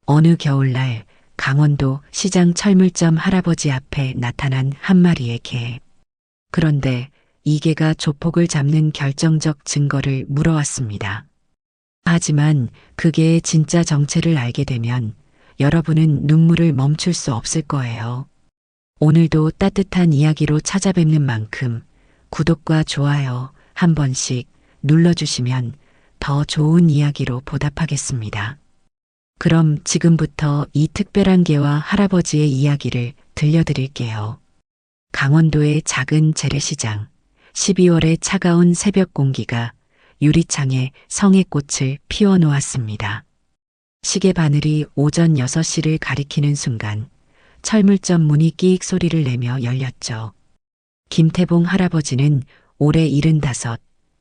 어느 겨울날 강원도 시장 철물점 할아버지 앞에 나타난 한 마리의 개. 그런데 이 개가 조폭을 잡는 결정적 증거를 물어왔습니다. 하지만 그 개의 진짜 정체를 알게 되면 여러분은 눈물을 멈출 수 없을 거예요. 오늘도 따뜻한 이야기로 찾아뵙는 만큼 구독과 좋아요 한 번씩 눌러주시면 더 좋은 이야기로 보답하겠습니다. 그럼 지금부터 이 특별한 개와 할아버지의 이야기를 들려드릴게요. 강원도의 작은 재래시장. 12월의 차가운 새벽 공기가 유리창에 성의꽃을 피워놓았습니다. 시계 바늘이 오전 6시를 가리키는 순간 철물점 문이 끼익 소리를 내며 열렸죠. 김태봉 할아버지는 올해 75,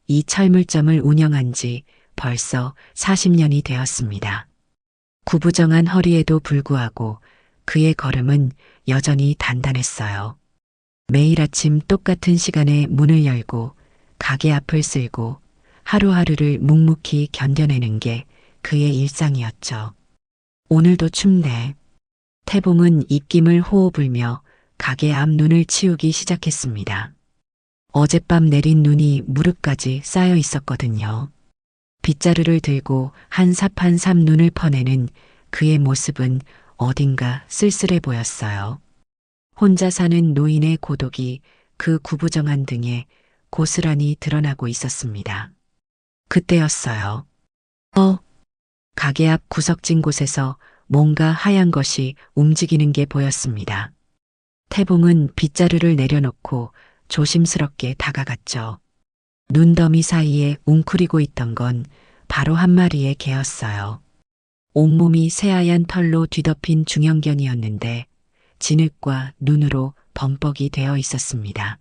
이 철물점을 운영한 지 벌써 40년이 되었습니다. 구부정한 허리에도 불구하고 그의 걸음은 여전히 단단했어요. 매일 아침 똑같은 시간에 문을 열고 가게 앞을 쓸고 하루하루를 묵묵히 견뎌내는 게 그의 일상이었죠. 오늘도 춥네. 태봉은 입김을 호호 불며 가게 앞 눈을 치우기 시작했습니다. 어젯밤 내린 눈이 무릎까지 쌓여 있었거든요. 빗자루를 들고 한삽한삽 눈을 퍼내는 그의 모습은 어딘가 쓸쓸해 보였어요. 혼자 사는 노인의 고독이 그 구부정한 등에 고스란히 드러나고 있었습니다. 그때였어요. 가게 앞 구석진 곳에서 뭔가 하얀 것이 움직이는 게 보였습니다. 태봉은 빗자루를 내려놓고 조심스럽게 다가갔죠. 눈더미 사이에 웅크리고 있던 건 바로 한 마리의 개였어요. 온몸이 새하얀 털로 뒤덮인 중형견이었는데 진흙과 눈으로 범벅이 되어 있었습니다.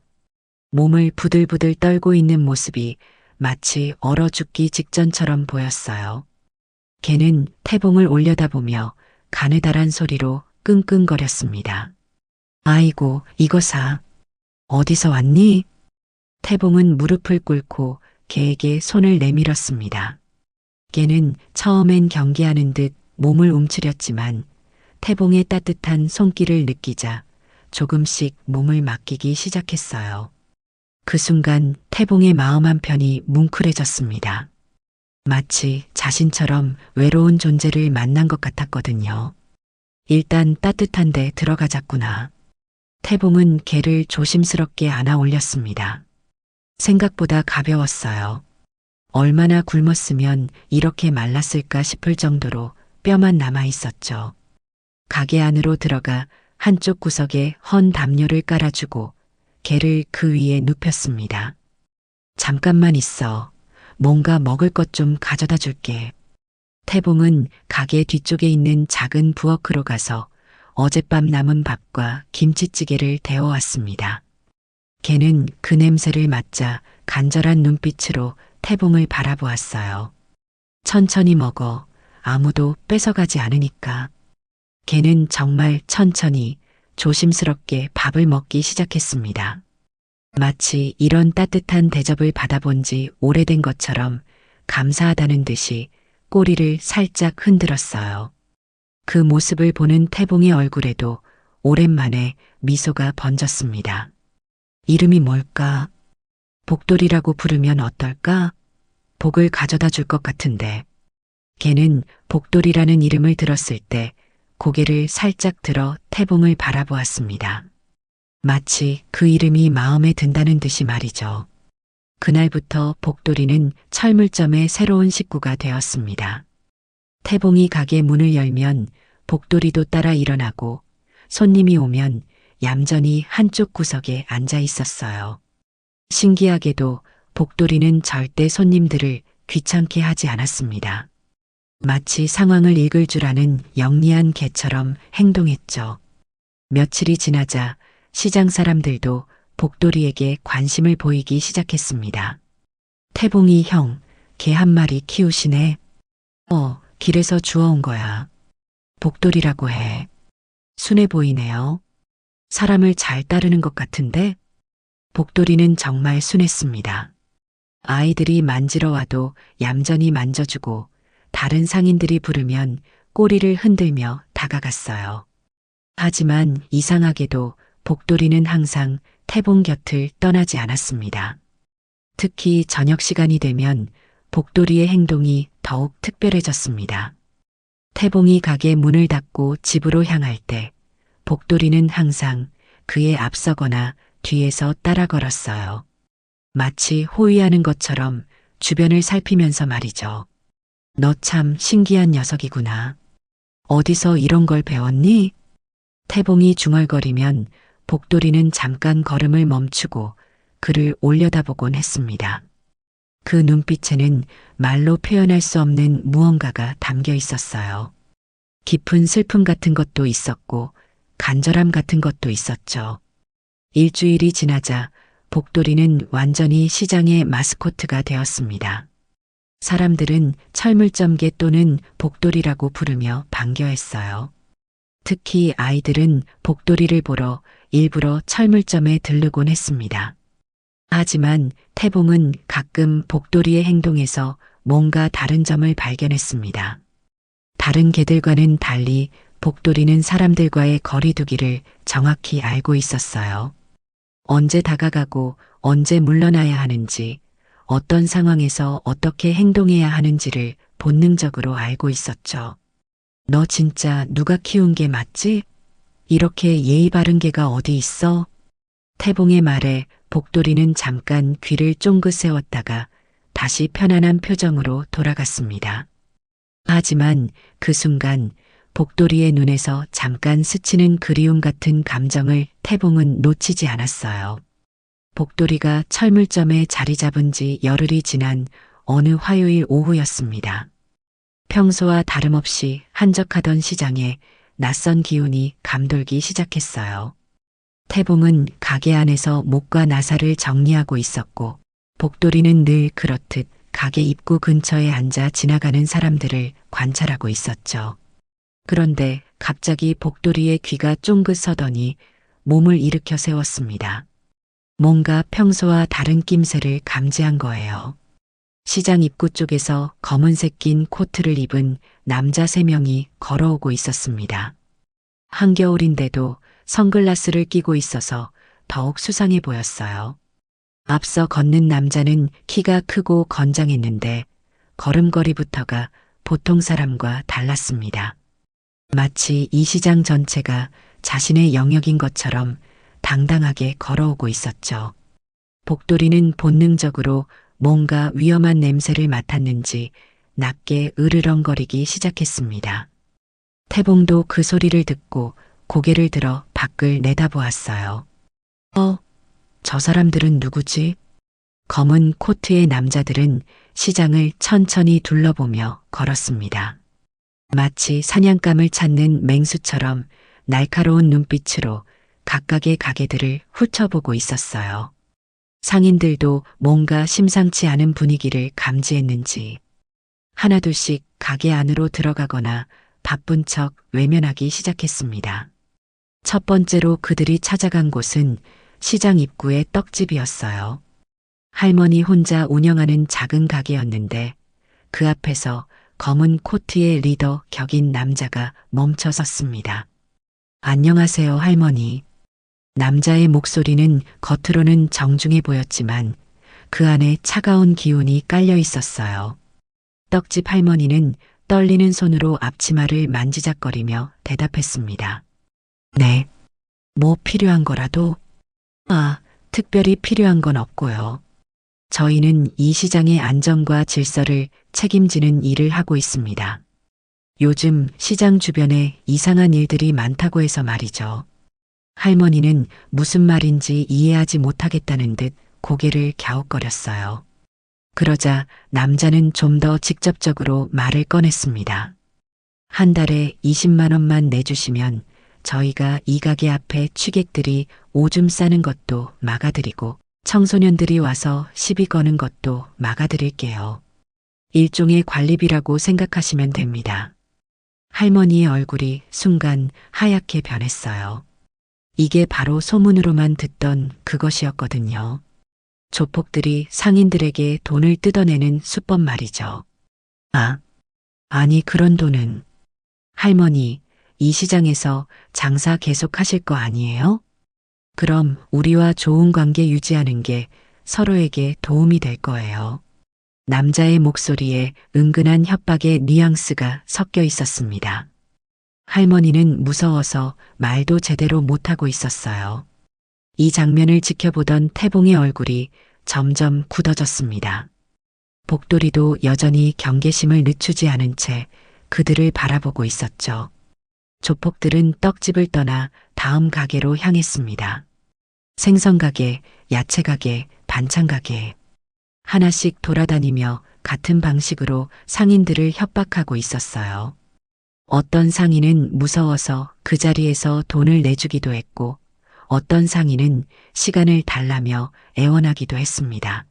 몸을 부들부들 떨고 있는 모습이 마치 얼어 죽기 직전처럼 보였어요. 개는 태봉을 올려다보며 가느다란 소리로 끙끙거렸습니다. 아이고, 이거사. 어디서 왔니? 태봉은 무릎을 꿇고 개에게 손을 내밀었습니다. 개는 처음엔 경계하는 듯 몸을 움츠렸지만 태봉의 따뜻한 손길을 느끼자 조금씩 몸을 맡기기 시작했어요. 그 순간 태봉의 마음 한편이 뭉클해졌습니다. 마치 자신처럼 외로운 존재를 만난 것 같았거든요. 일단 따뜻한데 들어가자꾸나. 태봉은 개를 조심스럽게 안아 올렸습니다. 생각보다 가벼웠어요. 얼마나 굶었으면 이렇게 말랐을까 싶을 정도로 뼈만 남아 있었죠. 가게 안으로 들어가 한쪽 구석에 헌 담요를 깔아주고 개를 그 위에 눕혔습니다. 잠깐만 있어. 뭔가 먹을 것 좀 가져다 줄게. 태봉은 가게 뒤쪽에 있는 작은 부엌으로 가서 어젯밤 남은 밥과 김치찌개를 데워왔습니다. 개는 그 냄새를 맡자 간절한 눈빛으로 태봉을 바라보았어요. 천천히 먹어. 아무도 뺏어가지 않으니까. 개는 정말 천천히 조심스럽게 밥을 먹기 시작했습니다. 마치 이런 따뜻한 대접을 받아본 지 오래된 것처럼 감사하다는 듯이 꼬리를 살짝 흔들었어요. 그 모습을 보는 태봉의 얼굴에도 오랜만에 미소가 번졌습니다. 이름이 뭘까? 복돌이라고 부르면 어떨까? 복을 가져다 줄 것 같은데. 개는 복돌이라는 이름을 들었을 때 고개를 살짝 들어 태봉을 바라보았습니다. 마치 그 이름이 마음에 든다는 듯이 말이죠. 그날부터 복돌이는 철물점의 새로운 식구가 되었습니다. 태봉이 가게 문을 열면 복돌이도 따라 일어나고 손님이 오면 얌전히 한쪽 구석에 앉아 있었어요. 신기하게도 복돌이는 절대 손님들을 귀찮게 하지 않았습니다. 마치 상황을 읽을 줄 아는 영리한 개처럼 행동했죠. 며칠이 지나자 시장 사람들도 복돌이에게 관심을 보이기 시작했습니다. 태봉이 형, 개 한 마리 키우시네. 길에서 주워온 거야. 복돌이라고 해. 순해 보이네요. 사람을 잘 따르는 것 같은데? 복돌이는 정말 순했습니다. 아이들이 만지러 와도 얌전히 만져주고 다른 상인들이 부르면 꼬리를 흔들며 다가갔어요. 하지만 이상하게도 복돌이는 항상 태봉 곁을 떠나지 않았습니다. 특히 저녁 시간이 되면 복돌이의 행동이 더욱 특별해졌습니다. 태봉이 가게 문을 닫고 집으로 향할 때 복돌이는 항상 그에 앞서거나 뒤에서 따라 걸었어요. 마치 호위하는 것처럼 주변을 살피면서 말이죠. 너 참 신기한 녀석이구나. 어디서 이런 걸 배웠니? 태봉이 중얼거리면 복돌이는 잠깐 걸음을 멈추고 그를 올려다보곤 했습니다. 그 눈빛에는 말로 표현할 수 없는 무언가가 담겨 있었어요. 깊은 슬픔 같은 것도 있었고 간절함 같은 것도 있었죠. 일주일이 지나자 복돌이는 완전히 시장의 마스코트가 되었습니다. 사람들은 철물점개 또는 복돌이라고 부르며 반겨했어요. 특히 아이들은 복돌이를 보러 일부러 철물점에 들르곤 했습니다. 하지만 태봉은 가끔 복돌이의 행동에서 뭔가 다른 점을 발견했습니다. 다른 개들과는 달리 복돌이는 사람들과의 거리두기를 정확히 알고 있었어요. 언제 다가가고 언제 물러나야 하는지, 어떤 상황에서 어떻게 행동해야 하는지를 본능적으로 알고 있었죠. 너 진짜 누가 키운 게 맞지? 이렇게 예의 바른 개가 어디 있어? 태봉의 말에 복돌이는 잠깐 귀를 쫑긋 세웠다가 다시 편안한 표정으로 돌아갔습니다. 하지만 그 순간 복돌이의 눈에서 잠깐 스치는 그리움 같은 감정을 태봉은 놓치지 않았어요. 복돌이가 철물점에 자리 잡은 지 열흘이 지난 어느 화요일 오후였습니다. 평소와 다름없이 한적하던 시장에 낯선 기운이 감돌기 시작했어요. 태봉은 가게 안에서 목과 나사를 정리하고 있었고 복돌이는 늘 그렇듯 가게 입구 근처에 앉아 지나가는 사람들을 관찰하고 있었죠. 그런데 갑자기 복돌이의 귀가 쫑긋 서더니 몸을 일으켜 세웠습니다. 뭔가 평소와 다른 낌새를 감지한 거예요. 시장 입구 쪽에서 검은색 긴 코트를 입은 남자 3명이 걸어오고 있었습니다. 한겨울인데도 선글라스를 끼고 있어서 더욱 수상해 보였어요. 앞서 걷는 남자는 키가 크고 건장했는데 걸음걸이부터가 보통 사람과 달랐습니다. 마치 이 시장 전체가 자신의 영역인 것처럼 당당하게 걸어오고 있었죠. 복돌이는 본능적으로 뭔가 위험한 냄새를 맡았는지 낮게 으르렁거리기 시작했습니다. 태봉도 그 소리를 듣고 고개를 들어 밖을 내다보았어요. 저 사람들은 누구지? 검은 코트의 남자들은 시장을 천천히 둘러보며 걸었습니다. 마치 사냥감을 찾는 맹수처럼 날카로운 눈빛으로 각각의 가게들을 훑어보고 있었어요. 상인들도 뭔가 심상치 않은 분위기를 감지했는지 하나둘씩 가게 안으로 들어가거나 바쁜 척 외면하기 시작했습니다. 첫 번째로 그들이 찾아간 곳은 시장 입구의 떡집이었어요. 할머니 혼자 운영하는 작은 가게였는데 그 앞에서 검은 코트의 리더 격인 남자가 멈춰 섰습니다. 안녕하세요, 할머니. 남자의 목소리는 겉으로는 정중해 보였지만 그 안에 차가운 기운이 깔려 있었어요. 떡집 할머니는 떨리는 손으로 앞치마를 만지작거리며 대답했습니다. 네. 뭐 필요한 거라도? 특별히 필요한 건 없고요. 저희는 이 시장의 안전과 질서를 책임지는 일을 하고 있습니다. 요즘 시장 주변에 이상한 일들이 많다고 해서 말이죠. 할머니는 무슨 말인지 이해하지 못하겠다는 듯 고개를 갸웃거렸어요. 그러자 남자는 좀 더 직접적으로 말을 꺼냈습니다. 한 달에 20만 원만 내주시면 저희가 이 가게 앞에 취객들이 오줌 싸는 것도 막아드리고 청소년들이 와서 시비 거는 것도 막아드릴게요. 일종의 관리비라고 생각하시면 됩니다. 할머니의 얼굴이 순간 하얗게 변했어요. 이게 바로 소문으로만 듣던 그것이었거든요. 조폭들이 상인들에게 돈을 뜯어내는 수법 말이죠. 아니 그런 돈은 할머니, 이 시장에서 장사 계속하실 거 아니에요? 그럼 우리와 좋은 관계 유지하는 게 서로에게 도움이 될 거예요. 남자의 목소리에 은근한 협박의 뉘앙스가 섞여 있었습니다. 할머니는 무서워서 말도 제대로 못하고 있었어요. 이 장면을 지켜보던 태봉의 얼굴이 점점 굳어졌습니다. 복돌이도 여전히 경계심을 늦추지 않은 채 그들을 바라보고 있었죠. 조폭들은 떡집을 떠나 다음 가게로 향했습니다. 생선가게, 야채가게, 반찬가게. 하나씩 돌아다니며 같은 방식으로 상인들을 협박하고 있었어요. 어떤 상인은 무서워서 그 자리에서 돈을 내주기도 했고, 어떤 상인은 시간을 달라며 애원하기도 했습니다.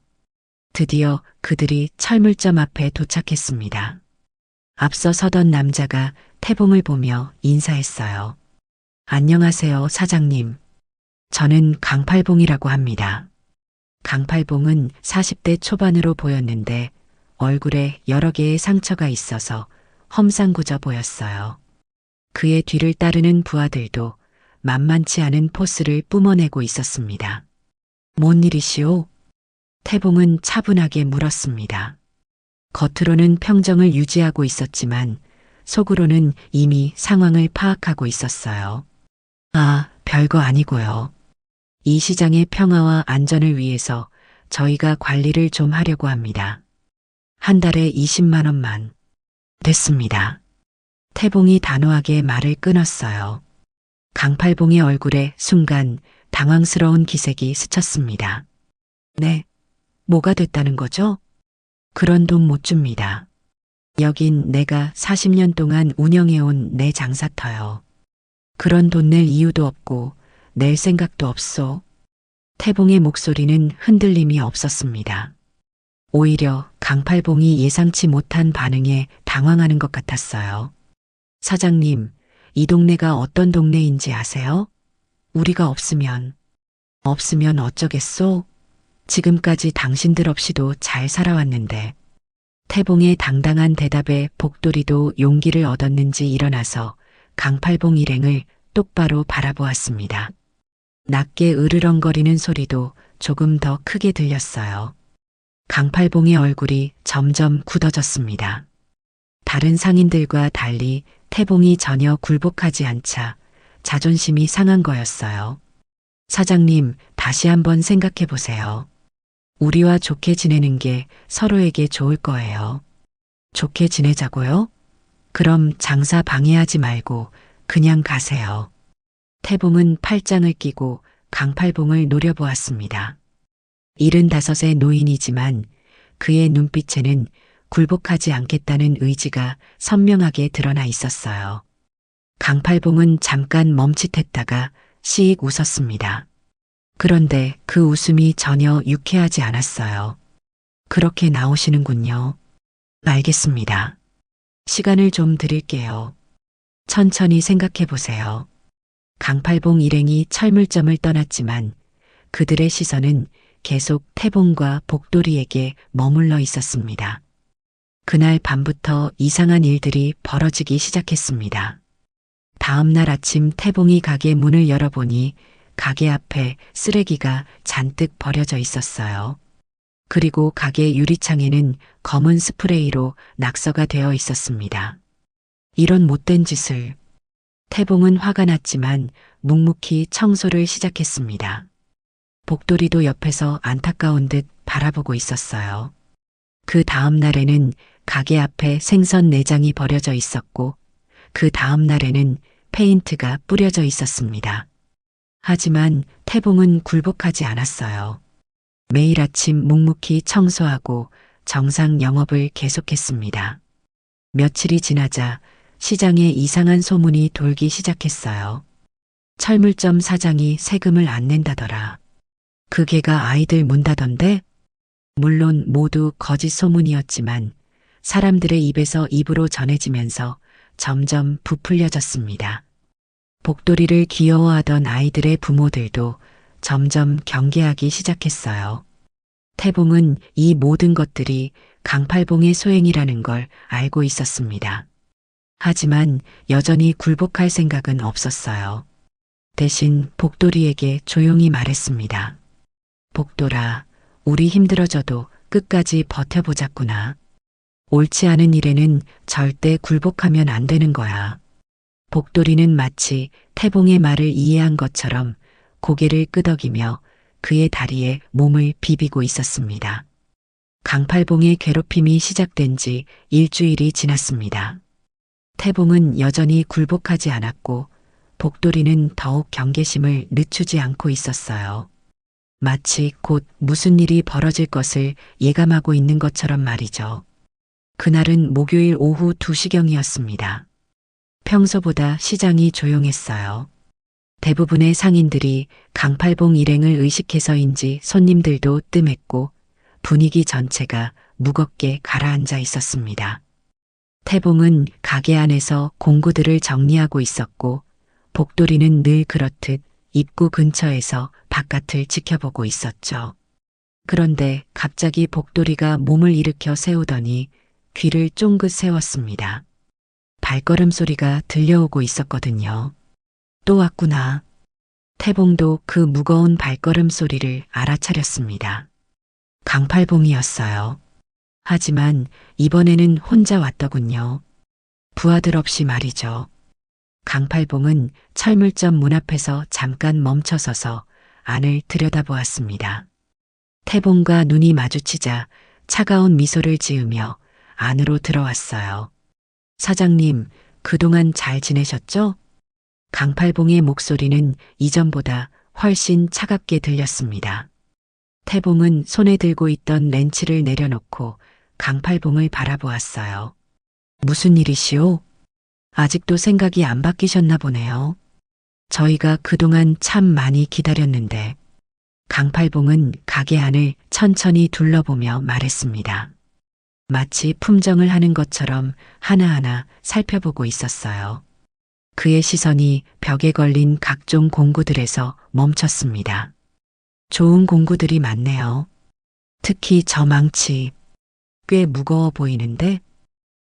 드디어 그들이 철물점 앞에 도착했습니다. 앞서 서던 남자가 태봉을 보며 인사했어요. 안녕하세요, 사장님. 저는 강팔봉이라고 합니다. 강팔봉은 40대 초반으로 보였는데 얼굴에 여러 개의 상처가 있어서 험상궂어 보였어요. 그의 뒤를 따르는 부하들도 만만치 않은 포스를 뿜어내고 있었습니다. 뭔 일이시오? 태봉은 차분하게 물었습니다. 겉으로는 평정을 유지하고 있었지만 속으로는 이미 상황을 파악하고 있었어요. 아, 별거 아니고요. 이 시장의 평화와 안전을 위해서 저희가 관리를 좀 하려고 합니다. 한 달에 20만 원만. 됐습니다. 태봉이 단호하게 말을 끊었어요. 강팔봉의 얼굴에 순간 당황스러운 기색이 스쳤습니다. 네, 뭐가 됐다는 거죠? 그런 돈 못 줍니다. 여긴 내가 40년 동안 운영해온 내 장사터요. 그런 돈 낼 이유도 없고 낼 생각도 없소. 태봉의 목소리는 흔들림이 없었습니다. 오히려 강팔봉이 예상치 못한 반응에 당황하는 것 같았어요. 사장님, 이 동네가 어떤 동네인지 아세요? 우리가 없으면 어쩌겠소? 지금까지 당신들 없이도 잘 살아왔는데. 태봉의 당당한 대답에 복돌이도 용기를 얻었는지 일어나서 강팔봉 일행을 똑바로 바라보았습니다. 낮게 으르렁거리는 소리도 조금 더 크게 들렸어요. 강팔봉의 얼굴이 점점 굳어졌습니다. 다른 상인들과 달리 태봉이 전혀 굴복하지 않자 자존심이 상한 거였어요. 사장님, 다시 한번 생각해 보세요. 우리와 좋게 지내는 게 서로에게 좋을 거예요. 좋게 지내자고요? 그럼 장사 방해하지 말고 그냥 가세요. 태봉은 팔짱을 끼고 강팔봉을 노려보았습니다. 75의 노인이지만 그의 눈빛에는 굴복하지 않겠다는 의지가 선명하게 드러나 있었어요. 강팔봉은 잠깐 멈칫했다가 씩 웃었습니다. 그런데 그 웃음이 전혀 유쾌하지 않았어요. 그렇게 나오시는군요. 알겠습니다. 시간을 좀 드릴게요. 천천히 생각해 보세요. 강팔봉 일행이 철물점을 떠났지만 그들의 시선은 계속 태봉과 복돌이에게 머물러 있었습니다. 그날 밤부터 이상한 일들이 벌어지기 시작했습니다. 다음 날 아침 태봉이 가게 문을 열어보니 가게 앞에 쓰레기가 잔뜩 버려져 있었어요. 그리고 가게 유리창에는 검은 스프레이로 낙서가 되어 있었습니다. 이런 못된 짓을. 태봉은 화가 났지만 묵묵히 청소를 시작했습니다. 복돌이도 옆에서 안타까운 듯 바라보고 있었어요. 그 다음 날에는 가게 앞에 생선 내장이 버려져 있었고 그 다음 날에는 페인트가 뿌려져 있었습니다. 하지만 태봉은 굴복하지 않았어요. 매일 아침 묵묵히 청소하고 정상 영업을 계속했습니다. 며칠이 지나자 시장에 이상한 소문이 돌기 시작했어요. 철물점 사장이 세금을 안 낸다더라. 그 개가 아이들 문다던데? 물론 모두 거짓 소문이었지만 사람들의 입에서 입으로 전해지면서 점점 부풀려졌습니다. 복돌이를 귀여워하던 아이들의 부모들도 점점 경계하기 시작했어요. 태봉은 이 모든 것들이 강팔봉의 소행이라는 걸 알고 있었습니다. 하지만 여전히 굴복할 생각은 없었어요. 대신 복돌이에게 조용히 말했습니다. 복돌아, 우리 힘들어져도 끝까지 버텨보자꾸나. 옳지 않은 일에는 절대 굴복하면 안 되는 거야. 복돌이는 마치 태봉의 말을 이해한 것처럼 고개를 끄덕이며 그의 다리에 몸을 비비고 있었습니다. 강팔봉의 괴롭힘이 시작된 지 일주일이 지났습니다. 태봉은 여전히 굴복하지 않았고 복돌이는 더욱 경계심을 늦추지 않고 있었어요. 마치 곧 무슨 일이 벌어질 것을 예감하고 있는 것처럼 말이죠. 그날은 목요일 오후 2시경이었습니다. 평소보다 시장이 조용했어요. 대부분의 상인들이 강팔봉 일행을 의식해서인지 손님들도 뜸했고 분위기 전체가 무겁게 가라앉아 있었습니다. 태봉은 가게 안에서 공구들을 정리하고 있었고 복돌이는 늘 그렇듯 입구 근처에서 바깥을 지켜보고 있었죠. 그런데 갑자기 복돌이가 몸을 일으켜 세우더니 귀를 쫑긋 세웠습니다. 발걸음 소리가 들려오고 있었거든요. 또 왔구나. 태봉도 그 무거운 발걸음 소리를 알아차렸습니다. 강팔봉이었어요. 하지만 이번에는 혼자 왔더군요. 부하들 없이 말이죠. 강팔봉은 철물점 문 앞에서 잠깐 멈춰서서 안을 들여다보았습니다. 태봉과 눈이 마주치자 차가운 미소를 지으며 안으로 들어왔어요. 사장님, 그동안 잘 지내셨죠? 강팔봉의 목소리는 이전보다 훨씬 차갑게 들렸습니다. 태봉은 손에 들고 있던 렌치를 내려놓고 강팔봉을 바라보았어요. 무슨 일이시오? 아직도 생각이 안 바뀌셨나 보네요. 저희가 그동안 참 많이 기다렸는데. 강팔봉은 가게 안을 천천히 둘러보며 말했습니다. 마치 품정을 하는 것처럼 하나하나 살펴보고 있었어요. 그의 시선이 벽에 걸린 각종 공구들에서 멈췄습니다. 좋은 공구들이 많네요. 특히 저 망치. 꽤 무거워 보이는데?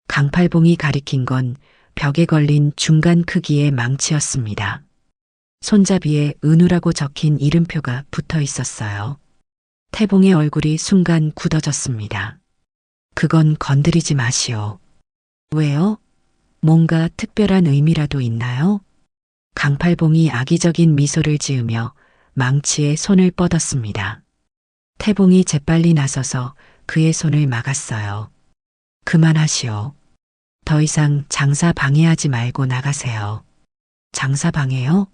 강팔봉이 가리킨 건 벽에 걸린 중간 크기의 망치였습니다. 손잡이에 은우라고 적힌 이름표가 붙어 있었어요. 태봉의 얼굴이 순간 굳어졌습니다. 그건 건드리지 마시오. 왜요? 뭔가 특별한 의미라도 있나요? 강팔봉이 악의적인 미소를 지으며 망치에 손을 뻗었습니다. 태봉이 재빨리 나서서 그의 손을 막았어요. 그만하시오. 더 이상 장사 방해하지 말고 나가세요. 장사 방해요?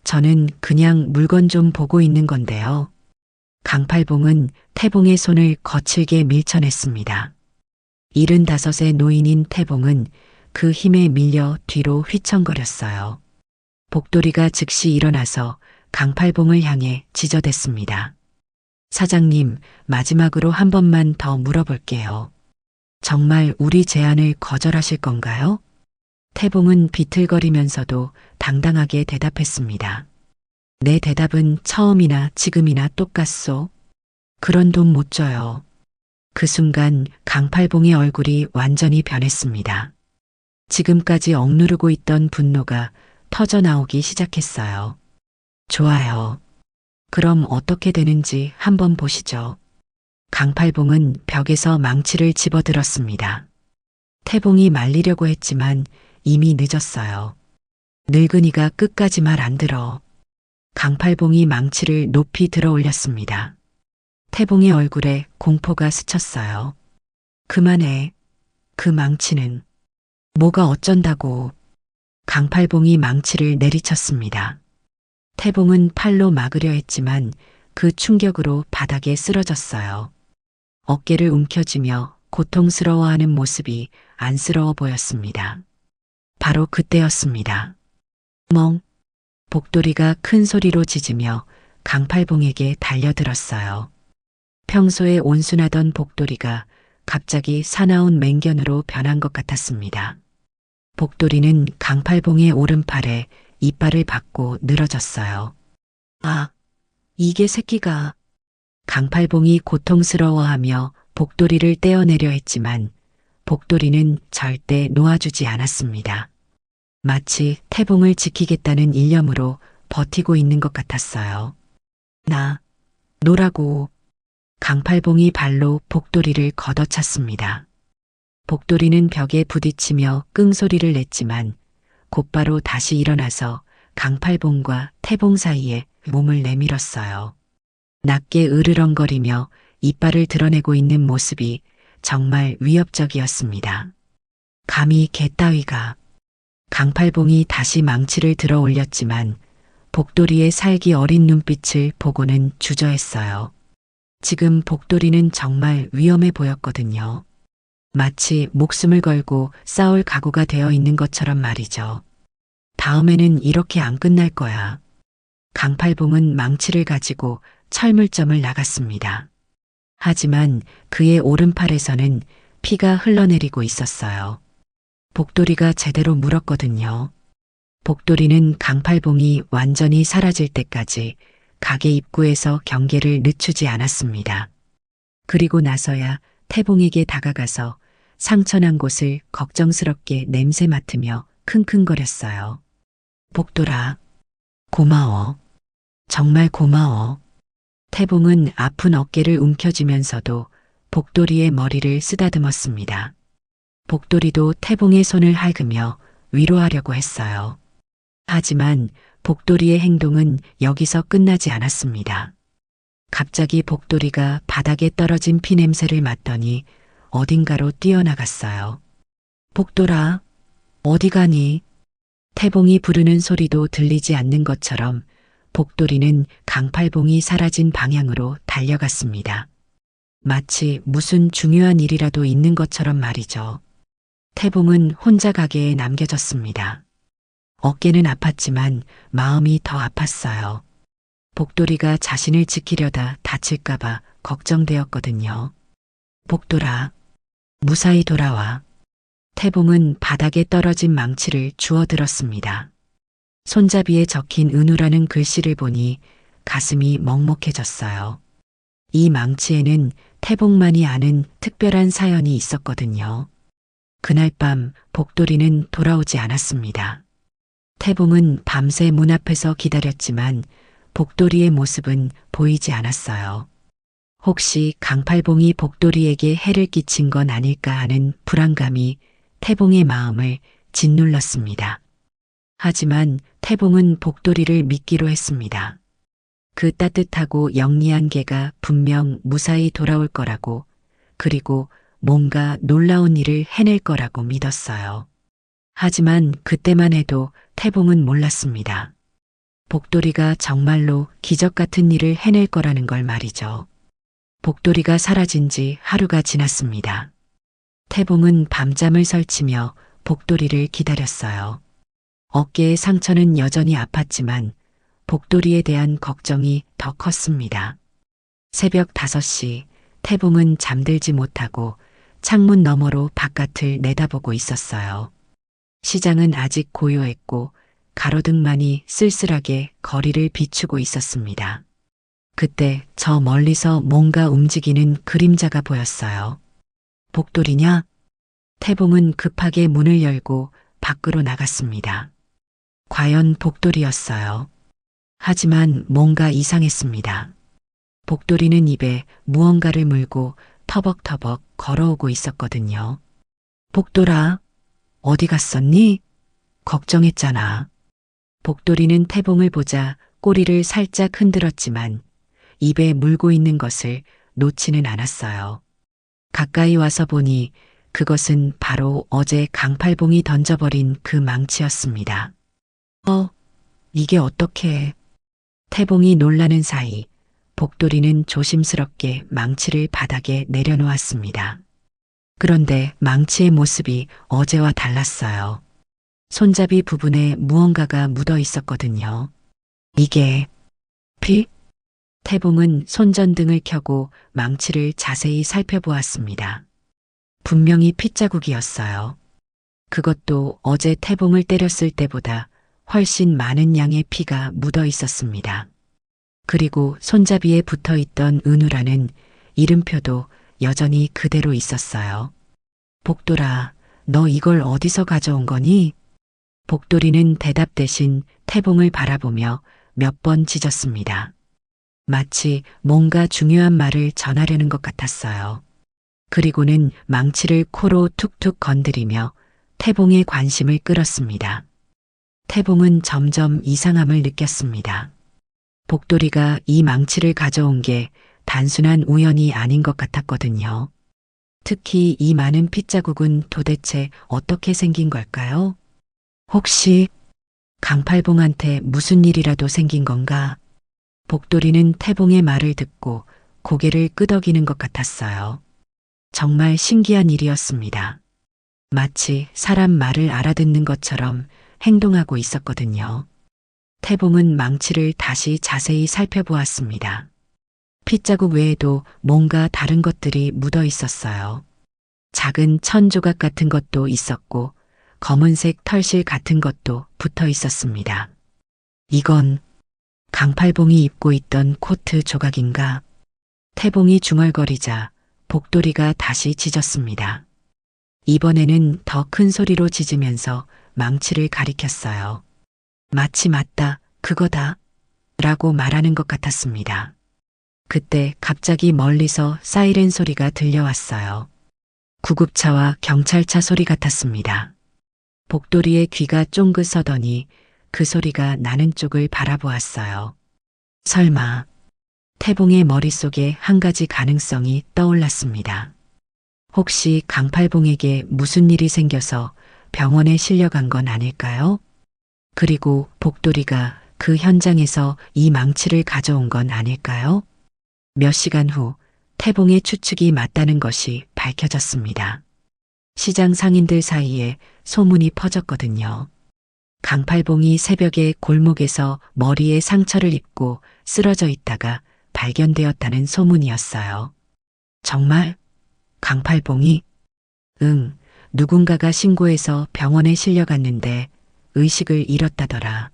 저는 그냥 물건 좀 보고 있는 건데요. 강팔봉은 태봉의 손을 거칠게 밀쳐냈습니다. 75의 노인인 태봉은 그 힘에 밀려 뒤로 휘청거렸어요. 복돌이가 즉시 일어나서 강팔봉을 향해 지저댔습니다. 사장님, 마지막으로 한 번만 더 물어볼게요. 정말 우리 제안을 거절하실 건가요? 태봉은 비틀거리면서도 당당하게 대답했습니다. 내 대답은 처음이나 지금이나 똑같소. 그런 돈 못 줘요. 그 순간 강팔봉의 얼굴이 완전히 변했습니다. 지금까지 억누르고 있던 분노가 터져나오기 시작했어요. 좋아요. 그럼 어떻게 되는지 한번 보시죠. 강팔봉은 벽에서 망치를 집어들었습니다. 태봉이 말리려고 했지만 이미 늦었어요. 늙은이가 끝까지 말 안 들어. 강팔봉이 망치를 높이 들어 올렸습니다. 태봉의 얼굴에 공포가 스쳤어요. 그만해. 그 망치는. 뭐가 어쩐다고. 강팔봉이 망치를 내리쳤습니다. 태봉은 팔로 막으려 했지만 그 충격으로 바닥에 쓰러졌어요. 어깨를 움켜쥐며 고통스러워하는 모습이 안쓰러워 보였습니다. 바로 그때였습니다. 멍. 복돌이가 큰 소리로 짖으며 강팔봉에게 달려들었어요. 평소에 온순하던 복돌이가 갑자기 사나운 맹견으로 변한 것 같았습니다. 복돌이는 강팔봉의 오른팔에 이빨을 받고 늘어졌어요. 아, 이게 새끼가. 강팔봉이 고통스러워하며 복돌이를 떼어내려 했지만 복돌이는 절대 놓아주지 않았습니다. 마치 태봉을 지키겠다는 일념으로 버티고 있는 것 같았어요. 나, 노라고. 강팔봉이 발로 복돌이를 걷어찼습니다. 복돌이는 벽에 부딪히며 끙소리를 냈지만 곧바로 다시 일어나서 강팔봉과 태봉 사이에 몸을 내밀었어요. 낮게 으르렁거리며 이빨을 드러내고 있는 모습이 정말 위협적이었습니다. 감히 개 따위가. 강팔봉이 다시 망치를 들어 올렸지만 복돌이의 살기 어린 눈빛을 보고는 주저했어요. 지금 복돌이는 정말 위험해 보였거든요. 마치 목숨을 걸고 싸울 각오가 되어 있는 것처럼 말이죠. 다음에는 이렇게 안 끝날 거야. 강팔봉은 망치를 가지고 철물점을 나갔습니다. 하지만 그의 오른팔에서는 피가 흘러내리고 있었어요. 복돌이가 제대로 물었거든요. 복돌이는 강팔봉이 완전히 사라질 때까지 가게 입구에서 경계를 늦추지 않았습니다. 그리고 나서야 태봉에게 다가가서 상처난 곳을 걱정스럽게 냄새 맡으며 킁킁거렸어요. 복돌아, 고마워. 정말 고마워. 태봉은 아픈 어깨를 움켜쥐면서도 복돌이의 머리를 쓰다듬었습니다. 복돌이도 태봉의 손을 핥으며 위로하려고 했어요. 하지만 복돌이의 행동은 여기서 끝나지 않았습니다. 갑자기 복돌이가 바닥에 떨어진 피 냄새를 맡더니 어딘가로 뛰어나갔어요. 복돌아, 어디 가니? 태봉이 부르는 소리도 들리지 않는 것처럼 복돌이는 강팔봉이 사라진 방향으로 달려갔습니다. 마치 무슨 중요한 일이라도 있는 것처럼 말이죠. 태봉은 혼자 가게에 남겨졌습니다. 어깨는 아팠지만 마음이 더 아팠어요. 복돌이가 자신을 지키려다 다칠까봐 걱정되었거든요. 복돌아, 무사히 돌아와. 태봉은 바닥에 떨어진 망치를 주워들었습니다. 손잡이에 적힌 은우라는 글씨를 보니 가슴이 먹먹해졌어요. 이 망치에는 태봉만이 아는 특별한 사연이 있었거든요. 그날 밤 복돌이는 돌아오지 않았습니다. 태봉은 밤새 문 앞에서 기다렸지만 복돌이의 모습은 보이지 않았어요. 혹시 강팔봉이 복돌이에게 해를 끼친 건 아닐까 하는 불안감이 태봉의 마음을 짓눌렀습니다. 하지만 태봉은 복돌이를 믿기로 했습니다. 그 따뜻하고 영리한 개가 분명 무사히 돌아올 거라고, 그리고 뭔가 놀라운 일을 해낼 거라고 믿었어요. 하지만 그때만 해도 태봉은 몰랐습니다. 복돌이가 정말로 기적 같은 일을 해낼 거라는 걸 말이죠. 복돌이가 사라진 지 하루가 지났습니다. 태봉은 밤잠을 설치며 복돌이를 기다렸어요. 어깨의 상처는 여전히 아팠지만 복돌이에 대한 걱정이 더 컸습니다. 새벽 5시 태봉은 잠들지 못하고 창문 너머로 바깥을 내다보고 있었어요. 시장은 아직 고요했고 가로등만이 쓸쓸하게 거리를 비추고 있었습니다. 그때 저 멀리서 뭔가 움직이는 그림자가 보였어요. 복돌이냐? 태봉은 급하게 문을 열고 밖으로 나갔습니다. 과연 복돌이였어요. 하지만 뭔가 이상했습니다. 복돌이는 입에 무언가를 물고 터벅터벅 걸어오고 있었거든요. 복돌아, 어디 갔었니? 걱정했잖아. 복돌이는 태봉을 보자 꼬리를 살짝 흔들었지만 입에 물고 있는 것을 놓지는 않았어요. 가까이 와서 보니 그것은 바로 어제 강팔봉이 던져버린 그 망치였습니다. 이게 어떻게? 태봉이 놀라는 사이 복돌이는 조심스럽게 망치를 바닥에 내려놓았습니다. 그런데 망치의 모습이 어제와 달랐어요. 손잡이 부분에 무언가가 묻어 있었거든요. 이게 피? 태봉은 손전등을 켜고 망치를 자세히 살펴보았습니다. 분명히 핏자국이었어요. 그것도 어제 태봉을 때렸을 때보다 훨씬 많은 양의 피가 묻어 있었습니다. 그리고 손잡이에 붙어 있던 은우라는 이름표도 여전히 그대로 있었어요. 복돌아, 너 이걸 어디서 가져온 거니? 복돌이는 대답 대신 태봉을 바라보며 몇 번 짖었습니다. 마치 뭔가 중요한 말을 전하려는 것 같았어요. 그리고는 망치를 코로 툭툭 건드리며 태봉의 관심을 끌었습니다. 태봉은 점점 이상함을 느꼈습니다. 복돌이가 이 망치를 가져온 게 단순한 우연이 아닌 것 같았거든요. 특히 이 많은 핏자국은 도대체 어떻게 생긴 걸까요? 혹시 강팔봉한테 무슨 일이라도 생긴 건가? 복돌이는 태봉의 말을 듣고 고개를 끄덕이는 것 같았어요. 정말 신기한 일이었습니다. 마치 사람 말을 알아듣는 것처럼 행동하고 있었거든요. 태봉은 망치를 다시 자세히 살펴보았습니다. 핏자국 외에도 뭔가 다른 것들이 묻어 있었어요. 작은 천 조각 같은 것도 있었고 검은색 털실 같은 것도 붙어 있었습니다. 이건 강팔봉이 입고 있던 코트 조각인가? 태봉이 중얼거리자 복돌이가 다시 짖었습니다. 이번에는 더 큰 소리로 짖으면서 망치를 가리켰어요. 마치 맞다, 그거다, 라고 말하는 것 같았습니다. 그때 갑자기 멀리서 사이렌 소리가 들려왔어요. 구급차와 경찰차 소리 같았습니다. 복돌이의 귀가 쫑긋 서더니 그 소리가 나는 쪽을 바라보았어요. 설마 태봉의 머릿속에 한 가지 가능성이 떠올랐습니다. 혹시 강팔봉에게 무슨 일이 생겨서 병원에 실려간 건 아닐까요? 그리고 복돌이가 그 현장에서 이 망치를 가져온 건 아닐까요? 몇 시간 후 태봉의 추측이 맞다는 것이 밝혀졌습니다. 시장 상인들 사이에 소문이 퍼졌거든요. 강팔봉이 새벽에 골목에서 머리에 상처를 입고 쓰러져 있다가 발견되었다는 소문이었어요. 정말? 강팔봉이? 응, 누군가가 신고해서 병원에 실려갔는데 의식을 잃었다더라.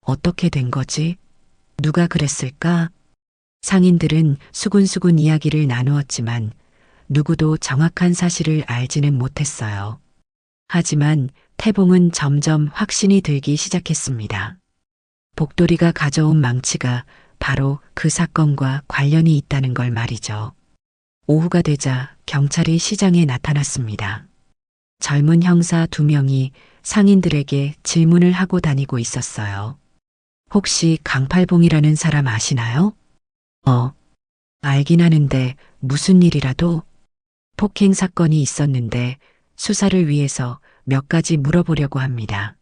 어떻게 된 거지? 누가 그랬을까? 상인들은 수군수군 이야기를 나누었지만 누구도 정확한 사실을 알지는 못했어요. 하지만 태봉은 점점 확신이 들기 시작했습니다. 복돌이가 가져온 망치가 바로 그 사건과 관련이 있다는 걸 말이죠. 오후가 되자 경찰이 시장에 나타났습니다. 젊은 형사 2명이 상인들에게 질문을 하고 다니고 있었어요. 혹시 강팔봉이라는 사람 아시나요? 알긴 하는데 무슨 일이라도? 폭행 사건이 있었는데 수사를 위해서 몇 가지 물어보려고 합니다.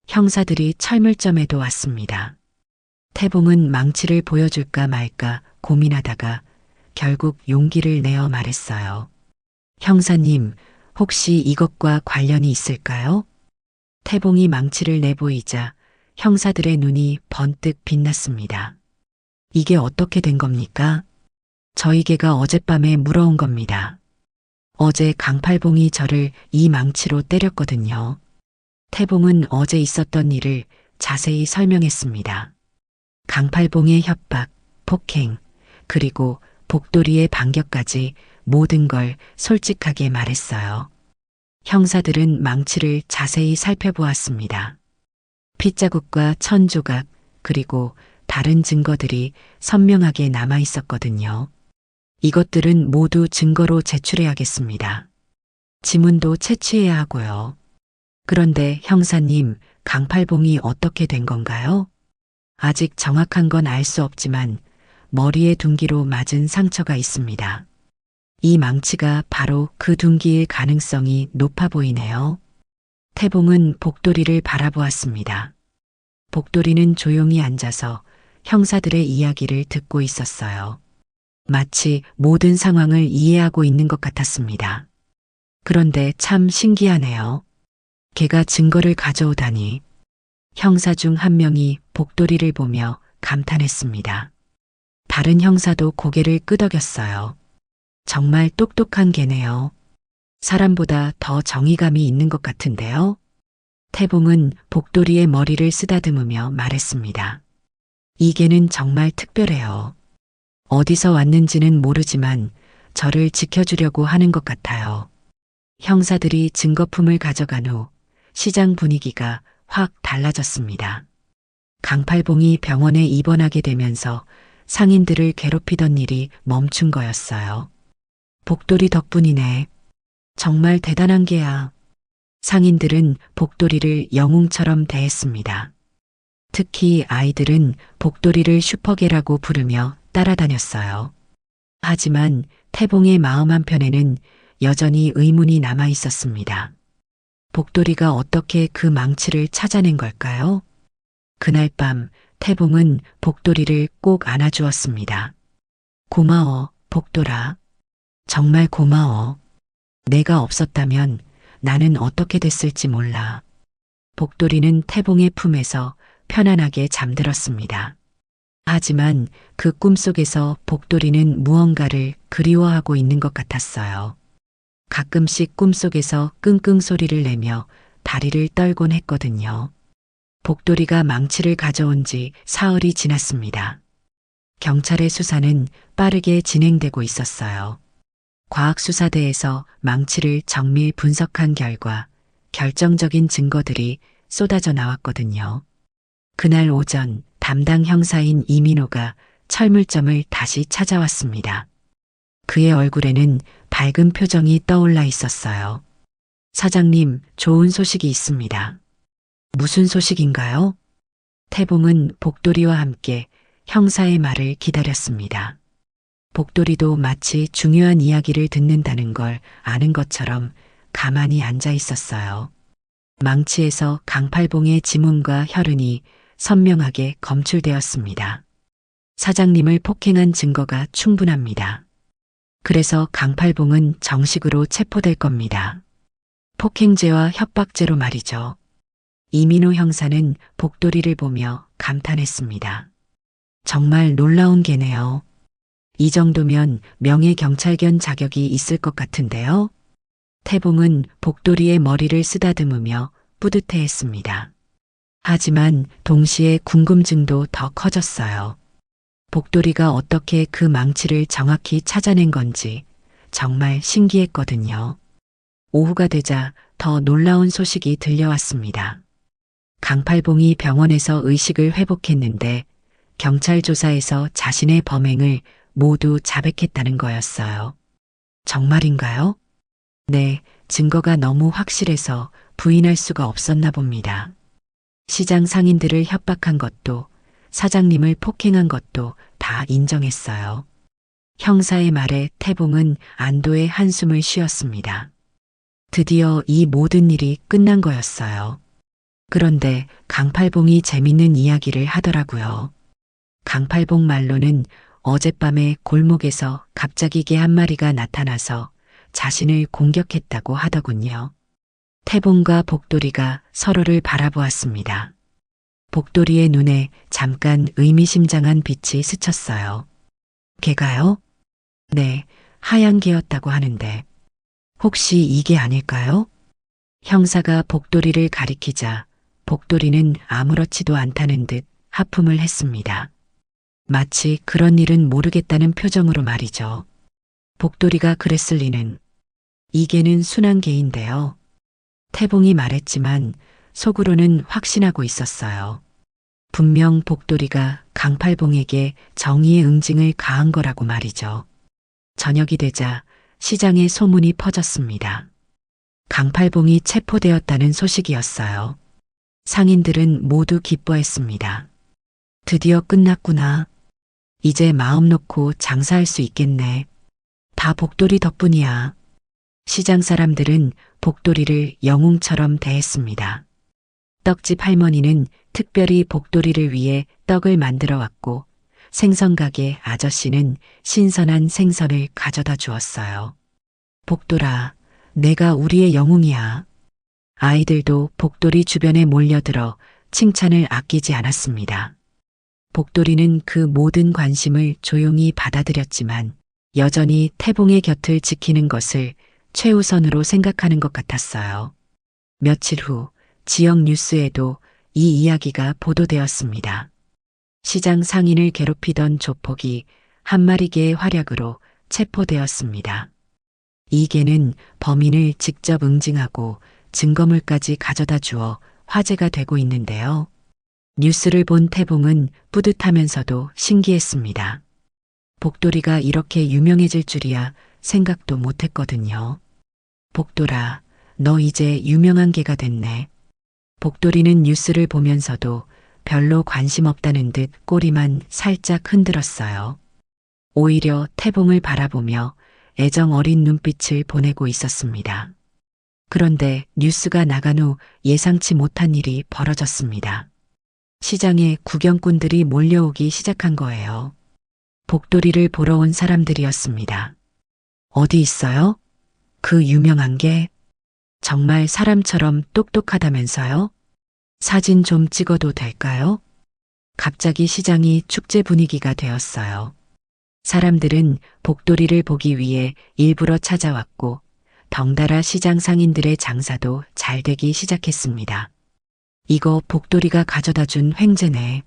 형사들이 철물점에도 왔습니다. 태봉은 망치를 보여줄까 말까 고민하다가 결국 용기를 내어 말했어요. 형사님, 혹시 이것과 관련이 있을까요? 태봉이 망치를 내보이자 형사들의 눈이 번뜩 빛났습니다. 이게 어떻게 된 겁니까? 저희 개가 어젯밤에 물어온 겁니다. 어제 강팔봉이 저를 이 망치로 때렸거든요. 태봉은 어제 있었던 일을 자세히 설명했습니다. 강팔봉의 협박, 폭행, 그리고 복돌이의 반격까지 모든 걸 솔직하게 말했어요. 형사들은 망치를 자세히 살펴보았습니다. 핏자국과 천조각, 그리고 다른 증거들이 선명하게 남아 있었거든요. 이것들은 모두 증거로 제출해야겠습니다. 지문도 채취해야 하고요. 그런데 형사님, 강팔봉이 어떻게 된 건가요? 아직 정확한 건 알 수 없지만 머리에 둔기로 맞은 상처가 있습니다. 이 망치가 바로 그 둔기일 가능성이 높아 보이네요. 태봉은 복돌이를 바라보았습니다. 복돌이는 조용히 앉아서 형사들의 이야기를 듣고 있었어요. 마치 모든 상황을 이해하고 있는 것 같았습니다. 그런데 참 신기하네요. 걔가 증거를 가져오다니. 형사 중 한 명이 복돌이를 보며 감탄했습니다. 다른 형사도 고개를 끄덕였어요. 정말 똑똑한 개네요. 사람보다 더 정의감이 있는 것 같은데요. 태봉은 복돌이의 머리를 쓰다듬으며 말했습니다. 이 개는 정말 특별해요. 어디서 왔는지는 모르지만 저를 지켜주려고 하는 것 같아요. 형사들이 증거품을 가져간 후 시장 분위기가 확 달라졌습니다. 강팔봉이 병원에 입원하게 되면서 상인들을 괴롭히던 일이 멈춘 거였어요. 복돌이 덕분이네. 정말 대단한 게야. 상인들은 복돌이를 영웅처럼 대했습니다. 특히 아이들은 복돌이를 슈퍼개라고 부르며 따라다녔어요. 하지만 태봉의 마음 한편에는 여전히 의문이 남아 있었습니다. 복돌이가 어떻게 그 망치를 찾아낸 걸까요? 그날 밤 태봉은 복돌이를 꼭 안아주었습니다. 고마워, 복돌아. 정말 고마워. 내가 없었다면 나는 어떻게 됐을지 몰라. 복돌이는 태봉의 품에서 편안하게 잠들었습니다. 하지만 그 꿈속에서 복돌이는 무언가를 그리워하고 있는 것 같았어요. 가끔씩 꿈속에서 끙끙 소리를 내며 다리를 떨곤 했거든요. 복돌이가 망치를 가져온 지 사흘이 지났습니다. 경찰의 수사는 빠르게 진행되고 있었어요. 과학수사대에서 망치를 정밀 분석한 결과 결정적인 증거들이 쏟아져 나왔거든요. 그날 오전 담당 형사인 이민호가 철물점을 다시 찾아왔습니다. 그의 얼굴에는 밝은 표정이 떠올라 있었어요. 사장님, 좋은 소식이 있습니다. 무슨 소식인가요? 태봉은 복돌이와 함께 형사의 말을 기다렸습니다. 복돌이도 마치 중요한 이야기를 듣는다는 걸 아는 것처럼 가만히 앉아 있었어요. 망치에서 강팔봉의 지문과 혈흔이 선명하게 검출되었습니다. 사장님을 폭행한 증거가 충분합니다. 그래서 강팔봉은 정식으로 체포될 겁니다. 폭행죄와 협박죄로 말이죠. 이민호 형사는 복돌이를 보며 감탄했습니다. 정말 놀라운 개네요. 이 정도면 명예경찰견 자격이 있을 것 같은데요. 태봉은 복돌이의 머리를 쓰다듬으며 뿌듯해했습니다. 하지만 동시에 궁금증도 더 커졌어요. 복돌이가 어떻게 그 망치를 정확히 찾아낸 건지 정말 신기했거든요. 오후가 되자 더 놀라운 소식이 들려왔습니다. 강팔봉이 병원에서 의식을 회복했는데 경찰 조사에서 자신의 범행을 모두 자백했다는 거였어요. 정말인가요? 네, 증거가 너무 확실해서 부인할 수가 없었나 봅니다. 시장 상인들을 협박한 것도 사장님을 폭행한 것도 다 인정했어요. 형사의 말에 태봉은 안도의 한숨을 쉬었습니다. 드디어 이 모든 일이 끝난 거였어요. 그런데 강팔봉이 재밌는 이야기를 하더라고요. 강팔봉 말로는 어젯밤에 골목에서 갑자기 개 한 마리가 나타나서 자신을 공격했다고 하더군요. 태봉과 복돌이가 서로를 바라보았습니다. 복돌이의 눈에 잠깐 의미심장한 빛이 스쳤어요. 개가요? 네, 하얀 개였다고 하는데 혹시 이게 아닐까요? 형사가 복돌이를 가리키자 복돌이는 아무렇지도 않다는 듯 하품을 했습니다. 마치 그런 일은 모르겠다는 표정으로 말이죠. 복돌이가 그랬을 리는. 이 개는 순한 개인데요. 태봉이 말했지만 속으로는 확신하고 있었어요. 분명 복돌이가 강팔봉에게 정의의 응징을 가한 거라고 말이죠. 저녁이 되자 시장에 소문이 퍼졌습니다. 강팔봉이 체포되었다는 소식이었어요. 상인들은 모두 기뻐했습니다. 드디어 끝났구나. 이제 마음 놓고 장사할 수 있겠네. 다 복돌이 덕분이야. 시장 사람들은 복돌이를 영웅처럼 대했습니다. 떡집 할머니는 특별히 복돌이를 위해 떡을 만들어 왔고 생선가게 아저씨는 신선한 생선을 가져다 주었어요. 복돌아, 내가 우리의 영웅이야. 아이들도 복돌이 주변에 몰려들어 칭찬을 아끼지 않았습니다. 복돌이는 그 모든 관심을 조용히 받아들였지만 여전히 태봉의 곁을 지키는 것을 최우선으로 생각하는 것 같았어요. 며칠 후 지역 뉴스에도 이 이야기가 보도되었습니다. 시장 상인을 괴롭히던 조폭이 한 마리 개의 활약으로 체포되었습니다. 이계는 범인을 직접 응징하고 증거물까지 가져다 주어 화제가 되고 있는데요. 뉴스를 본 태봉은 뿌듯하면서도 신기했습니다. 복돌이가 이렇게 유명해질 줄이야 생각도 못했거든요. 복돌아, 너 이제 유명한 개가 됐네. 복돌이는 뉴스를 보면서도 별로 관심 없다는 듯 꼬리만 살짝 흔들었어요. 오히려 태봉을 바라보며 애정 어린 눈빛을 보내고 있었습니다. 그런데 뉴스가 나간 후 예상치 못한 일이 벌어졌습니다. 시장에 구경꾼들이 몰려오기 시작한 거예요. 복돌이를 보러 온 사람들이었습니다. 어디 있어요? 그 유명한 게 정말 사람처럼 똑똑하다면서요? 사진 좀 찍어도 될까요? 갑자기 시장이 축제 분위기가 되었어요. 사람들은 복돌이를 보기 위해 일부러 찾아왔고 덩달아 시장 상인들의 장사도 잘 되기 시작했습니다. 이거 복돌이가 가져다 준 횡재네.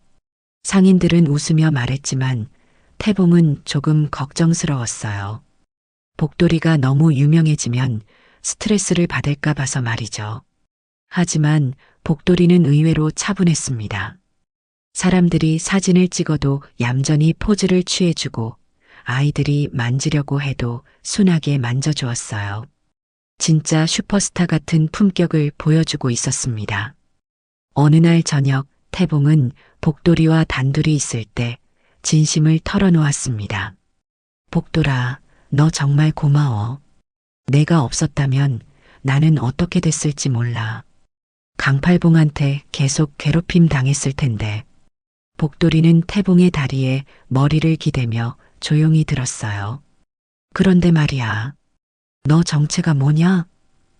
상인들은 웃으며 말했지만 태봉은 조금 걱정스러웠어요. 복돌이가 너무 유명해지면 스트레스를 받을까 봐서 말이죠. 하지만 복돌이는 의외로 차분했습니다. 사람들이 사진을 찍어도 얌전히 포즈를 취해주고 아이들이 만지려고 해도 순하게 만져주었어요. 진짜 슈퍼스타 같은 품격을 보여주고 있었습니다. 어느 날 저녁 태봉은 복돌이와 단둘이 있을 때 진심을 털어놓았습니다. 복돌아, 너 정말 고마워. 내가 없었다면 나는 어떻게 됐을지 몰라. 강팔봉한테 계속 괴롭힘 당했을 텐데. 복돌이는 태봉의 다리에 머리를 기대며 조용히 들었어요. 그런데 말이야. 너 정체가 뭐냐?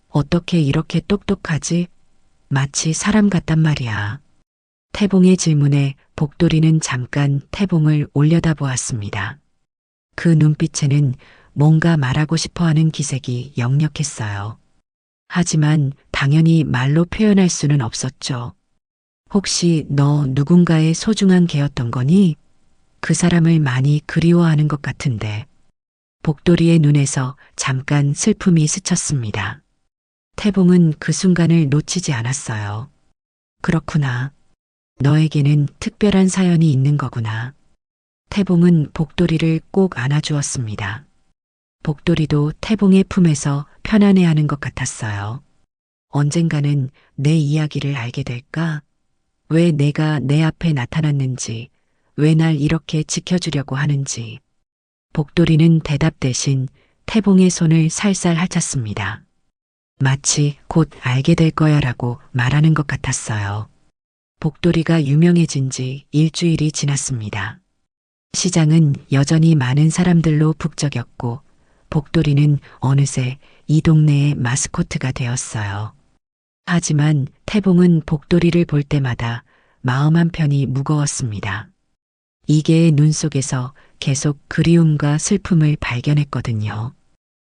어떻게 이렇게 똑똑하지? 마치 사람 같단 말이야. 태봉의 질문에 복돌이는 잠깐 태봉을 올려다보았습니다. 그 눈빛에는 뭔가 말하고 싶어하는 기색이 역력했어요. 하지만 당연히 말로 표현할 수는 없었죠. 혹시 너 누군가의 소중한 개였던 거니? 그 사람을 많이 그리워하는 것 같은데. 복돌이의 눈에서 잠깐 슬픔이 스쳤습니다. 태봉은 그 순간을 놓치지 않았어요. 그렇구나. 너에게는 특별한 사연이 있는 거구나. 태봉은 복돌이를 꼭 안아주었습니다. 복돌이도 태봉의 품에서 편안해하는 것 같았어요. 언젠가는 내 이야기를 알게 될까? 왜 내가 내 앞에 나타났는지, 왜 날 이렇게 지켜주려고 하는지. 복돌이는 대답 대신 태봉의 손을 살살 핥았습니다. 마치 곧 알게 될 거야 라고 말하는 것 같았어요. 복돌이가 유명해진 지 일주일이 지났습니다. 시장은 여전히 많은 사람들로 북적였고 복돌이는 어느새 이 동네의 마스코트가 되었어요. 하지만 태봉은 복돌이를 볼 때마다 마음 한편이 무거웠습니다. 이계의 눈 속에서 계속 그리움과 슬픔을 발견했거든요.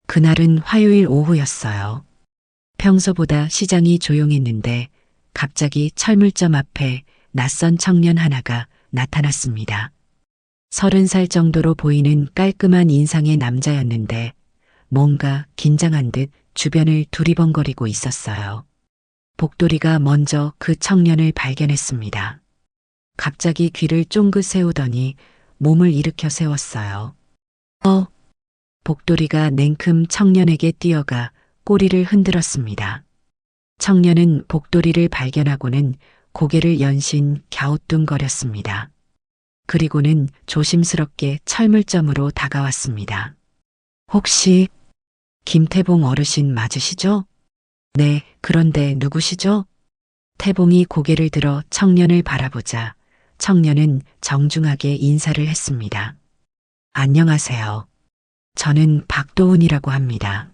그날은 화요일 오후였어요. 평소보다 시장이 조용했는데 갑자기 철물점 앞에 낯선 청년 하나가 나타났습니다. 30살 정도로 보이는 깔끔한 인상의 남자였는데 뭔가 긴장한 듯 주변을 두리번거리고 있었어요. 복돌이가 먼저 그 청년을 발견했습니다. 갑자기 귀를 쫑긋 세우더니 몸을 일으켜 세웠어요. 복돌이가 냉큼 청년에게 뛰어가 꼬리를 흔들었습니다. 청년은 복돌이를 발견하고는 고개를 연신 갸우뚱거렸습니다. 그리고는 조심스럽게 철물점으로 다가왔습니다. 혹시 김태봉 어르신 맞으시죠? 네, 그런데 누구시죠? 태봉이 고개를 들어 청년을 바라보자 청년은 정중하게 인사를 했습니다. 안녕하세요. 저는 박도훈이라고 합니다.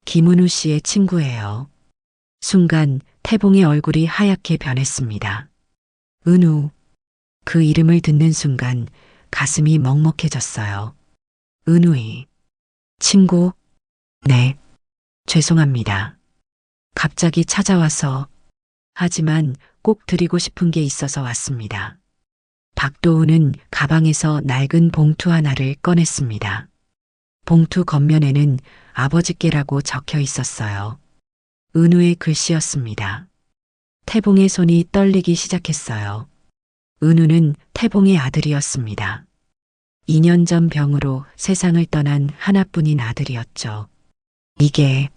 김은우 씨의 친구예요. 순간 태봉의 얼굴이 하얗게 변했습니다. 은우. 그 이름을 듣는 순간 가슴이 먹먹해졌어요. 은우이. 친구? 네. 죄송합니다. 갑자기 찾아와서. 하지만 꼭 드리고 싶은 게 있어서 왔습니다. 박도훈은 가방에서 낡은 봉투 하나를 꺼냈습니다. 봉투 겉면에는 아버지께라고 적혀 있었어요. 은우의 글씨였습니다. 태봉의 손이 떨리기 시작했어요. 은우는 태봉의 아들이었습니다. 2년 전 병으로 세상을 떠난 하나뿐인 아들이었죠. 이게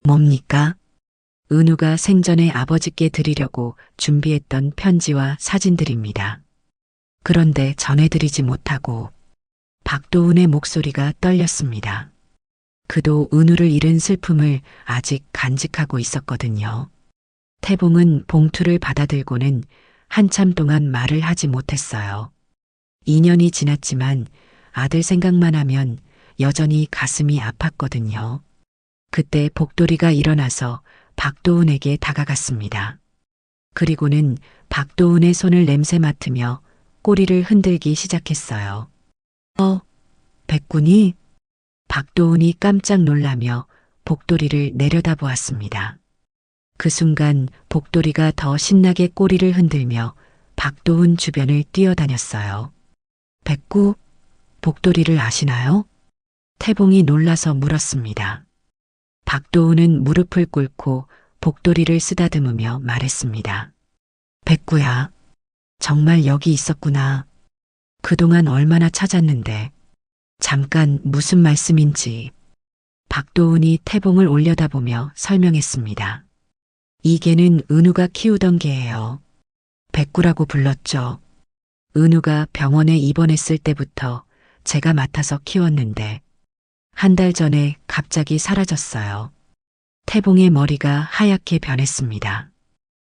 뭡니까? 은우가 생전에 아버지께 드리려고 준비했던 편지와 사진들입니다. 그런데 전해드리지 못하고 박도훈의 목소리가 떨렸습니다. 그도 은우를 잃은 슬픔을 아직 간직하고 있었거든요. 태봉은 봉투를 받아들고는 한참 동안 말을 하지 못했어요. 2년이 지났지만 아들 생각만 하면 여전히 가슴이 아팠거든요. 그때 복돌이가 일어나서 박도훈에게 다가갔습니다. 그리고는 박도훈의 손을 냄새 맡으며 꼬리를 흔들기 시작했어요. 백군이? 박도훈이 깜짝 놀라며 복돌이를 내려다보았습니다. 그 순간 복돌이가 더 신나게 꼬리를 흔들며 박도훈 주변을 뛰어다녔어요. 백구, 복돌이를 아시나요? 태봉이 놀라서 물었습니다. 박도훈은 무릎을 꿇고 복돌이를 쓰다듬으며 말했습니다. 백구야, 정말 여기 있었구나. 그동안 얼마나 찾았는데. 잠깐 무슨 말씀인지. 박도훈이 태봉을 올려다보며 설명했습니다. 이 개는 은우가 키우던 개예요. 백구라고 불렀죠. 은우가 병원에 입원했을 때부터 제가 맡아서 키웠는데 한 달 전에 갑자기 사라졌어요. 태봉의 머리가 하얗게 변했습니다.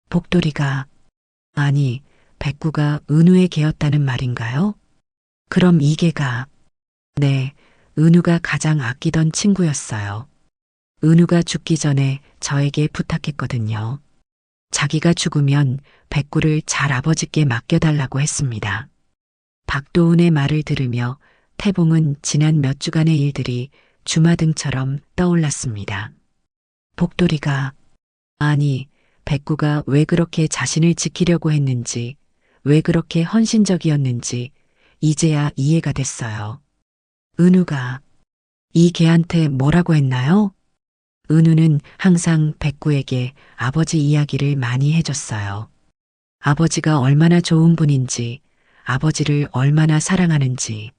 복돌이가, 아니, 백구가 은우의 개였다는 말인가요? 그럼 이 개가, 네, 은우가 가장 아끼던 친구였어요. 은우가 죽기 전에 저에게 부탁했거든요. 자기가 죽으면 백구를 잘 아버지께 맡겨달라고 했습니다. 박도훈의 말을 들으며 태봉은 지난 몇 주간의 일들이 주마등처럼 떠올랐습니다. 복돌이가, 아니, 백구가 왜 그렇게 자신을 지키려고 했는지, 왜 그렇게 헌신적이었는지 이제야 이해가 됐어요. 은우가 이 개한테 뭐라고 했나요? 은우는 항상 백구에게 아버지 이야기를 많이 해줬어요. 아버지가 얼마나 좋은 분인지, 아버지를 얼마나 사랑하는지,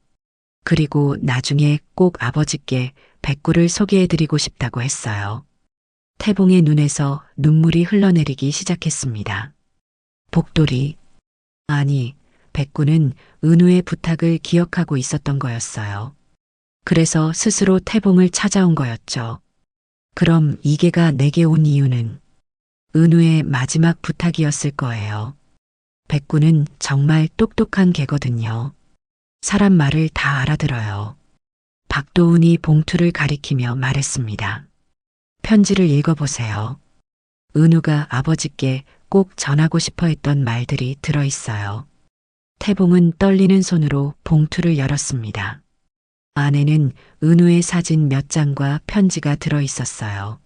그리고 나중에 꼭 아버지께 백구를 소개해드리고 싶다고 했어요. 태봉의 눈에서 눈물이 흘러내리기 시작했습니다. 복돌이, 아니, 백구는 은우의 부탁을 기억하고 있었던 거였어요. 그래서 스스로 태봉을 찾아온 거였죠. 그럼 이 개가 내게 온 이유는 은우의 마지막 부탁이었을 거예요. 백구는 정말 똑똑한 개거든요. 사람 말을 다 알아들어요. 박도훈이 봉투를 가리키며 말했습니다. 편지를 읽어보세요. 은우가 아버지께 꼭 전하고 싶어 했던 말들이 들어있어요. 태봉은 떨리는 손으로 봉투를 열었습니다. 안에는 은우의 사진 몇 장과 편지가 들어있었어요.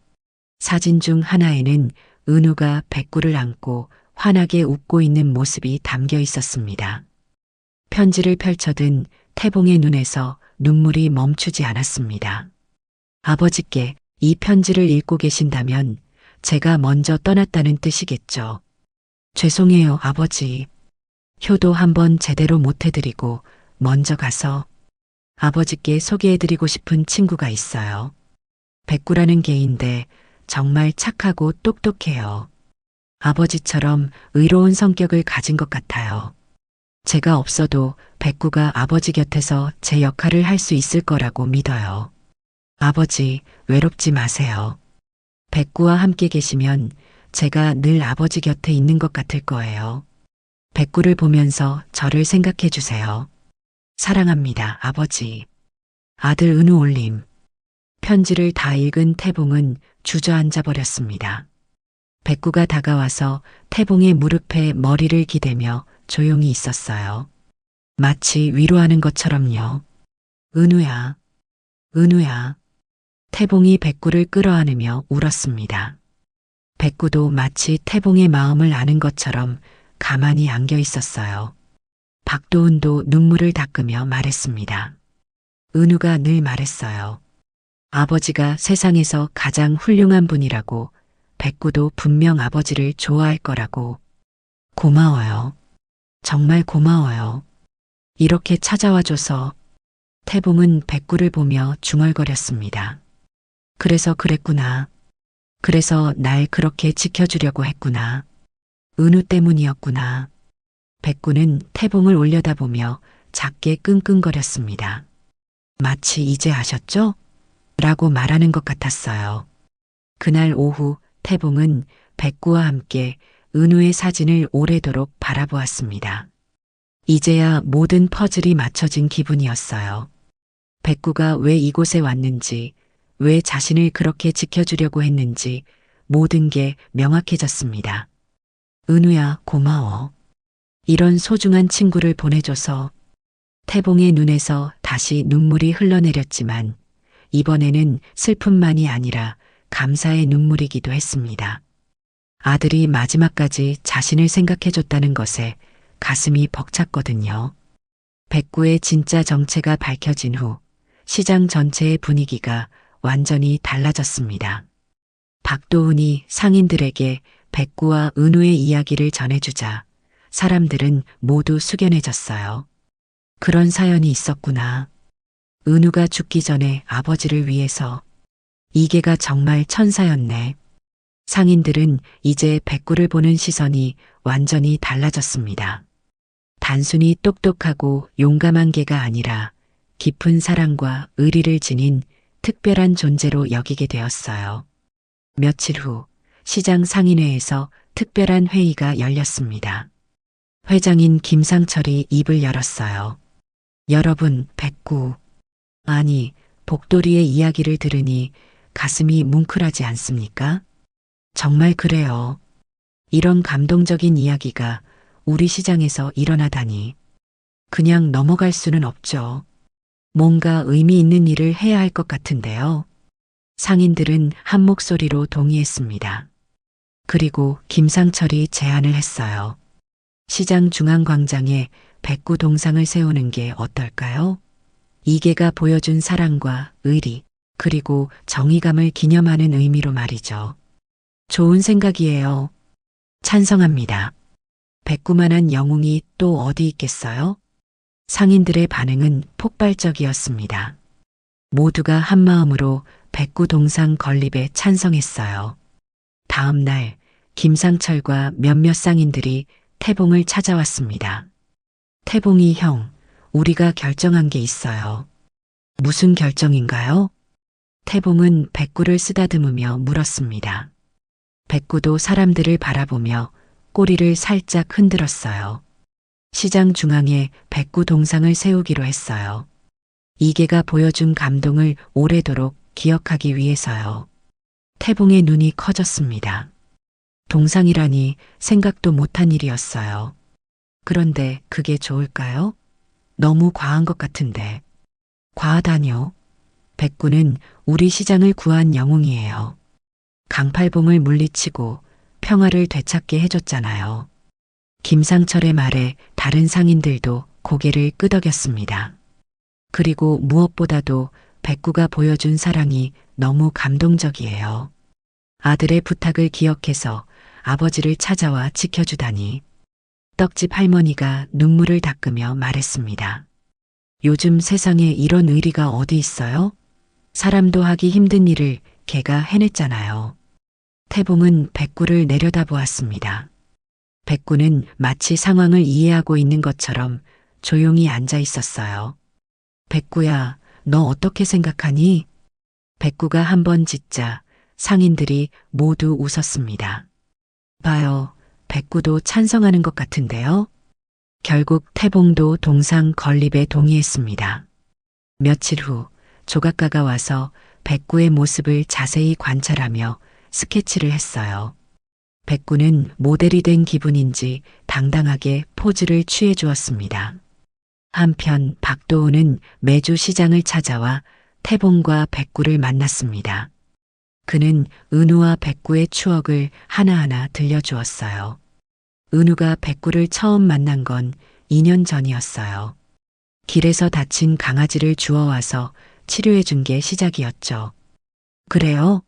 사진 중 하나에는 은우가 백구를 안고 환하게 웃고 있는 모습이 담겨 있었습니다. 편지를 펼쳐든 태봉의 눈에서 눈물이 멈추지 않았습니다. 아버지께 이 편지를 읽고 계신다면 제가 먼저 떠났다는 뜻이겠죠. 죄송해요, 아버지. 효도 한번 제대로 못 해드리고 먼저 가서 아버지께 소개해드리고 싶은 친구가 있어요. 백구라는 개인데 정말 착하고 똑똑해요. 아버지처럼 의로운 성격을 가진 것 같아요. 제가 없어도 백구가 아버지 곁에서 제 역할을 할 수 있을 거라고 믿어요. 아버지, 외롭지 마세요. 백구와 함께 계시면 제가 늘 아버지 곁에 있는 것 같을 거예요. 백구를 보면서 저를 생각해 주세요. 사랑합니다, 아버지. 아들 은우 올림. 편지를 다 읽은 태봉은 주저앉아 버렸습니다. 백구가 다가와서 태봉의 무릎에 머리를 기대며 조용히 있었어요. 마치 위로하는 것처럼요. 은우야, 은우야. 태봉이 백구를 끌어안으며 울었습니다. 백구도 마치 태봉의 마음을 아는 것처럼 가만히 안겨 있었어요. 박도훈도 눈물을 닦으며 말했습니다. 은우가 늘 말했어요. 아버지가 세상에서 가장 훌륭한 분이라고, 백구도 분명 아버지를 좋아할 거라고. 고마워요. 정말 고마워요. 이렇게 찾아와줘서. 태봉은 백구를 보며 중얼거렸습니다. 그래서 그랬구나. 그래서 날 그렇게 지켜주려고 했구나. 은우 때문이었구나. 백구는 태봉을 올려다보며 작게 끙끙거렸습니다. 마치 이제 아셨죠? 라고 말하는 것 같았어요. 그날 오후 태봉은 백구와 함께 은우의 사진을 오래도록 바라보았습니다. 이제야 모든 퍼즐이 맞춰진 기분이었어요. 백구가 왜 이곳에 왔는지, 왜 자신을 그렇게 지켜주려고 했는지 모든 게 명확해졌습니다. 은우야, 고마워. 이런 소중한 친구를 보내줘서. 태봉의 눈에서 다시 눈물이 흘러내렸지만 이번에는 슬픔만이 아니라 감사의 눈물이기도 했습니다. 아들이 마지막까지 자신을 생각해줬다는 것에 가슴이 벅찼거든요. 백구의 진짜 정체가 밝혀진 후 시장 전체의 분위기가 완전히 달라졌습니다. 박도훈이 상인들에게 백구와 은우의 이야기를 전해주자 사람들은 모두 숙연해졌어요. 그런 사연이 있었구나. 은우가 죽기 전에 아버지를 위해서. 이게가 정말 천사였네. 상인들은 이제 백구를 보는 시선이 완전히 달라졌습니다. 단순히 똑똑하고 용감한 개가 아니라 깊은 사랑과 의리를 지닌 특별한 존재로 여기게 되었어요. 며칠 후 시장 상인회에서 특별한 회의가 열렸습니다. 회장인 김상철이 입을 열었어요. 여러분, 백구, 아니, 복돌이의 이야기를 들으니 가슴이 뭉클하지 않습니까? 정말 그래요. 이런 감동적인 이야기가 우리 시장에서 일어나다니. 그냥 넘어갈 수는 없죠. 뭔가 의미 있는 일을 해야 할 것 같은데요. 상인들은 한 목소리로 동의했습니다. 그리고 김상철이 제안을 했어요. 시장 중앙광장에 백구 동상을 세우는 게 어떨까요? 이계가 보여준 사랑과 의리, 그리고 정의감을 기념하는 의미로 말이죠. 좋은 생각이에요. 찬성합니다. 백구만한 영웅이 또 어디 있겠어요? 상인들의 반응은 폭발적이었습니다. 모두가 한마음으로 백구 동상 건립에 찬성했어요. 다음 날 김상철과 몇몇 상인들이 태봉을 찾아왔습니다. 태봉이 형, 우리가 결정한 게 있어요. 무슨 결정인가요? 태봉은 백구를 쓰다듬으며 물었습니다. 백구도 사람들을 바라보며 꼬리를 살짝 흔들었어요. 시장 중앙에 백구 동상을 세우기로 했어요. 이계가 보여준 감동을 오래도록 기억하기 위해서요. 태봉의 눈이 커졌습니다. 동상이라니 생각도 못한 일이었어요. 그런데 그게 좋을까요? 너무 과한 것 같은데. 과하다뇨. 백구는 우리 시장을 구한 영웅이에요. 강팔봉을 물리치고 평화를 되찾게 해줬잖아요. 김상철의 말에 다른 상인들도 고개를 끄덕였습니다. 그리고 무엇보다도 백구가 보여준 사랑이 너무 감동적이에요. 아들의 부탁을 기억해서 아버지를 찾아와 지켜주다니. 떡집 할머니가 눈물을 닦으며 말했습니다. 요즘 세상에 이런 의리가 어디 있어요? 사람도 하기 힘든 일을 걔가 해냈잖아요. 태봉은 백구를 내려다보았습니다. 백구는 마치 상황을 이해하고 있는 것처럼 조용히 앉아 있었어요. 백구야, 너 어떻게 생각하니? 백구가 한번 짖자 상인들이 모두 웃었습니다. 봐요, 백구도 찬성하는 것 같은데요. 결국 태봉도 동상 건립에 동의했습니다. 며칠 후 조각가가 와서 백구의 모습을 자세히 관찰하며 스케치를 했어요. 백구는 모델이 된 기분인지 당당하게 포즈를 취해 주었습니다. 한편 박도훈은 매주 시장을 찾아와 태봉과 백구를 만났습니다. 그는 은우와 백구의 추억을 하나하나 들려주었어요. 은우가 백구를 처음 만난 건 2년 전이었어요. 길에서 다친 강아지를 주워와서 치료해 준 게 시작이었죠. 그래요?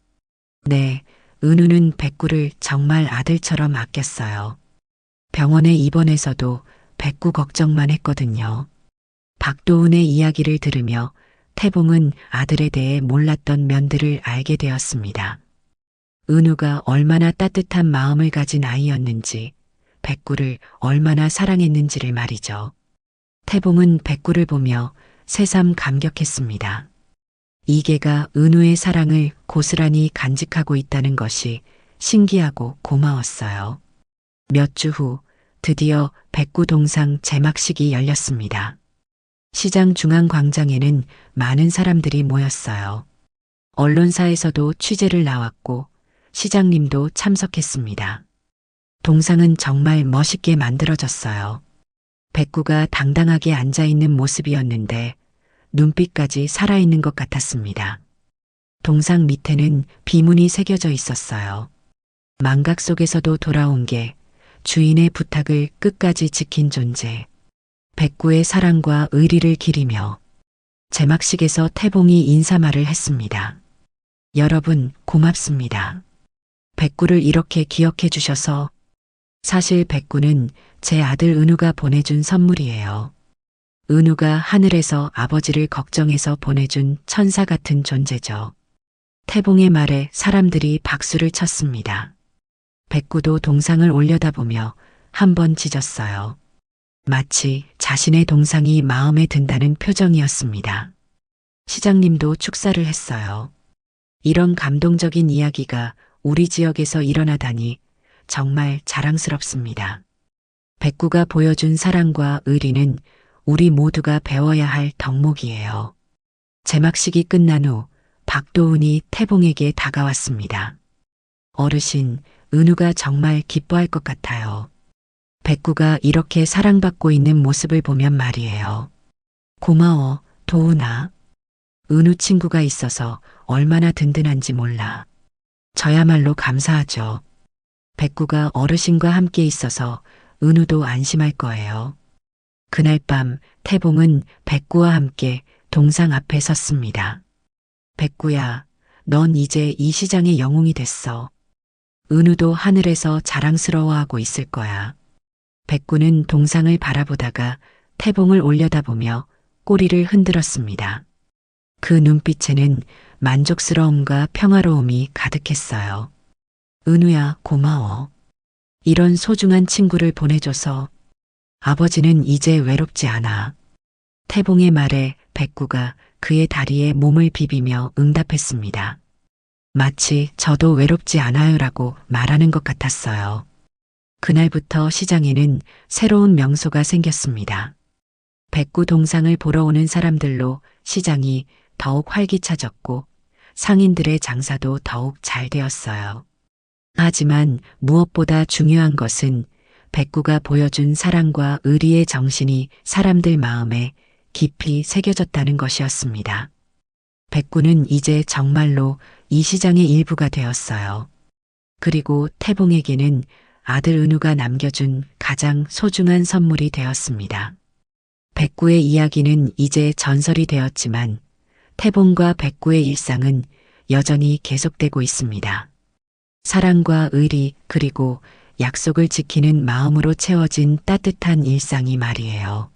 네, 은우는 백구를 정말 아들처럼 아꼈어요. 병원에 입원해서도 백구 걱정만 했거든요. 박도훈의 이야기를 들으며 태봉은 아들에 대해 몰랐던 면들을 알게 되었습니다. 은우가 얼마나 따뜻한 마음을 가진 아이였는지, 백구를 얼마나 사랑했는지를 말이죠. 태봉은 백구를 보며 새삼 감격했습니다. 이계가 은우의 사랑을 고스란히 간직하고 있다는 것이 신기하고 고마웠어요. 몇 주 후 드디어 백구 동상 제막식이 열렸습니다. 시장 중앙광장에는 많은 사람들이 모였어요. 언론사에서도 취재를 나왔고 시장님도 참석했습니다. 동상은 정말 멋있게 만들어졌어요. 백구가 당당하게 앉아있는 모습이었는데 눈빛까지 살아있는 것 같았습니다. 동상 밑에는 비문이 새겨져 있었어요. 망각 속에서도 돌아온 게 주인의 부탁을 끝까지 지킨 존재. 백구의 사랑과 의리를 기리며 제막식에서 태봉이 인사말을 했습니다. 여러분 고맙습니다. 백구를 이렇게 기억해 주셔서. 사실 백구는 제 아들 은우가 보내준 선물이에요. 은우가 하늘에서 아버지를 걱정해서 보내준 천사 같은 존재죠. 태봉의 말에 사람들이 박수를 쳤습니다. 백구도 동상을 올려다보며 한 번 짖었어요. 마치 자신의 동상이 마음에 든다는 표정이었습니다. 시장님도 축사를 했어요. 이런 감동적인 이야기가 우리 지역에서 일어나다니 정말 자랑스럽습니다. 백구가 보여준 사랑과 의리는 우리 모두가 배워야 할 덕목이에요. 제막식이 끝난 후 박도훈이 태봉에게 다가왔습니다. 어르신, 은우가 정말 기뻐할 것 같아요. 백구가 이렇게 사랑받고 있는 모습을 보면 말이에요. 고마워, 도훈아. 은우 친구가 있어서 얼마나 든든한지 몰라. 저야말로 감사하죠. 백구가 어르신과 함께 있어서 은우도 안심할 거예요. 그날 밤 태봉은 백구와 함께 동상 앞에 섰습니다. 백구야, 넌 이제 이 시장의 영웅이 됐어. 은우도 하늘에서 자랑스러워하고 있을 거야. 백구는 동상을 바라보다가 태봉을 올려다보며 꼬리를 흔들었습니다. 그 눈빛에는 만족스러움과 평화로움이 가득했어요. 은우야, 고마워. 이런 소중한 친구를 보내줘서. 아버지는 이제 외롭지 않아. 태봉의 말에 백구가 그의 다리에 몸을 비비며 응답했습니다. 마치 저도 외롭지 않아요라고 말하는 것 같았어요. 그날부터 시장에는 새로운 명소가 생겼습니다. 백구 동상을 보러 오는 사람들로 시장이 더욱 활기차졌고 상인들의 장사도 더욱 잘 되었어요. 하지만 무엇보다 중요한 것은 백구가 보여준 사랑과 의리의 정신이 사람들 마음에 깊이 새겨졌다는 것이었습니다. 백구는 이제 정말로 이 시장의 일부가 되었어요. 그리고 태봉에게는 아들 은우가 남겨준 가장 소중한 선물이 되었습니다. 백구의 이야기는 이제 전설이 되었지만 태봉과 백구의 일상은 여전히 계속되고 있습니다. 사랑과 의리 그리고 약속을 지키는 마음으로 채워진 따뜻한 일상이 말이에요.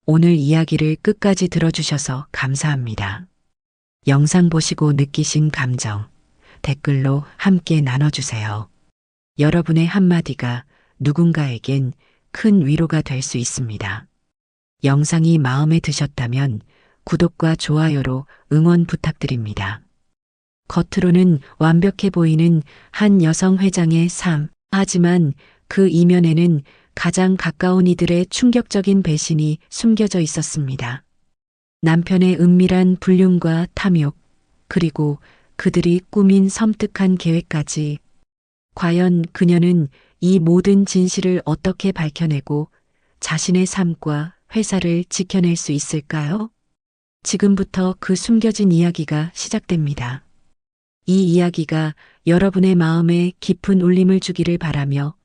오늘 이야기를 끝까지 들어주셔서 감사합니다. 영상 보시고 느끼신 감정, 댓글로 함께 나눠주세요. 여러분의 한마디가 누군가에겐 큰 위로가 될 수 있습니다. 영상이 마음에 드셨다면 구독과 좋아요로 응원 부탁드립니다. 겉으로는 완벽해 보이는 한 여성 회장의 삶, 하지만 그 이면에는 가장 가까운 이들의 충격적인 배신이 숨겨져 있었습니다. 남편의 은밀한 불륜과 탐욕, 그리고 그들이 꾸민 섬뜩한 계획까지. 과연 그녀는 이 모든 진실을 어떻게 밝혀내고 자신의 삶과 회사를 지켜낼 수 있을까요? 지금부터 그 숨겨진 이야기가 시작됩니다. 이 이야기가 여러분의 마음에 깊은 울림을 주기를 바라며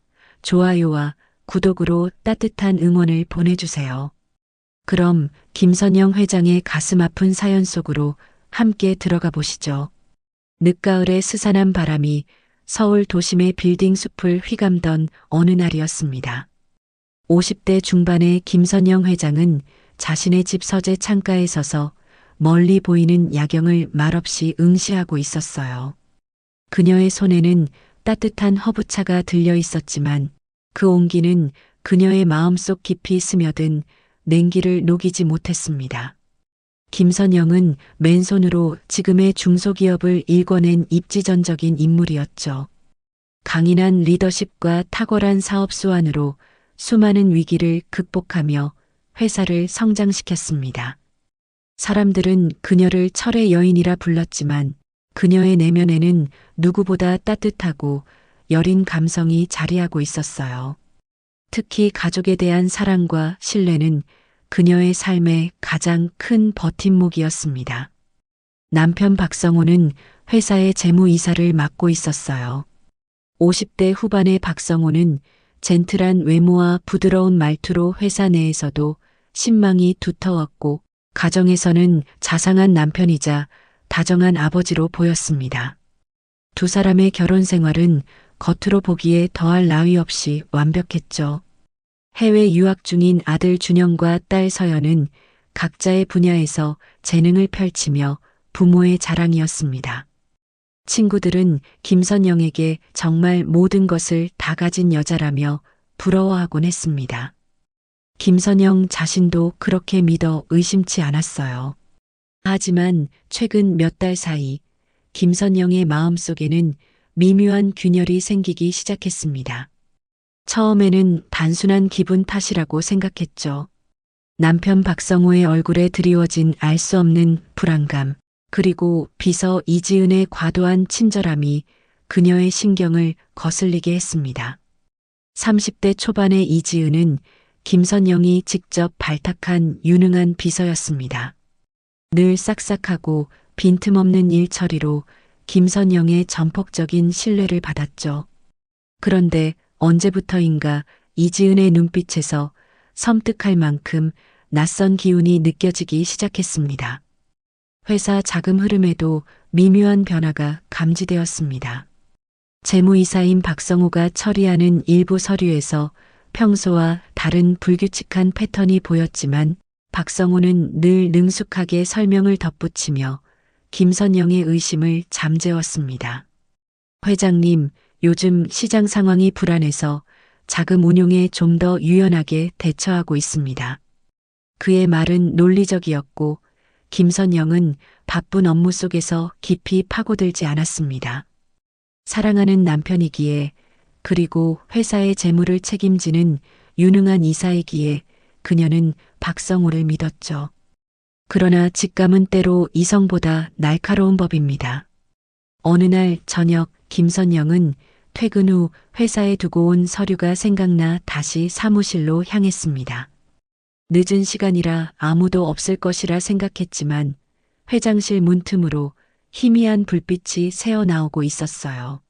좋아요와 구독으로 따뜻한 응원을 보내주세요. 그럼 김선영 회장의 가슴 아픈 사연 속으로 함께 들어가 보시죠. 늦가을의 스산한 바람이 서울 도심의 빌딩 숲을 휘감던 어느 날이었습니다. 50대 중반의 김선영 회장은 자신의 집 서재 창가에 서서 멀리 보이는 야경을 말없이 응시하고 있었어요. 그녀의 손에는 따뜻한 허브차가 들려 있었지만 그 온기는 그녀의 마음속 깊이 스며든 냉기를 녹이지 못했습니다. 김선영은 맨손으로 지금의 중소기업을 일궈낸 입지전적인 인물이었죠. 강인한 리더십과 탁월한 사업 수완으로 수많은 위기를 극복하며 회사를 성장시켰습니다. 사람들은 그녀를 철의 여인이라 불렀지만 그녀의 내면에는 누구보다 따뜻하고 여린 감성이 자리하고 있었어요. 특히 가족에 대한 사랑과 신뢰는 그녀의 삶의 가장 큰 버팀목이었습니다. 남편 박성호는 회사의 재무이사를 맡고 있었어요. 50대 후반의 박성호는 젠틀한 외모와 부드러운 말투로 회사 내에서도 신망이 두터웠고 가정에서는 자상한 남편이자 다정한 아버지로 보였습니다. 두 사람의 결혼 생활은 겉으로 보기에 더할 나위 없이 완벽했죠. 해외 유학 중인 아들 준영과 딸 서연은 각자의 분야에서 재능을 펼치며 부모의 자랑이었습니다. 친구들은 김선영에게 정말 모든 것을 다 가진 여자라며 부러워하곤 했습니다. 김선영 자신도 그렇게 믿어 의심치 않았어요. 하지만 최근 몇 달 사이 김선영의 마음속에는 미묘한 균열이 생기기 시작했습니다. 처음에는 단순한 기분 탓이라고 생각했죠. 남편 박성호의 얼굴에 드리워진 알 수 없는 불안감, 그리고 비서 이지은의 과도한 친절함이 그녀의 신경을 거슬리게 했습니다. 30대 초반의 이지은은 김선영이 직접 발탁한 유능한 비서였습니다. 늘 싹싹하고 빈틈없는 일 처리로 김선영의 전폭적인 신뢰를 받았죠. 그런데 언제부터인가 이지은의 눈빛에서 섬뜩할 만큼 낯선 기운이 느껴지기 시작했습니다. 회사 자금 흐름에도 미묘한 변화가 감지되었습니다. 재무이사인 박성호가 처리하는 일부 서류에서 평소와 다른 불규칙한 패턴이 보였지만 박성호는 늘 능숙하게 설명을 덧붙이며 김선영의 의심을 잠재웠습니다. 회장님, 요즘 시장 상황이 불안해서 자금 운용에 좀 더 유연하게 대처하고 있습니다. 그의 말은 논리적이었고 김선영은 바쁜 업무 속에서 깊이 파고들지 않았습니다. 사랑하는 남편이기에, 그리고 회사의 재무를 책임지는 유능한 이사이기에 그녀는 박성호를 믿었죠. 그러나 직감은 때로 이성보다 날카로운 법입니다. 어느 날 저녁 김선영은 퇴근 후 회사에 두고 온 서류가 생각나 다시 사무실로 향했습니다. 늦은 시간이라 아무도 없을 것이라 생각했지만 회장실 문틈으로 희미한 불빛이 새어나오고 있었어요.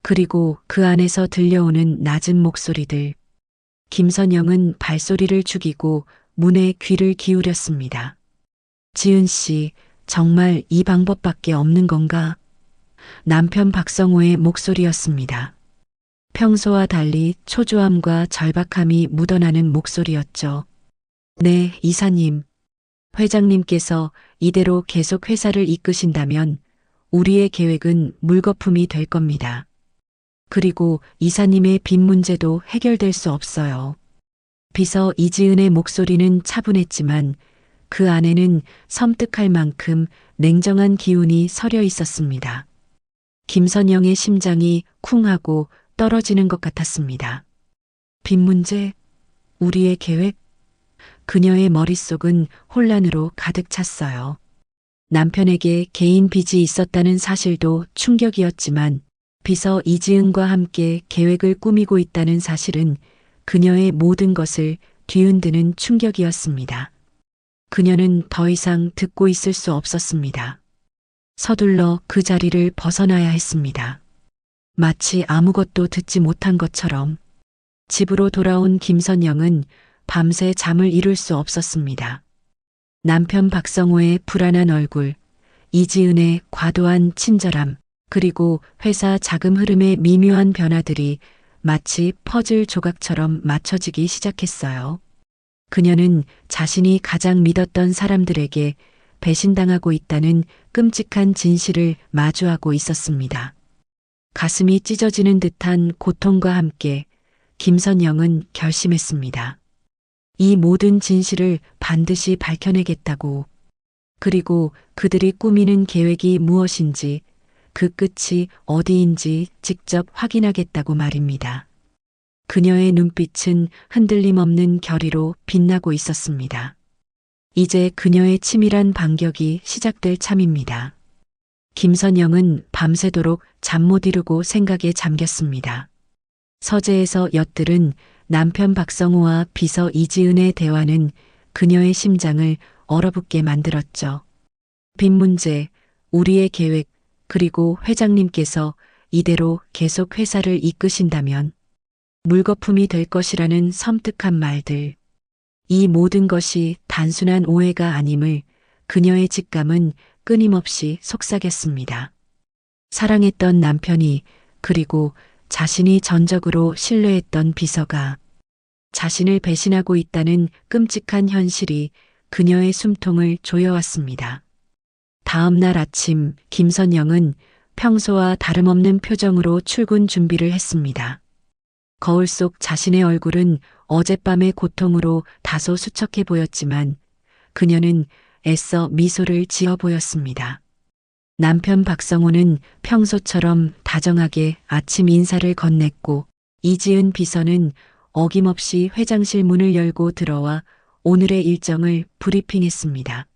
그리고 그 안에서 들려오는 낮은 목소리들. 김선영은 발소리를 죽이고 문에 귀를 기울였습니다. 지은 씨, 정말 이 방법밖에 없는 건가? 남편 박성호의 목소리였습니다. 평소와 달리 초조함과 절박함이 묻어나는 목소리였죠. 네, 이사님. 회장님께서 이대로 계속 회사를 이끄신다면 우리의 계획은 물거품이 될 겁니다. 그리고 이사님의 빚 문제도 해결될 수 없어요. 비서 이지은의 목소리는 차분했지만 그 안에는 섬뜩할 만큼 냉정한 기운이 서려 있었습니다. 김선영의 심장이 쿵 하고 떨어지는 것 같았습니다. 빚 문제? 우리의 계획? 그녀의 머릿속은 혼란으로 가득 찼어요. 남편에게 개인 빚이 있었다는 사실도 충격이었지만 비서 이지은과 함께 계획을 꾸미고 있다는 사실은 그녀의 모든 것을 뒤흔드는 충격이었습니다. 그녀는 더 이상 듣고 있을 수 없었습니다. 서둘러 그 자리를 벗어나야 했습니다. 마치 아무것도 듣지 못한 것처럼. 집으로 돌아온 김선영은 밤새 잠을 이룰 수 없었습니다. 남편 박성호의 불안한 얼굴, 이지은의 과도한 친절함, 그리고 회사 자금 흐름의 미묘한 변화들이 마치 퍼즐 조각처럼 맞춰지기 시작했어요. 그녀는 자신이 가장 믿었던 사람들에게 배신당하고 있다는 끔찍한 진실을 마주하고 있었습니다. 가슴이 찢어지는 듯한 고통과 함께 김선영은 결심했습니다. 이 모든 진실을 반드시 밝혀내겠다고. 그리고 그들이 꾸미는 계획이 무엇인지, 그 끝이 어디인지 직접 확인하겠다고 말입니다. 그녀의 눈빛은 흔들림 없는 결의로 빛나고 있었습니다. 이제 그녀의 치밀한 반격이 시작될 참입니다. 김선영은 밤새도록 잠 못 이루고 생각에 잠겼습니다. 서재에서 엿들은 남편 박성호와 비서 이지은의 대화는 그녀의 심장을 얼어붙게 만들었죠. 빚 문제, 우리의 계획, 그리고 회장님께서 이대로 계속 회사를 이끄신다면 물거품이 될 것이라는 섬뜩한 말들. 이 모든 것이 단순한 오해가 아님을 그녀의 직감은 끊임없이 속삭였습니다. 사랑했던 남편이, 그리고 자신이 전적으로 신뢰했던 비서가 자신을 배신하고 있다는 끔찍한 현실이 그녀의 숨통을 조여왔습니다. 다음 날 아침 김선영은 평소와 다름없는 표정으로 출근 준비를 했습니다. 거울 속 자신의 얼굴은 어젯밤의 고통으로 다소 수척해 보였지만 그녀는 애써 미소를 지어 보였습니다. 남편 박성호는 평소처럼 다정하게 아침 인사를 건넸고 이지은 비서는 어김없이 회장실 문을 열고 들어와 오늘의 일정을 브리핑했습니다.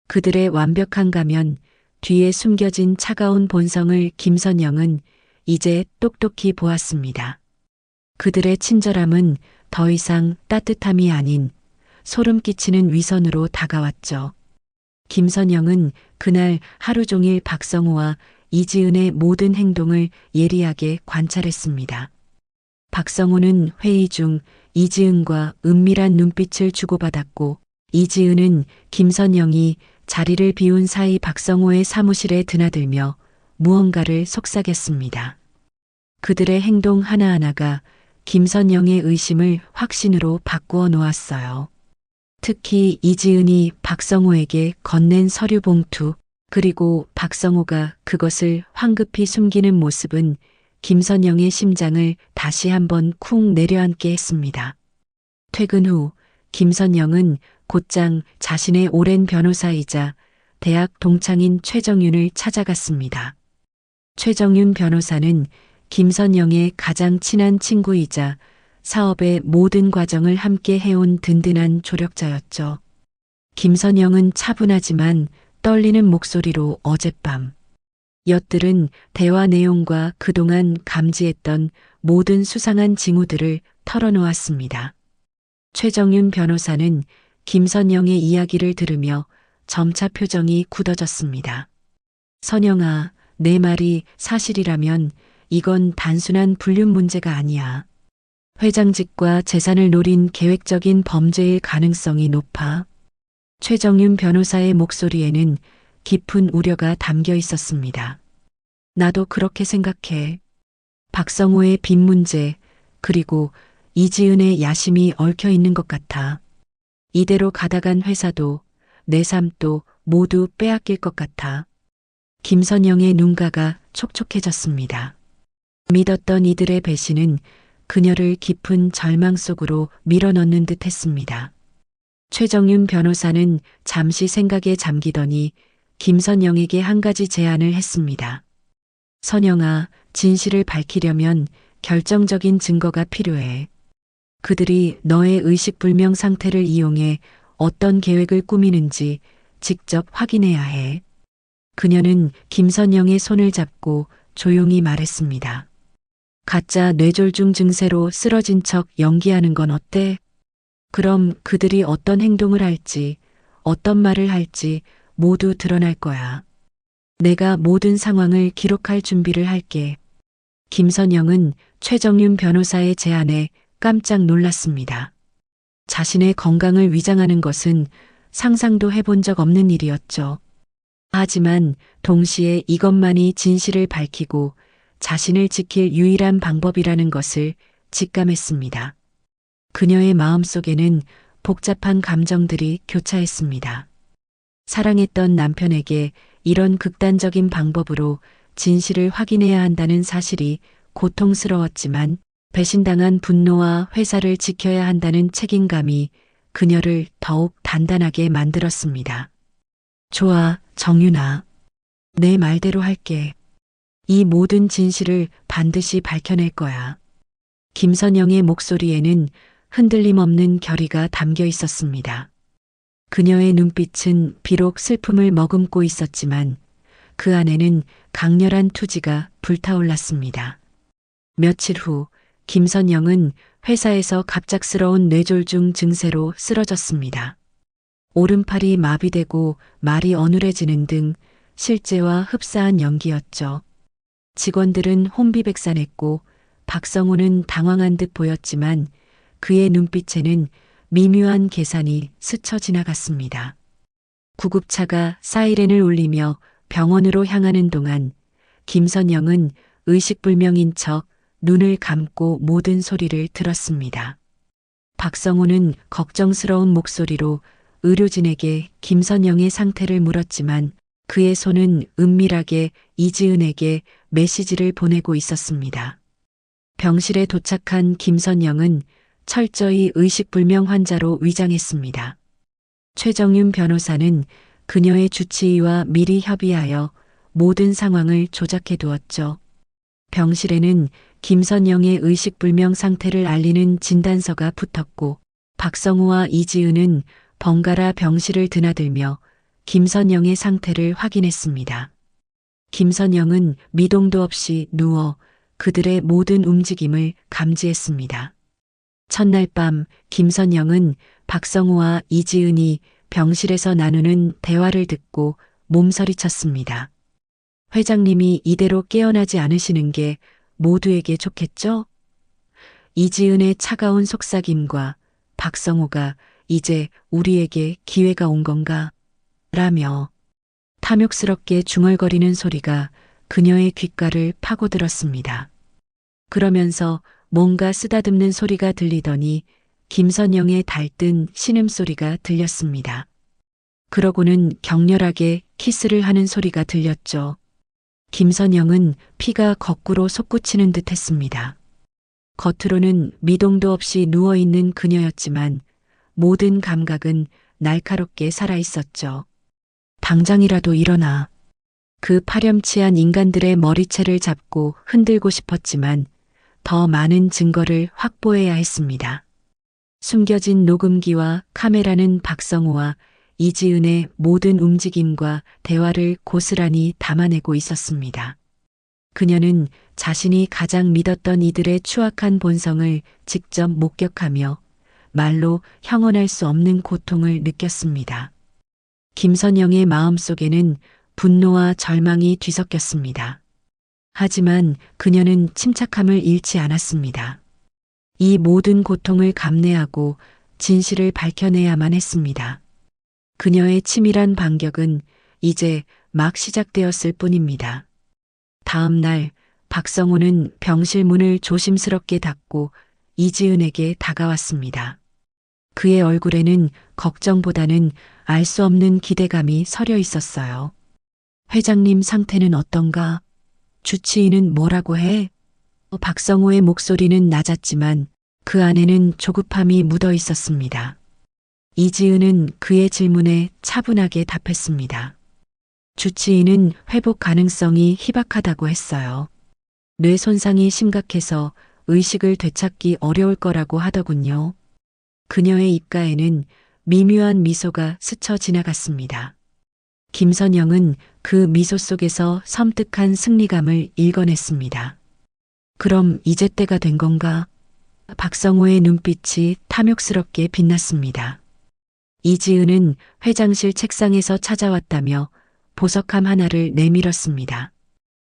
그들의 완벽한 가면, 뒤에 숨겨진 차가운 본성을 김선영은 이제 똑똑히 보았습니다. 그들의 친절함은 더 이상 따뜻함이 아닌 소름 끼치는 위선으로 다가왔죠. 김선영은 그날 하루 종일 박성호와 이지은의 모든 행동을 예리하게 관찰했습니다. 박성호는 회의 중 이지은과 은밀한 눈빛을 주고받았고 이지은은 김선영이 자리를 비운 사이 박성호의 사무실에 드나들며 무언가를 속삭였습니다. 그들의 행동 하나하나가 김선영의 의심을 확신으로 바꾸어 놓았어요. 특히 이지은이 박성호에게 건넨 서류 봉투, 그리고 박성호가 그것을 황급히 숨기는 모습은 김선영의 심장을 다시 한번 쿵 내려앉게 했습니다. 퇴근 후 김선영은 곧장 자신의 오랜 변호사이자 대학 동창인 최정윤을 찾아갔습니다. 최정윤 변호사는 김선영의 가장 친한 친구이자 사업의 모든 과정을 함께 해온 든든한 조력자였죠. 김선영은 차분하지만 떨리는 목소리로 어젯밤 엿들은 대화 내용과 그동안 감지했던 모든 수상한 징후들을 털어놓았습니다. 최정윤 변호사는 김선영의 이야기를 들으며 점차 표정이 굳어졌습니다. 선영아, 내 말이 사실이라면 이건 단순한 불륜 문제가 아니야. 회장직과 재산을 노린 계획적인 범죄일 가능성이 높아. 최정윤 변호사의 목소리에는 깊은 우려가 담겨 있었습니다. 나도 그렇게 생각해. 박성호의 빚 문제, 그리고 이지은의 야심이 얽혀 있는 것 같아. 이대로 가다간 회사도 내 삶도 모두 빼앗길 것 같아. 김선영의 눈가가 촉촉해졌습니다. 믿었던 이들의 배신은 그녀를 깊은 절망 속으로 밀어넣는 듯 했습니다. 최정윤 변호사는 잠시 생각에 잠기더니 김선영에게 한 가지 제안을 했습니다. 선영아, 진실을 밝히려면 결정적인 증거가 필요해. 그들이 너의 의식불명 상태를 이용해 어떤 계획을 꾸미는지 직접 확인해야 해. 그녀는 김선영의 손을 잡고 조용히 말했습니다. 가짜 뇌졸중 증세로 쓰러진 척 연기하는 건 어때? 그럼 그들이 어떤 행동을 할지, 어떤 말을 할지 모두 드러날 거야. 내가 모든 상황을 기록할 준비를 할게. 김선영은 최정윤 변호사의 제안에 깜짝 놀랐습니다. 자신의 건강을 위장하는 것은 상상도 해본 적 없는 일이었죠. 하지만 동시에 이것만이 진실을 밝히고 자신을 지킬 유일한 방법이라는 것을 직감했습니다. 그녀의 마음속에는 복잡한 감정들이 교차했습니다. 사랑했던 남편에게 이런 극단적인 방법으로 진실을 확인해야 한다는 사실이 고통스러웠지만 배신당한 분노와 회사를 지켜야 한다는 책임감이 그녀를 더욱 단단하게 만들었습니다. 좋아, 정윤아. 내 말대로 할게. 이 모든 진실을 반드시 밝혀낼 거야. 김선영의 목소리에는 흔들림 없는 결의가 담겨 있었습니다. 그녀의 눈빛은 비록 슬픔을 머금고 있었지만 그 안에는 강렬한 투지가 불타올랐습니다. 며칠 후 김선영은 회사에서 갑작스러운 뇌졸중 증세로 쓰러졌습니다. 오른팔이 마비되고 말이 어눌해지는 등 실제와 흡사한 연기였죠. 직원들은 혼비백산했고 박성호는 당황한 듯 보였지만 그의 눈빛에는 미묘한 계산이 스쳐 지나갔습니다. 구급차가 사이렌을 울리며 병원으로 향하는 동안 김선영은 의식불명인 척 눈을 감고 모든 소리를 들었습니다. 박성호는 걱정스러운 목소리로 의료진에게 김선영의 상태를 물었지만 그의 손은 은밀하게 이지은에게 메시지를 보내고 있었습니다. 병실에 도착한 김선영은 철저히 의식불명 환자로 위장했습니다. 최정윤 변호사는 그녀의 주치의와 미리 협의하여 모든 상황을 조작해 두었죠. 병실에는 김선영의 의식불명 상태를 알리는 진단서가 붙었고 박성호와 이지은은 번갈아 병실을 드나들며 김선영의 상태를 확인했습니다. 김선영은 미동도 없이 누워 그들의 모든 움직임을 감지했습니다. 첫날 밤 김선영은 박성호와 이지은이 병실에서 나누는 대화를 듣고 몸서리쳤습니다. 회장님이 이대로 깨어나지 않으시는 게 모두에게 좋겠죠? 이지은의 차가운 속삭임과 박성호가 이제 우리에게 기회가 온 건가? 라며 탐욕스럽게 중얼거리는 소리가 그녀의 귓가를 파고들었습니다. 그러면서 뭔가 쓰다듬는 소리가 들리더니 김선영의 달뜬 신음소리가 들렸습니다. 그러고는 격렬하게 키스를 하는 소리가 들렸죠. 김선영은 피가 거꾸로 솟구치는 듯 했습니다. 겉으로는 미동도 없이 누워있는 그녀였지만 모든 감각은 날카롭게 살아있었죠. 당장이라도 일어나. 그 파렴치한 인간들의 머리채를 잡고 흔들고 싶었지만 더 많은 증거를 확보해야 했습니다. 숨겨진 녹음기와 카메라는 박성호와 이지은의 모든 움직임과 대화를 고스란히 담아내고 있었습니다. 그녀는 자신이 가장 믿었던 이들의 추악한 본성을 직접 목격하며 말로 형언할 수 없는 고통을 느꼈습니다. 김선영의 마음속에는 분노와 절망이 뒤섞였습니다. 하지만 그녀는 침착함을 잃지 않았습니다. 이 모든 고통을 감내하고 진실을 밝혀내야만 했습니다. 그녀의 치밀한 반격은 이제 막 시작되었을 뿐입니다. 다음 날 박성호는 병실 문을 조심스럽게 닫고 이지은에게 다가왔습니다. 그의 얼굴에는 걱정보다는 알 수 없는 기대감이 서려 있었어요. 회장님 상태는 어떤가? 주치의는 뭐라고 해? 박성호의 목소리는 낮았지만 그 안에는 조급함이 묻어 있었습니다. 이지은은 그의 질문에 차분하게 답했습니다. 주치의는 회복 가능성이 희박하다고 했어요. 뇌 손상이 심각해서 의식을 되찾기 어려울 거라고 하더군요. 그녀의 입가에는 미묘한 미소가 스쳐 지나갔습니다. 김선영은 그 미소 속에서 섬뜩한 승리감을 읽어냈습니다. 그럼 이제 때가 된 건가? 박성호의 눈빛이 탐욕스럽게 빛났습니다. 이지은은 회장실 책상에서 찾아왔다며 보석함 하나를 내밀었습니다.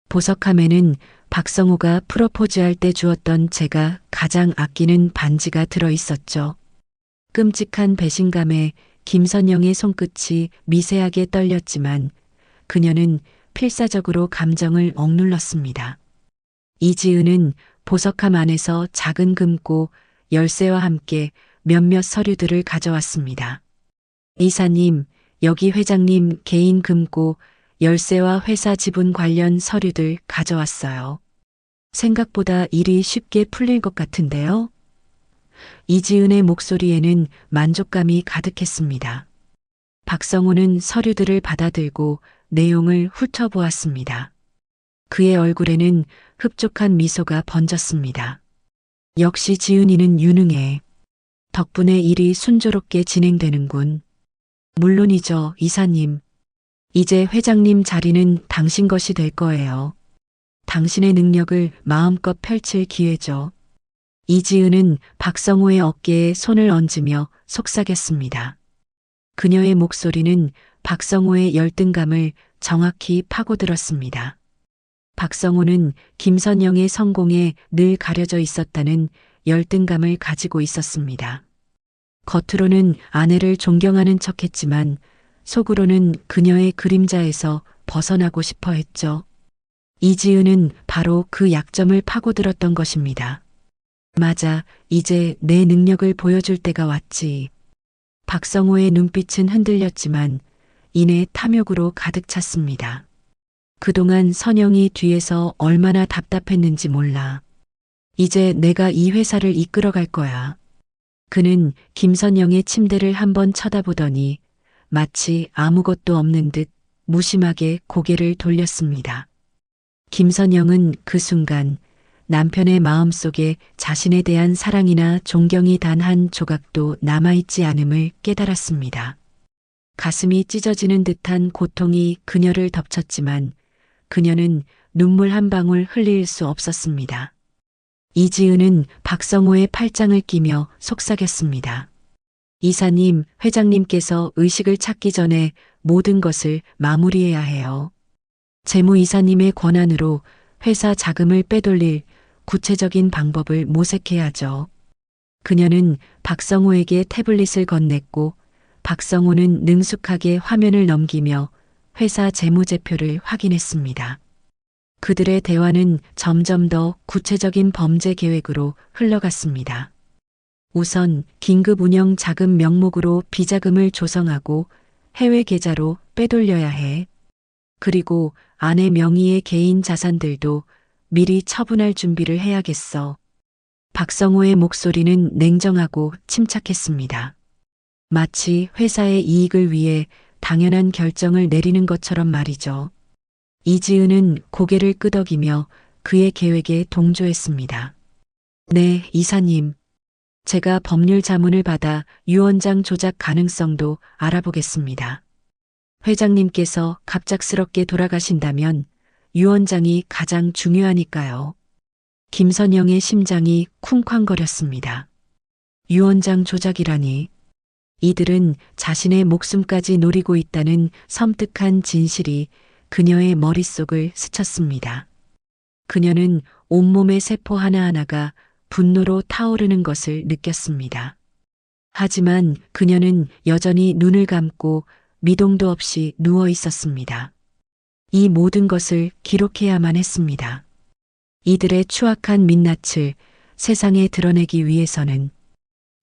보석함에는 박성호가 프로포즈할 때 주었던 제가 가장 아끼는 반지가 들어 있었죠. 끔찍한 배신감에 김선영의 손끝이 미세하게 떨렸지만 그녀는 필사적으로 감정을 억눌렀습니다. 이지은은 보석함 안에서 작은 금고, 열쇠와 함께 몇몇 서류들을 가져왔습니다. 이사님, 여기 회장님 개인 금고, 열쇠와 회사 지분 관련 서류들 가져왔어요. 생각보다 일이 쉽게 풀릴 것 같은데요? 이지은의 목소리에는 만족감이 가득했습니다. 박성호는 서류들을 받아들고 내용을 훑어보았습니다. 그의 얼굴에는 흡족한 미소가 번졌습니다. 역시 지은이는 유능해. 덕분에 일이 순조롭게 진행되는군. 물론이죠, 이사님. 이제 회장님 자리는 당신 것이 될 거예요. 당신의 능력을 마음껏 펼칠 기회죠. 이지은은 박성호의 어깨에 손을 얹으며 속삭였습니다. 그녀의 목소리는 박성호의 열등감을 정확히 파고들었습니다. 박성호는 김선영의 성공에 늘 가려져 있었다는 열등감을 가지고 있었습니다. 겉으로는 아내를 존경하는 척했지만 속으로는 그녀의 그림자에서 벗어나고 싶어 했죠. 이지은은 바로 그 약점을 파고들었던 것입니다. 맞아, 이제 내 능력을 보여줄 때가 왔지. 박성호의 눈빛은 흔들렸지만 이내 탐욕으로 가득 찼습니다. 그동안 선영이 뒤에서 얼마나 답답했는지 몰라. 이제 내가 이 회사를 이끌어갈 거야. 그는 김선영의 침대를 한번 쳐다보더니 마치 아무것도 없는 듯 무심하게 고개를 돌렸습니다. 김선영은 그 순간 남편의 마음속에 자신에 대한 사랑이나 존경이 단 한 조각도 남아있지 않음을 깨달았습니다. 가슴이 찢어지는 듯한 고통이 그녀를 덮쳤지만 그녀는 눈물 한 방울 흘릴 수 없었습니다. 이지은은 박성호의 팔짱을 끼며 속삭였습니다. 이사님, 회장님께서 의식을 찾기 전에 모든 것을 마무리해야 해요. 재무이사님의 권한으로 회사 자금을 빼돌릴 구체적인 방법을 모색해야죠. 그녀는 박성호에게 태블릿을 건넸고 박성호는 능숙하게 화면을 넘기며 회사 재무제표를 확인했습니다. 그들의 대화는 점점 더 구체적인 범죄 계획으로 흘러갔습니다. 우선 긴급 운영 자금 명목으로 비자금을 조성하고 해외 계좌로 빼돌려야 해. 그리고 아내 명의의 개인 자산들도 미리 처분할 준비를 해야겠어. 박성호의 목소리는 냉정하고 침착했습니다. 마치 회사의 이익을 위해 당연한 결정을 내리는 것처럼 말이죠. 이지은은 고개를 끄덕이며 그의 계획에 동조했습니다. 네, 이사님. 제가 법률 자문을 받아 유언장 조작 가능성도 알아보겠습니다. 회장님께서 갑작스럽게 돌아가신다면 유언장이 가장 중요하니까요. 김선영의 심장이 쿵쾅거렸습니다. 유언장 조작이라니. 이들은 자신의 목숨까지 노리고 있다는 섬뜩한 진실이 그녀의 머릿속을 스쳤습니다. 그녀는 온몸의 세포 하나하나가 분노로 타오르는 것을 느꼈습니다. 하지만 그녀는 여전히 눈을 감고 미동도 없이 누워 있었습니다. 이 모든 것을 기록해야만 했습니다. 이들의 추악한 민낯을 세상에 드러내기 위해서는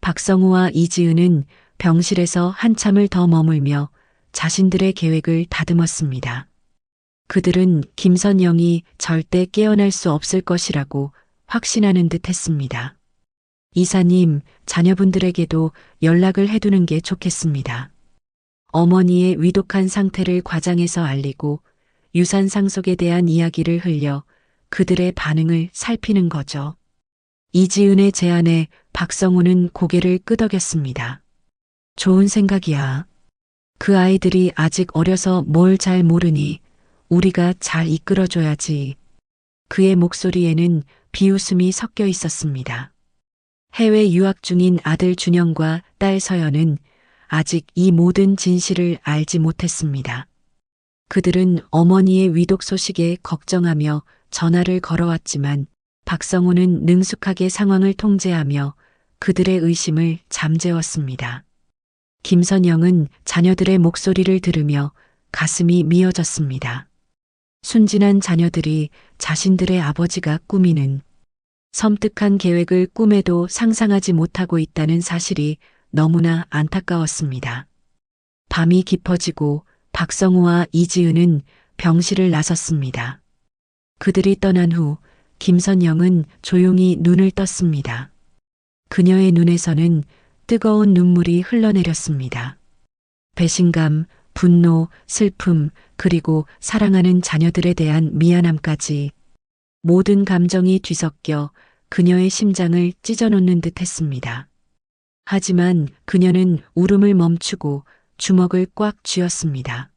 박성호와 이지은은 병실에서 한참을 더 머물며 자신들의 계획을 다듬었습니다. 그들은 김선영이 절대 깨어날 수 없을 것이라고 확신하는 듯 했습니다. 이사님, 자녀분들에게도 연락을 해두는 게 좋겠습니다. 어머니의 위독한 상태를 과장해서 알리고 유산 상속에 대한 이야기를 흘려 그들의 반응을 살피는 거죠. 이지은의 제안에 박성호는 고개를 끄덕였습니다. 좋은 생각이야. 그 아이들이 아직 어려서 뭘 잘 모르니 우리가 잘 이끌어줘야지. 그의 목소리에는 비웃음이 섞여 있었습니다. 해외 유학 중인 아들 준영과 딸 서연은 아직 이 모든 진실을 알지 못했습니다. 그들은 어머니의 위독 소식에 걱정하며 전화를 걸어왔지만 박성호는 능숙하게 상황을 통제하며 그들의 의심을 잠재웠습니다. 김선영은 자녀들의 목소리를 들으며 가슴이 미어졌습니다. 순진한 자녀들이 자신들의 아버지가 꾸미는 섬뜩한 계획을 꿈에도 상상하지 못하고 있다는 사실이 너무나 안타까웠습니다. 밤이 깊어지고 박성우와 이지은은 병실을 나섰습니다. 그들이 떠난 후 김선영은 조용히 눈을 떴습니다. 그녀의 눈에서는 뜨거운 눈물이 흘러내렸습니다. 배신감, 분노, 슬픔, 그리고 사랑하는 자녀들에 대한 미안함까지 모든 감정이 뒤섞여 그녀의 심장을 찢어놓는 듯 했습니다. 하지만 그녀는 울음을 멈추고 주먹을 꽉 쥐었습니다.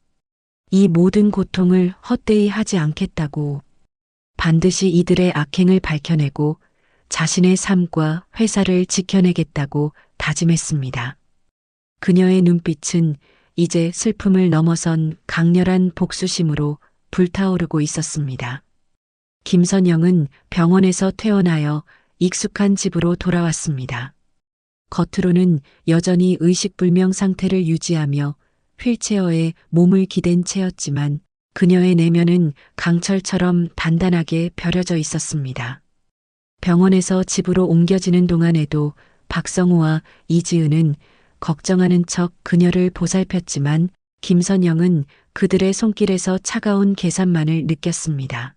이 모든 고통을 헛되이 하지 않겠다고, 반드시 이들의 악행을 밝혀내고 자신의 삶과 회사를 지켜내겠다고 다짐했습니다. 그녀의 눈빛은 이제 슬픔을 넘어선 강렬한 복수심으로 불타오르고 있었습니다. 김선영은 병원에서 퇴원하여 익숙한 집으로 돌아왔습니다. 겉으로는 여전히 의식불명 상태를 유지하며 휠체어에 몸을 기댄 채였지만 그녀의 내면은 강철처럼 단단하게 벼려져 있었습니다. 병원에서 집으로 옮겨지는 동안에도 박성우와 이지은은 걱정하는 척 그녀를 보살폈지만 김선영은 그들의 손길에서 차가운 계산만을 느꼈습니다.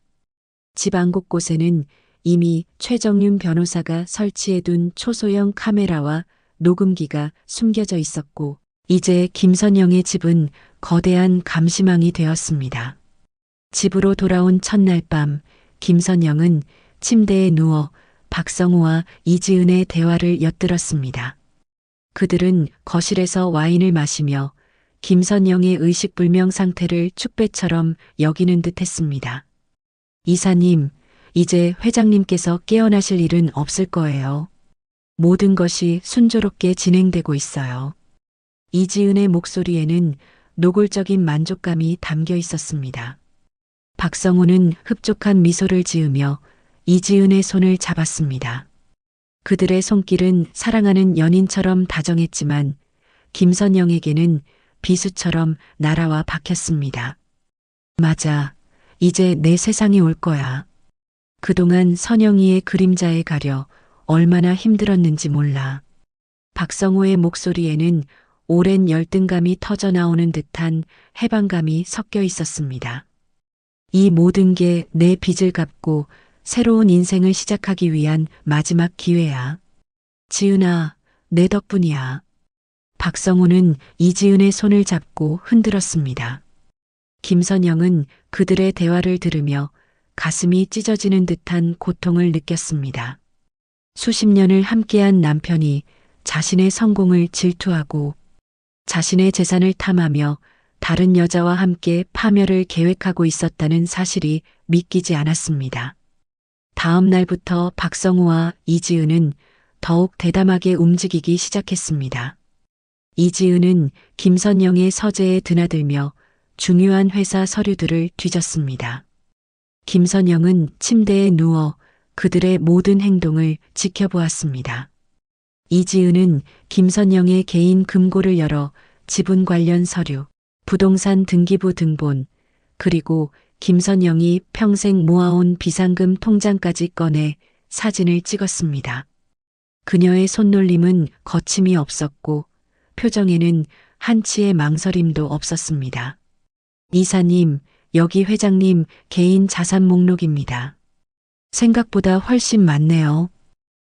집 안 곳곳에는 이미 최정윤 변호사가 설치해둔 초소형 카메라와 녹음기가 숨겨져 있었고, 이제 김선영의 집은 거대한 감시망이 되었습니다. 집으로 돌아온 첫날 밤, 김선영은 침대에 누워 박성우와 이지은의 대화를 엿들었습니다. 그들은 거실에서 와인을 마시며 김선영의 의식불명 상태를 축배처럼 여기는 듯 했습니다. 이사님, 이제 회장님께서 깨어나실 일은 없을 거예요. 모든 것이 순조롭게 진행되고 있어요. 이지은의 목소리에는 노골적인 만족감이 담겨 있었습니다. 박성우는 흡족한 미소를 지으며 이지은의 손을 잡았습니다. 그들의 손길은 사랑하는 연인처럼 다정했지만 김선영에게는 비수처럼 날아와 박혔습니다. 맞아. 이제 내 세상이 올 거야. 그동안 선영이의 그림자에 가려 얼마나 힘들었는지 몰라. 박성호의 목소리에는 오랜 열등감이 터져나오는 듯한 해방감이 섞여 있었습니다. 이 모든 게 내 빚을 갚고 새로운 인생을 시작하기 위한 마지막 기회야. 지은아, 내 덕분이야. 박성호는 이지은의 손을 잡고 흔들었습니다. 김선영은 그들의 대화를 들으며 가슴이 찢어지는 듯한 고통을 느꼈습니다. 수십 년을 함께한 남편이 자신의 성공을 질투하고 자신의 재산을 탐하며 다른 여자와 함께 파멸을 계획하고 있었다는 사실이 믿기지 않았습니다. 다음 날부터 박성우와 이지은은 더욱 대담하게 움직이기 시작했습니다. 이지은은 김선영의 서재에 드나들며 중요한 회사 서류들을 뒤졌습니다. 김선영은 침대에 누워 그들의 모든 행동을 지켜보았습니다. 이지은은 김선영의 개인 금고를 열어 지분 관련 서류, 부동산 등기부 등본, 그리고 김선영이 평생 모아온 비상금 통장까지 꺼내 사진을 찍었습니다. 그녀의 손놀림은 거침이 없었고 표정에는 한치의 망설임도 없었습니다. 이사님, 여기 회장님 개인 자산 목록입니다. 생각보다 훨씬 많네요.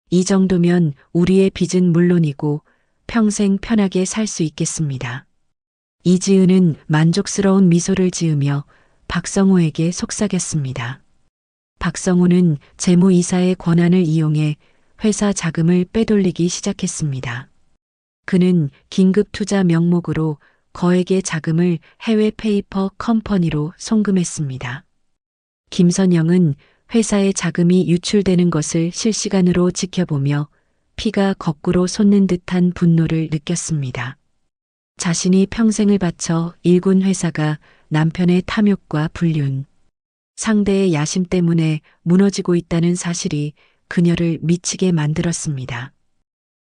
이 정도면 우리의 빚은 물론이고 평생 편하게 살 수 있겠습니다. 이지은은 만족스러운 미소를 지으며 박성호에게 속삭였습니다. 박성호는 재무이사의 권한을 이용해 회사 자금을 빼돌리기 시작했습니다. 그는 긴급 투자 명목으로 거액의 자금을 해외 페이퍼 컴퍼니로 송금했습니다. 김선영은 회사의 자금이 유출되는 것을 실시간으로 지켜보며 피가 거꾸로 솟는 듯한 분노를 느꼈습니다. 자신이 평생을 바쳐 일군 회사가 남편의 탐욕과 불륜, 상대의 야심 때문에 무너지고 있다는 사실이 그녀를 미치게 만들었습니다.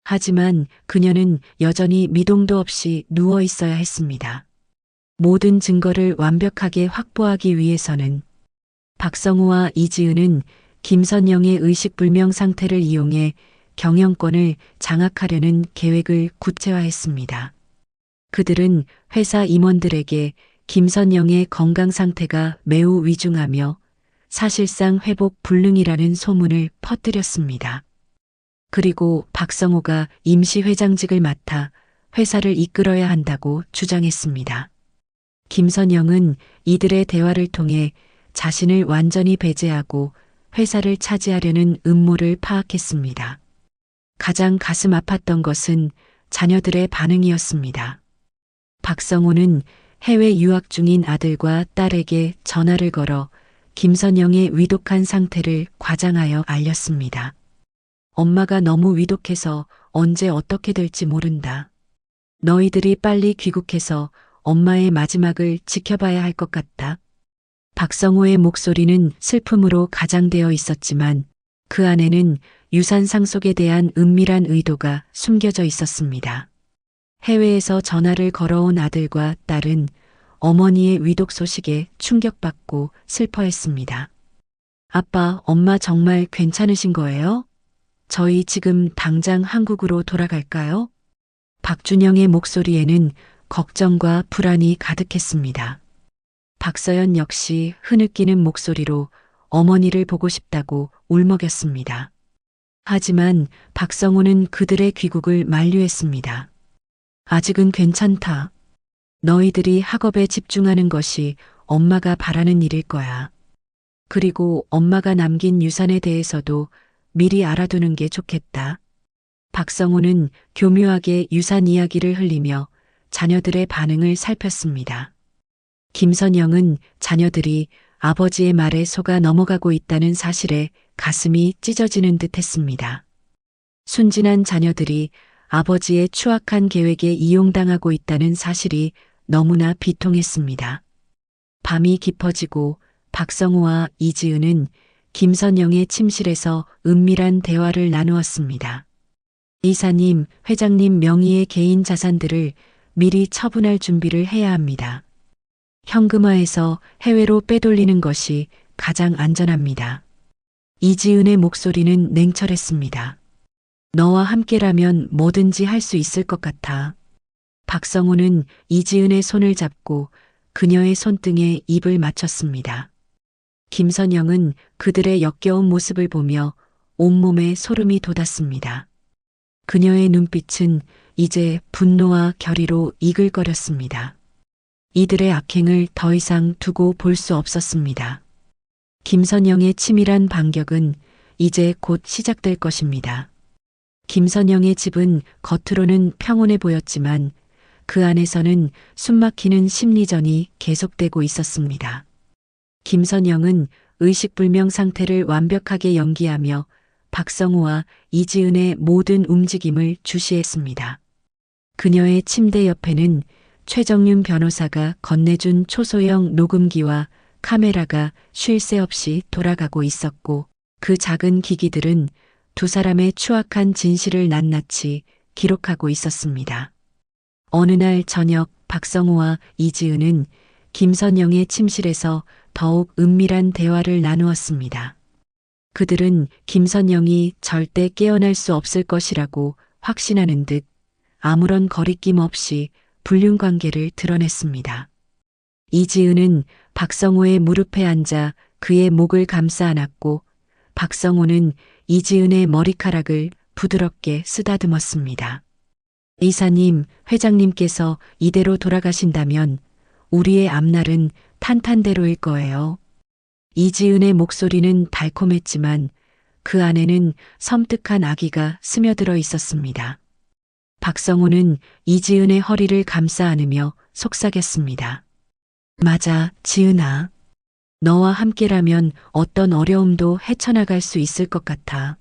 하지만 그녀는 여전히 미동도 없이 누워 있어야 했습니다. 모든 증거를 완벽하게 확보하기 위해서는 박성우와 이지은은 김선영의 의식불명 상태를 이용해 경영권을 장악하려는 계획을 구체화했습니다. 그들은 회사 임원들에게 김선영의 건강 상태가 매우 위중하며 사실상 회복 불능이라는 소문을 퍼뜨렸습니다. 그리고 박성호가 임시 회장직을 맡아 회사를 이끌어야 한다고 주장했습니다. 김선영은 이들의 대화를 통해 자신을 완전히 배제하고 회사를 차지하려는 음모를 파악했습니다. 가장 가슴 아팠던 것은 자녀들의 반응이었습니다. 박성호는 해외 유학 중인 아들과 딸에게 전화를 걸어 김선영의 위독한 상태를 과장하여 알렸습니다. 엄마가 너무 위독해서 언제 어떻게 될지 모른다. 너희들이 빨리 귀국해서 엄마의 마지막을 지켜봐야 할 것 같다. 박성호의 목소리는 슬픔으로 가장되어 있었지만 그 안에는 유산 상속에 대한 은밀한 의도가 숨겨져 있었습니다. 해외에서 전화를 걸어온 아들과 딸은 어머니의 위독 소식에 충격받고 슬퍼했습니다. 아빠, 엄마 정말 괜찮으신 거예요? 저희 지금 당장 한국으로 돌아갈까요? 박준영의 목소리에는 걱정과 불안이 가득했습니다. 박서연 역시 흐느끼는 목소리로 어머니를 보고 싶다고 울먹였습니다. 하지만 박성호는 그들의 귀국을 만류했습니다. 아직은 괜찮다. 너희들이 학업에 집중하는 것이 엄마가 바라는 일일 거야. 그리고 엄마가 남긴 유산에 대해서도 미리 알아두는 게 좋겠다. 박성호는 교묘하게 유산 이야기를 흘리며 자녀들의 반응을 살폈습니다. 김선영은 자녀들이 아버지의 말에 속아 넘어가고 있다는 사실에 가슴이 찢어지는 듯 했습니다. 순진한 자녀들이 아버지의 추악한 계획에 이용당하고 있다는 사실이 너무나 비통했습니다. 밤이 깊어지고 박성호와 이지은은 김선영의 침실에서 은밀한 대화를 나누었습니다. 이사님, 회장님 명의의 개인 자산들을 미리 처분할 준비를 해야 합니다. 현금화해서 해외로 빼돌리는 것이 가장 안전합니다. 이지은의 목소리는 냉철했습니다. 너와 함께라면 뭐든지 할 수 있을 것 같아. 박성호는 이지은의 손을 잡고 그녀의 손등에 입을 맞췄습니다. 김선영은 그들의 역겨운 모습을 보며 온몸에 소름이 돋았습니다. 그녀의 눈빛은 이제 분노와 결의로 이글거렸습니다. 이들의 악행을 더 이상 두고 볼 수 없었습니다. 김선영의 치밀한 반격은 이제 곧 시작될 것입니다. 김선영의 집은 겉으로는 평온해 보였지만 그 안에서는 숨막히는 심리전이 계속되고 있었습니다. 김선영은 의식불명 상태를 완벽하게 연기하며 박성호와 이지은의 모든 움직임을 주시했습니다. 그녀의 침대 옆에는 최정윤 변호사가 건네준 초소형 녹음기와 카메라가 쉴 새 없이 돌아가고 있었고 그 작은 기기들은 두 사람의 추악한 진실을 낱낱이 기록하고 있었습니다. 어느 날 저녁 박성호와 이지은은 김선영의 침실에서 더욱 은밀한 대화를 나누었습니다. 그들은 김선영이 절대 깨어날 수 없을 것이라고 확신하는 듯 아무런 거리낌 없이 불륜 관계를 드러냈습니다. 이지은은 박성호의 무릎에 앉아 그의 목을 감싸 안았고 박성호는 이지은의 머리카락을 부드럽게 쓰다듬었습니다. 이사님, 회장님께서 이대로 돌아가신다면 우리의 앞날은 탄탄대로일 거예요. 이지은의 목소리는 달콤했지만 그 안에는 섬뜩한 악의가 스며들어 있었습니다. 박성호는 이지은의 허리를 감싸 안으며 속삭였습니다. 맞아, 지은아. 너와 함께라면 어떤 어려움도 헤쳐나갈 수 있을 것 같아.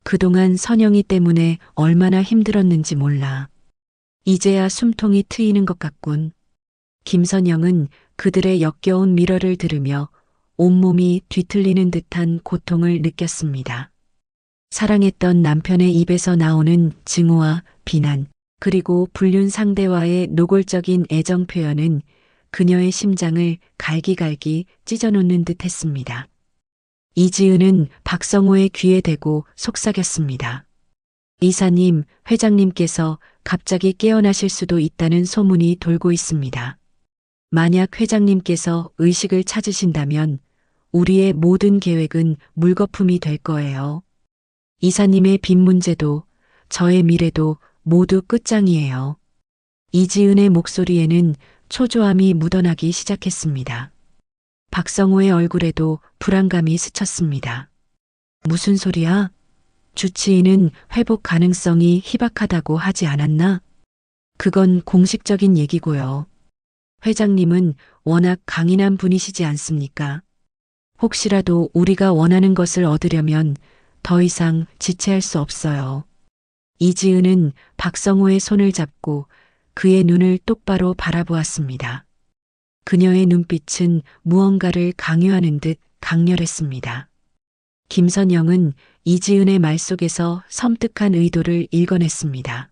그동안 선영이 때문에 얼마나 힘들었는지 몰라. 이제야 숨통이 트이는 것 같군. 김선영은 그들의 역겨운 밀어를 들으며 온몸이 뒤틀리는 듯한 고통을 느꼈습니다. 사랑했던 남편의 입에서 나오는 증오와 비난, 그리고 불륜 상대와의 노골적인 애정 표현은 그녀의 심장을 갈기갈기 찢어놓는 듯 했습니다. 이지은은 박성호의 귀에 대고 속삭였습니다. 이사님, 회장님께서 갑자기 깨어나실 수도 있다는 소문이 돌고 있습니다. 만약 회장님께서 의식을 찾으신다면 우리의 모든 계획은 물거품이 될 거예요. 이사님의 빚 문제도 저의 미래도 모두 끝장이에요. 이지은의 목소리에는 초조함이 묻어나기 시작했습니다. 박성호의 얼굴에도 불안감이 스쳤습니다. 무슨 소리야? 주치의는 회복 가능성이 희박하다고 하지 않았나? 그건 공식적인 얘기고요. 회장님은 워낙 강인한 분이시지 않습니까? 혹시라도 우리가 원하는 것을 얻으려면 더 이상 지체할 수 없어요. 이지은은 박성호의 손을 잡고 그의 눈을 똑바로 바라보았습니다. 그녀의 눈빛은 무언가를 강요하는 듯 강렬했습니다. 김선영은 이지은의 말 속에서 섬뜩한 의도를 읽어냈습니다.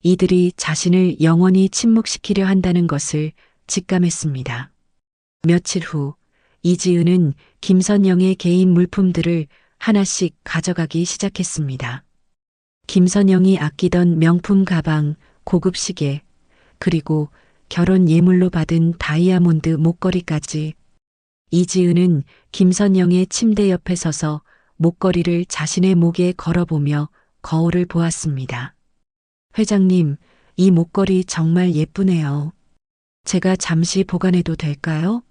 이들이 자신을 영원히 침묵시키려 한다는 것을 직감했습니다. 며칠 후 이지은은 김선영의 개인 물품들을 하나씩 가져가기 시작했습니다. 김선영이 아끼던 명품 가방, 고급 시계, 그리고 결혼 예물로 받은 다이아몬드 목걸이까지. 이지은은 김선영의 침대 옆에 서서 목걸이를 자신의 목에 걸어보며 거울을 보았습니다. 회장님, 이 목걸이 정말 예쁘네요. 제가 잠시 보관해도 될까요?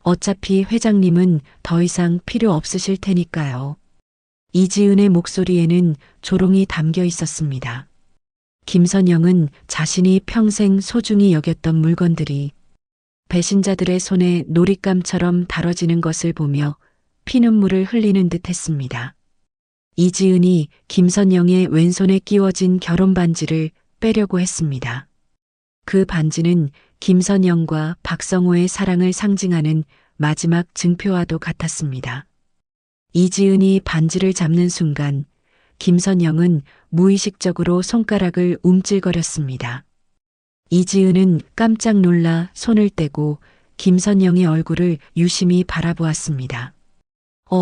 어차피 회장님은 더 이상 필요 없으실 테니까요. 이지은의 목소리에는 조롱이 담겨 있었습니다. 김선영은 자신이 평생 소중히 여겼던 물건들이 배신자들의 손에 놀잇감처럼 다뤄지는 것을 보며 피눈물을 흘리는 듯 했습니다. 이지은이 김선영의 왼손에 끼워진 결혼 반지를 빼려고 했습니다. 그 반지는 김선영과 박성호의 사랑을 상징하는 마지막 증표와도 같았습니다. 이지은이 반지를 잡는 순간 김선영은 무의식적으로 손가락을 움찔거렸습니다. 이지은은 깜짝 놀라 손을 떼고 김선영의 얼굴을 유심히 바라보았습니다.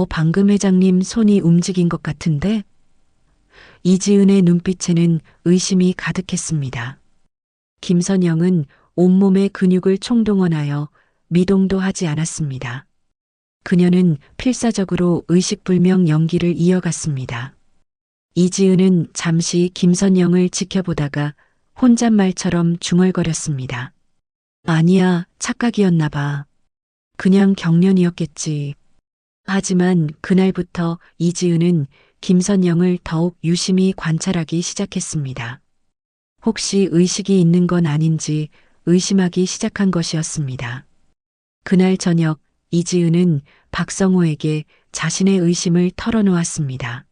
방금 회장님 손이 움직인 것 같은데? 이지은의 눈빛에는 의심이 가득했습니다. 김선영은 온몸의 근육을 총동원하여 미동도 하지 않았습니다. 그녀는 필사적으로 의식불명 연기를 이어갔습니다. 이지은은 잠시 김선영을 지켜보다가 혼잣말처럼 중얼거렸습니다. 아니야, 착각이었나 봐. 그냥 경련이었겠지. 하지만 그날부터 이지은은 김선영을 더욱 유심히 관찰하기 시작했습니다. 혹시 의식이 있는 건 아닌지 의심하기 시작한 것이었습니다. 그날 저녁 이지은은 박성호에게 자신의 의심을 털어놓았습니다.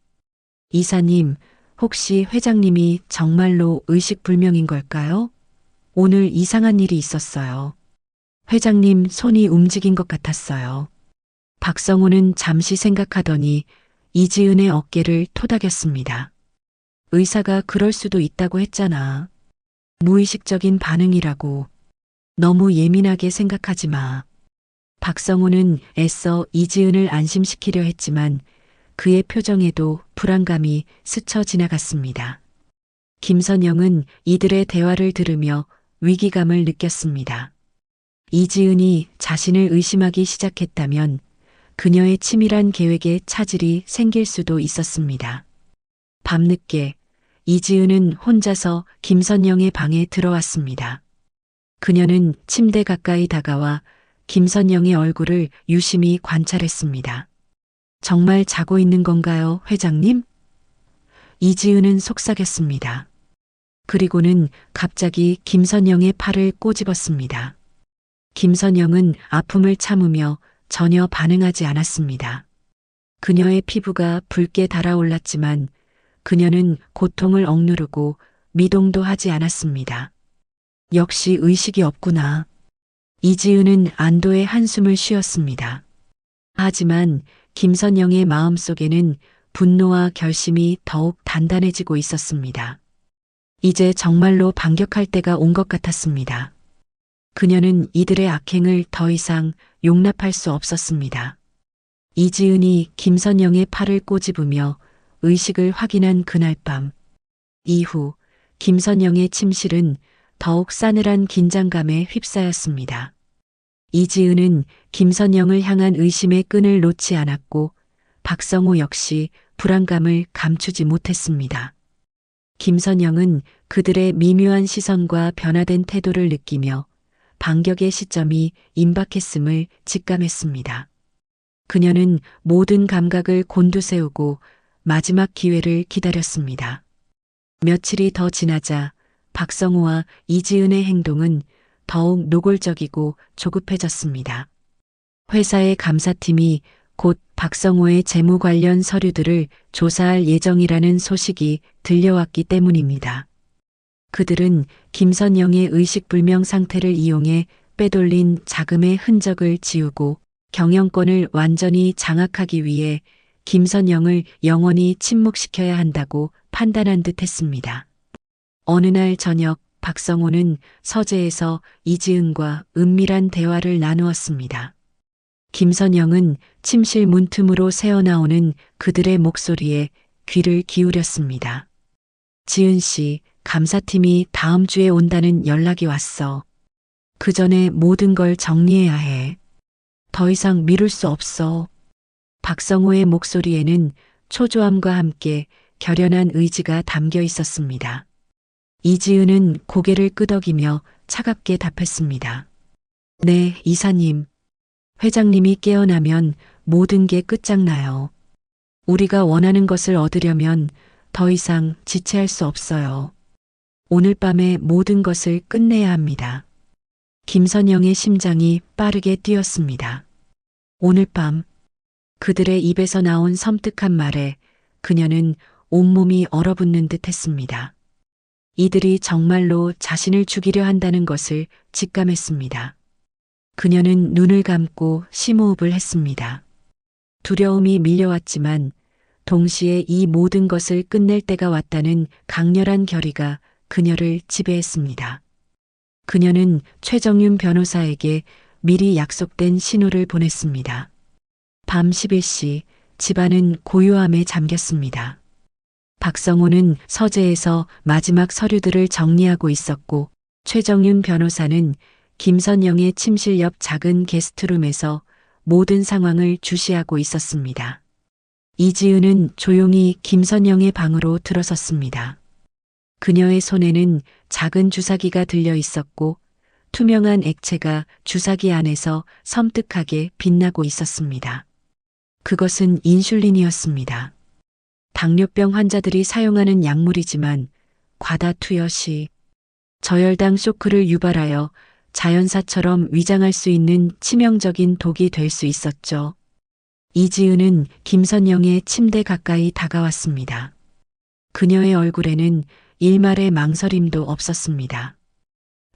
이사님, 혹시 회장님이 정말로 의식불명인 걸까요? 오늘 이상한 일이 있었어요. 회장님 손이 움직인 것 같았어요. 박성호는 잠시 생각하더니 이지은의 어깨를 토닥였습니다. 의사가 그럴 수도 있다고 했잖아. 무의식적인 반응이라고. 너무 예민하게 생각하지 마. 박성호는 애써 이지은을 안심시키려 했지만 그의 표정에도 불안감이 스쳐 지나갔습니다. 김선영은 이들의 대화를 들으며 위기감을 느꼈습니다. 이지은이 자신을 의심하기 시작했다면 그녀의 치밀한 계획에 차질이 생길 수도 있었습니다. 밤늦게 이지은은 혼자서 김선영의 방에 들어왔습니다. 그녀는 침대 가까이 다가와 김선영의 얼굴을 유심히 관찰했습니다. 정말 자고 있는 건가요, 회장님? 이지은은 속삭였습니다. 그리고는 갑자기 김선영의 팔을 꼬집었습니다. 김선영은 아픔을 참으며 전혀 반응하지 않았습니다. 그녀의 피부가 붉게 달아올랐지만 그녀는 고통을 억누르고 미동도 하지 않았습니다. 역시 의식이 없구나. 이지은은 안도의 한숨을 쉬었습니다. 하지만 김선영의 마음속에는 분노와 결심이 더욱 단단해지고 있었습니다. 이제 정말로 반격할 때가 온 것 같았습니다. 그녀는 이들의 악행을 더 이상 용납할 수 없었습니다. 이지은이 김선영의 팔을 꼬집으며 의식을 확인한 그날 밤. 이후 김선영의 침실은 더욱 싸늘한 긴장감에 휩싸였습니다. 이지은은 김선영을 향한 의심의 끈을 놓지 않았고 박성호 역시 불안감을 감추지 못했습니다. 김선영은 그들의 미묘한 시선과 변화된 태도를 느끼며 반격의 시점이 임박했음을 직감했습니다. 그녀는 모든 감각을 곤두세우고 마지막 기회를 기다렸습니다. 며칠이 더 지나자 박성호와 이지은의 행동은 더욱 노골적이고 조급해졌습니다. 회사의 감사팀이 곧 박성호의 재무 관련 서류들을 조사할 예정이라는 소식이 들려왔기 때문입니다. 그들은 김선영의 의식불명 상태를 이용해 빼돌린 자금의 흔적을 지우고 경영권을 완전히 장악하기 위해 김선영을 영원히 침묵시켜야 한다고 판단한 듯 했습니다. 어느 날 저녁 박성호는 서재에서 이지은과 은밀한 대화를 나누었습니다. 김선영은 침실 문틈으로 새어나오는 그들의 목소리에 귀를 기울였습니다. 지은 씨, 감사팀이 다음 주에 온다는 연락이 왔어. 그 전에 모든 걸 정리해야 해. 더 이상 미룰 수 없어. 박성호의 목소리에는 초조함과 함께 결연한 의지가 담겨 있었습니다. 이지은은 고개를 끄덕이며 차갑게 답했습니다. 네, 이사님. 회장님이 깨어나면 모든 게 끝장나요. 우리가 원하는 것을 얻으려면 더 이상 지체할 수 없어요. 오늘 밤에 모든 것을 끝내야 합니다. 김선영의 심장이 빠르게 뛰었습니다. 오늘 밤, 그들의 입에서 나온 섬뜩한 말에 그녀는 온몸이 얼어붙는 듯 했습니다. 이들이 정말로 자신을 죽이려 한다는 것을 직감했습니다. 그녀는 눈을 감고 심호흡을 했습니다. 두려움이 밀려왔지만 동시에 이 모든 것을 끝낼 때가 왔다는 강렬한 결의가 그녀를 지배했습니다. 그녀는 최정윤 변호사에게 미리 약속된 신호를 보냈습니다. 밤 11시 집안은 고요함에 잠겼습니다. 박성호는 서재에서 마지막 서류들을 정리하고 있었고 최정윤 변호사는 김선영의 침실 옆 작은 게스트룸에서 모든 상황을 주시하고 있었습니다. 이지은은 조용히 김선영의 방으로 들어섰습니다. 그녀의 손에는 작은 주사기가 들려 있었고 투명한 액체가 주사기 안에서 섬뜩하게 빛나고 있었습니다. 그것은 인슐린이었습니다. 당뇨병 환자들이 사용하는 약물이지만 과다 투여 시 저혈당 쇼크를 유발하여 자연사처럼 위장할 수 있는 치명적인 독이 될 수 있었죠. 이지은은 김선영의 침대 가까이 다가왔습니다. 그녀의 얼굴에는 일말의 망설임도 없었습니다.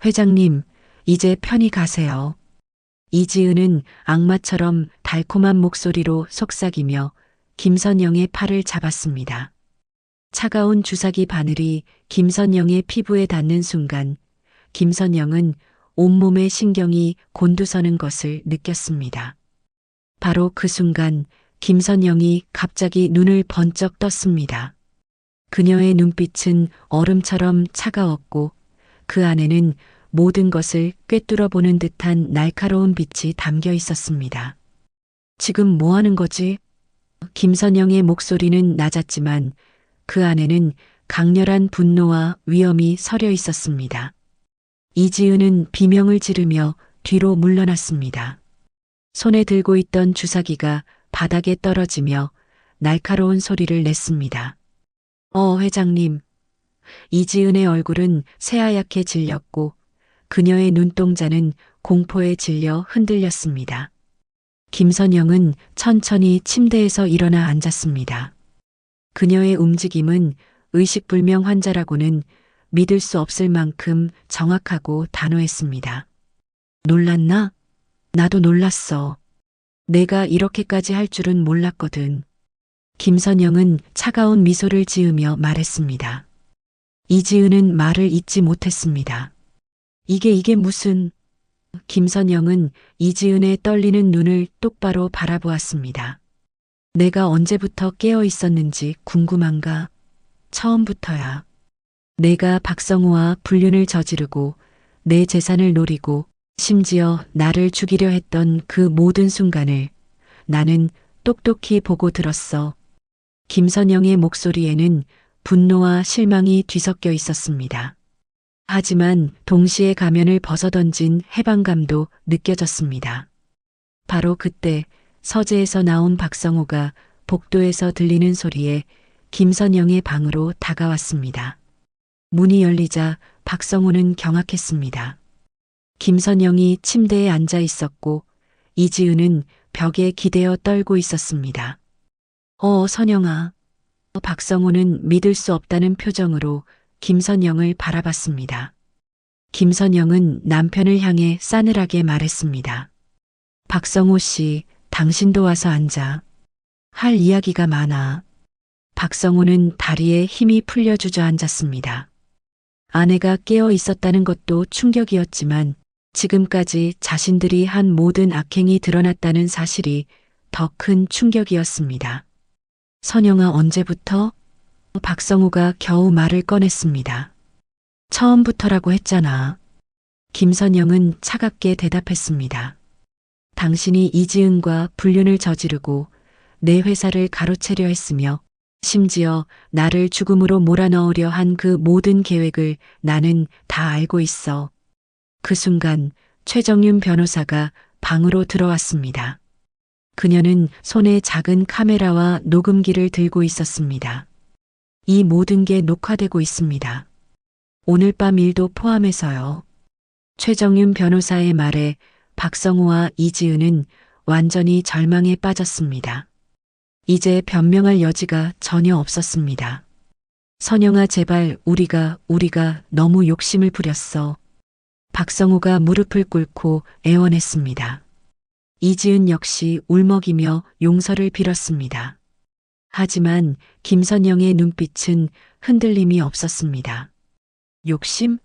회장님, 이제 편히 가세요. 이지은은 악마처럼 달콤한 목소리로 속삭이며 김선영의 팔을 잡았습니다. 차가운 주사기 바늘이 김선영의 피부에 닿는 순간 김선영은 온몸의 신경이 곤두서는 것을 느꼈습니다. 바로 그 순간 김선영이 갑자기 눈을 번쩍 떴습니다. 그녀의 눈빛은 얼음처럼 차가웠고 그 안에는 모든 것을 꿰뚫어 보는 듯한 날카로운 빛이 담겨 있었습니다. 지금 뭐 하는 거지? 김선영의 목소리는 낮았지만 그 안에는 강렬한 분노와 위험이 서려 있었습니다. 이지은은 비명을 지르며 뒤로 물러났습니다. 손에 들고 있던 주사기가 바닥에 떨어지며 날카로운 소리를 냈습니다. 회장님. 이지은의 얼굴은 새하얗게 질렸고 그녀의 눈동자는 공포에 질려 흔들렸습니다. 김선영은 천천히 침대에서 일어나 앉았습니다. 그녀의 움직임은 의식불명 환자라고는 믿을 수 없을 만큼 정확하고 단호했습니다. 놀랐나? 나도 놀랐어. 내가 이렇게까지 할 줄은 몰랐거든. 김선영은 차가운 미소를 지으며 말했습니다. 이지은은 말을 잇지 못했습니다. 이게 무슨... 김선영은 이지은의 떨리는 눈을 똑바로 바라보았습니다. 내가 언제부터 깨어 있었는지 궁금한가? 처음부터야. 내가 박성우와 불륜을 저지르고 내 재산을 노리고 심지어 나를 죽이려 했던 그 모든 순간을 나는 똑똑히 보고 들었어. 김선영의 목소리에는 분노와 실망이 뒤섞여 있었습니다. 하지만 동시에 가면을 벗어던진 해방감도 느껴졌습니다. 바로 그때 서재에서 나온 박성호가 복도에서 들리는 소리에 김선영의 방으로 다가왔습니다. 문이 열리자 박성호는 경악했습니다. 김선영이 침대에 앉아 있었고 이지은은 벽에 기대어 떨고 있었습니다. 선영아. 박성호는 믿을 수 없다는 표정으로 김선영을 바라봤습니다. 김선영은 남편을 향해 싸늘하게 말했습니다. 박성호 씨, 당신도 와서 앉아. 할 이야기가 많아. 박성호는 다리에 힘이 풀려 주저앉았습니다. 아내가 깨어 있었다는 것도 충격이었지만 지금까지 자신들이 한 모든 악행이 드러났다는 사실이 더 큰 충격이었습니다. 선영아, 언제부터? 박성우가 겨우 말을 꺼냈습니다. 처음부터라고 했잖아. 김선영은 차갑게 대답했습니다. 당신이 이지은과 불륜을 저지르고 내 회사를 가로채려 했으며 심지어 나를 죽음으로 몰아넣으려 한 그 모든 계획을 나는 다 알고 있어. 그 순간 최정윤 변호사가 방으로 들어왔습니다. 그녀는 손에 작은 카메라와 녹음기를 들고 있었습니다. 이 모든 게 녹화되고 있습니다. 오늘 밤 일도 포함해서요. 최정윤 변호사의 말에 박성우와 이지은은 완전히 절망에 빠졌습니다. 이제 변명할 여지가 전혀 없었습니다. 선영아, 제발 우리가 너무 욕심을 부렸어. 박성우가 무릎을 꿇고 애원했습니다. 이지은 역시 울먹이며 용서를 빌었습니다. 하지만 김선영의 눈빛은 흔들림이 없었습니다. 욕심?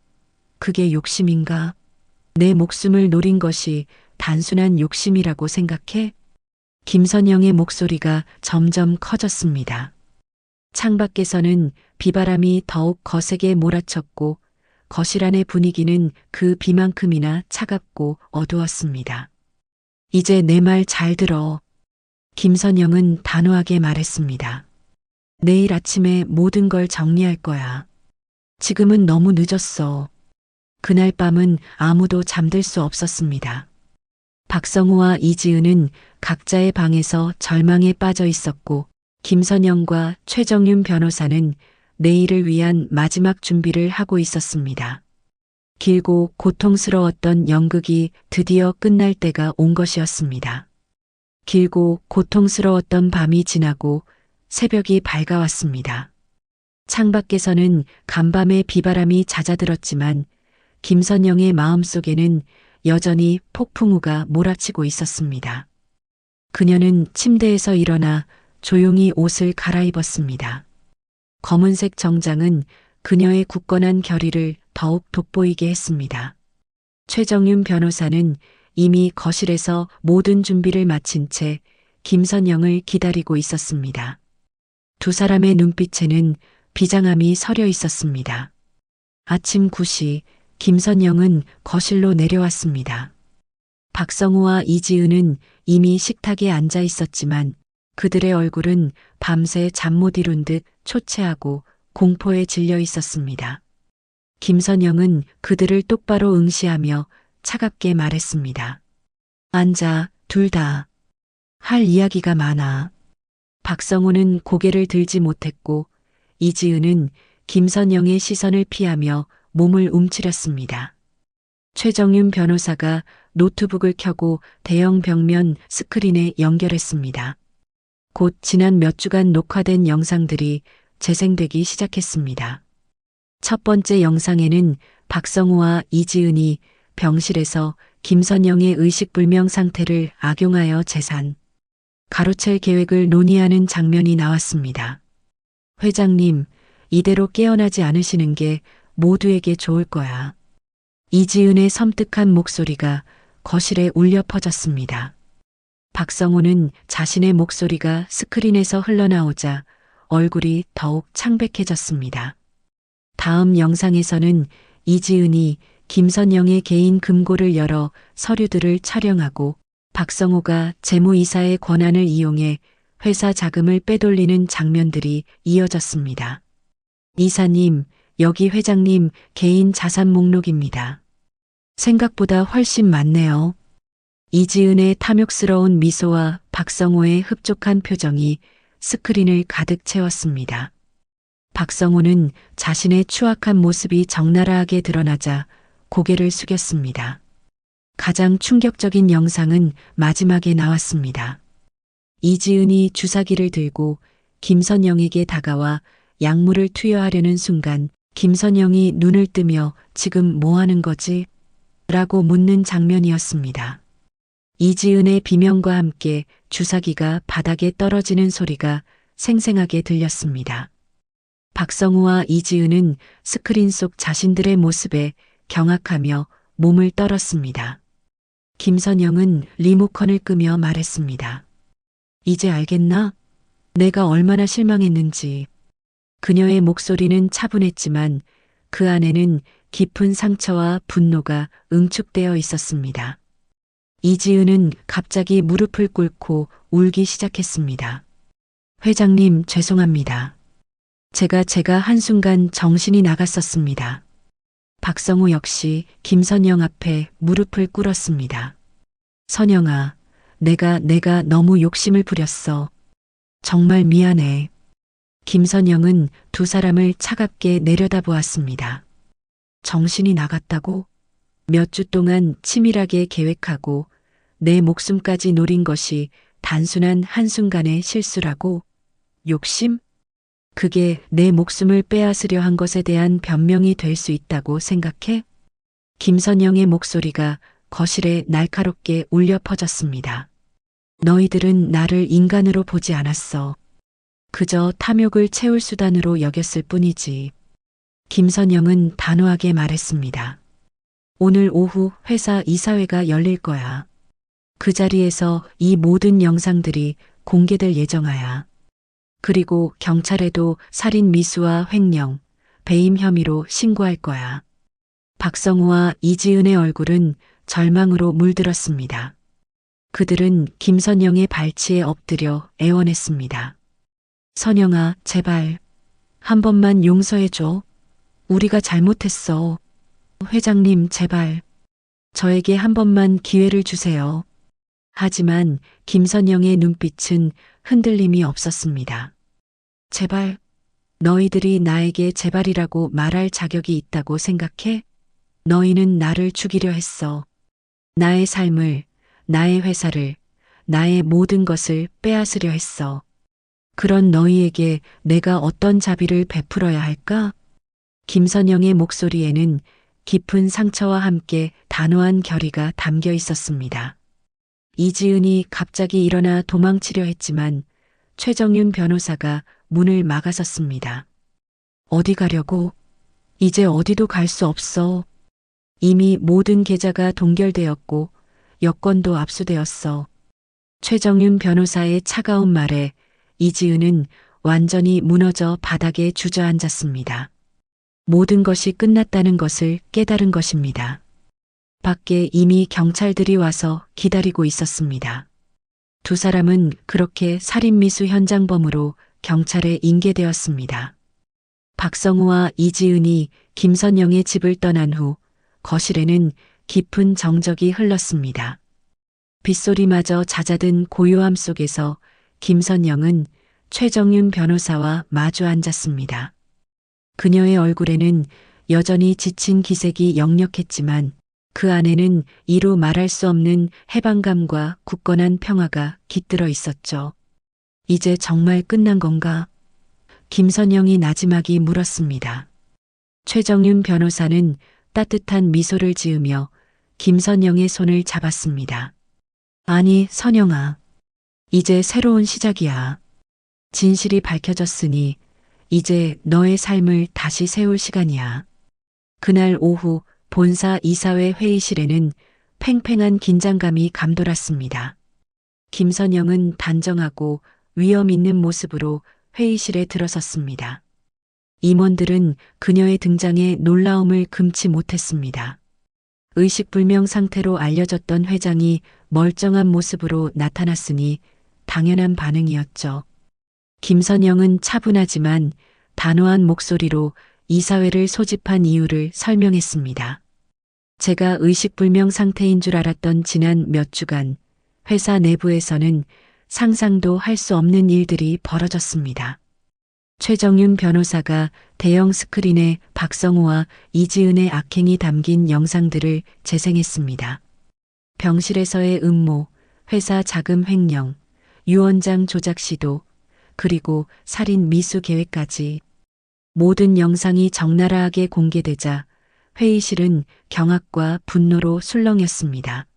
그게 욕심인가? 내 목숨을 노린 것이 단순한 욕심이라고 생각해? 김선영의 목소리가 점점 커졌습니다. 창밖에서는 비바람이 더욱 거세게 몰아쳤고 거실 안의 분위기는 그 비만큼이나 차갑고 어두웠습니다. 이제 내 말 잘 들어. 김선영은 단호하게 말했습니다. 내일 아침에 모든 걸 정리할 거야. 지금은 너무 늦었어. 그날 밤은 아무도 잠들 수 없었습니다. 박성우와 이지은은 각자의 방에서 절망에 빠져 있었고 김선영과 최정윤 변호사는 내일을 위한 마지막 준비를 하고 있었습니다. 길고 고통스러웠던 연극이 드디어 끝날 때가 온 것이었습니다. 길고 고통스러웠던 밤이 지나고 새벽이 밝아왔습니다. 창밖에서는 간밤의 비바람이 잦아들었지만 김선영의 마음속에는 여전히 폭풍우가 몰아치고 있었습니다. 그녀는 침대에서 일어나 조용히 옷을 갈아입었습니다. 검은색 정장은 그녀의 굳건한 결의를 더욱 돋보이게 했습니다. 최정윤 변호사는 이미 거실에서 모든 준비를 마친 채 김선영을 기다리고 있었습니다. 두 사람의 눈빛에는 비장함이 서려 있었습니다. 아침 9시 김선영은 거실로 내려왔습니다. 박성우와 이지은은 이미 식탁에 앉아 있었지만 그들의 얼굴은 밤새 잠 못 이룬 듯 초췌하고 공포에 질려 있었습니다. 김선영은 그들을 똑바로 응시하며 차갑게 말했습니다. 앉아, 둘 다. 할 이야기가 많아. 박성우는 고개를 들지 못했고 이지은은 김선영의 시선을 피하며 몸을 움츠렸습니다. 최정윤 변호사가 노트북을 켜고 대형 벽면 스크린에 연결했습니다. 곧 지난 몇 주간 녹화된 영상들이 재생되기 시작했습니다. 첫 번째 영상에는 박성우와 이지은이 병실에서 김선영의 의식불명 상태를 악용하여 재산, 가로챌 계획을 논의하는 장면이 나왔습니다. 회장님, 이대로 깨어나지 않으시는 게 모두에게 좋을 거야. 이지은의 섬뜩한 목소리가 거실에 울려 퍼졌습니다. 박성호는 자신의 목소리가 스크린에서 흘러나오자 얼굴이 더욱 창백해졌습니다. 다음 영상에서는 이지은이 김선영의 개인 금고를 열어 서류들을 촬영하고 박성호가 재무이사의 권한을 이용해 회사 자금을 빼돌리는 장면들이 이어졌습니다. 이사님, 여기 회장님 개인 자산 목록입니다. 생각보다 훨씬 많네요. 이지은의 탐욕스러운 미소와 박성호의 흡족한 표정이 스크린을 가득 채웠습니다. 박성호는 자신의 추악한 모습이 적나라하게 드러나자 고개를 숙였습니다. 가장 충격적인 영상은 마지막에 나왔습니다. 이지은이 주사기를 들고 김선영에게 다가와 약물을 투여하려는 순간 김선영이 눈을 뜨며 지금 뭐 하는 거지? 라고 묻는 장면이었습니다. 이지은의 비명과 함께 주사기가 바닥에 떨어지는 소리가 생생하게 들렸습니다. 박성우와 이지은은 스크린 속 자신들의 모습에 경악하며 몸을 떨었습니다. 김선영은 리모컨을 끄며 말했습니다. 이제 알겠나? 내가 얼마나 실망했는지. 그녀의 목소리는 차분했지만 그 안에는 깊은 상처와 분노가 응축되어 있었습니다. 이지은은 갑자기 무릎을 꿇고 울기 시작했습니다. 회장님, 죄송합니다. 제가 한순간 정신이 나갔었습니다. 박성우 역시 김선영 앞에 무릎을 꿇었습니다. 선영아, 내가 너무 욕심을 부렸어. 정말 미안해. 김선영은 두 사람을 차갑게 내려다보았습니다. 정신이 나갔다고? 몇 주 동안 치밀하게 계획하고 내 목숨까지 노린 것이 단순한 한순간의 실수라고? 욕심? 그게 내 목숨을 빼앗으려 한 것에 대한 변명이 될 수 있다고 생각해? 김선영의 목소리가 거실에 날카롭게 울려 퍼졌습니다. 너희들은 나를 인간으로 보지 않았어. 그저 탐욕을 채울 수단으로 여겼을 뿐이지. 김선영은 단호하게 말했습니다. 오늘 오후 회사 이사회가 열릴 거야. 그 자리에서 이 모든 영상들이 공개될 예정이야. 그리고 경찰에도 살인 미수와 횡령, 배임 혐의로 신고할 거야. 박성우와 이지은의 얼굴은 절망으로 물들었습니다. 그들은 김선영의 발치에 엎드려 애원했습니다. 선영아, 제발 한 번만 용서해줘. 우리가 잘못했어. 회장님, 제발 저에게 한 번만 기회를 주세요. 하지만 김선영의 눈빛은 흔들림이 없었습니다. 제발, 너희들이 나에게 제발이라고 말할 자격이 있다고 생각해? 너희는 나를 죽이려 했어. 나의 삶을, 나의 회사를, 나의 모든 것을 빼앗으려 했어. 그런 너희에게 내가 어떤 자비를 베풀어야 할까? 김선영의 목소리에는 깊은 상처와 함께 단호한 결의가 담겨 있었습니다. 이지은이 갑자기 일어나 도망치려 했지만 최정윤 변호사가 문을 막아섰습니다. 어디 가려고? 이제 어디도 갈 수 없어. 이미 모든 계좌가 동결되었고 여권도 압수되었어. 최정윤 변호사의 차가운 말에 이지은은 완전히 무너져 바닥에 주저앉았습니다. 모든 것이 끝났다는 것을 깨달은 것입니다. 밖에 이미 경찰들이 와서 기다리고 있었습니다. 두 사람은 그렇게 살인미수 현장범으로 경찰에 인계되었습니다. 박성우와 이지은이 김선영의 집을 떠난 후 거실에는 깊은 정적이 흘렀습니다. 빗소리마저 잦아든 고요함 속에서 김선영은 최정윤 변호사와 마주 앉았습니다. 그녀의 얼굴에는 여전히 지친 기색이 역력했지만 그 안에는 이루 말할 수 없는 해방감과 굳건한 평화가 깃들어 있었죠. 이제 정말 끝난 건가? 김선영이 나지막이 물었습니다. 최정윤 변호사는 따뜻한 미소를 지으며 김선영의 손을 잡았습니다. 아니, 선영아. 이제 새로운 시작이야. 진실이 밝혀졌으니 이제 너의 삶을 다시 세울 시간이야. 그날 오후 본사 이사회 회의실에는 팽팽한 긴장감이 감돌았습니다. 김선영은 단정하고 위엄 있는 모습으로 회의실에 들어섰습니다. 임원들은 그녀의 등장에 놀라움을 금치 못했습니다. 의식불명 상태로 알려졌던 회장이 멀쩡한 모습으로 나타났으니 당연한 반응이었죠. 김선영은 차분하지만 단호한 목소리로 이사회를 소집한 이유를 설명했습니다. 제가 의식불명 상태인 줄 알았던 지난 몇 주간 회사 내부에서는 상상도 할 수 없는 일들이 벌어졌습니다. 최정윤 변호사가 대형 스크린에 박성호와 이지은의 악행이 담긴 영상들을 재생했습니다. 병실에서의 음모, 회사 자금 횡령, 유 원장 조작 시도, 그리고 살인 미수 계획까지 모든 영상이 적나라하게 공개되자 회의실은 경악과 분노로 술렁였습니다.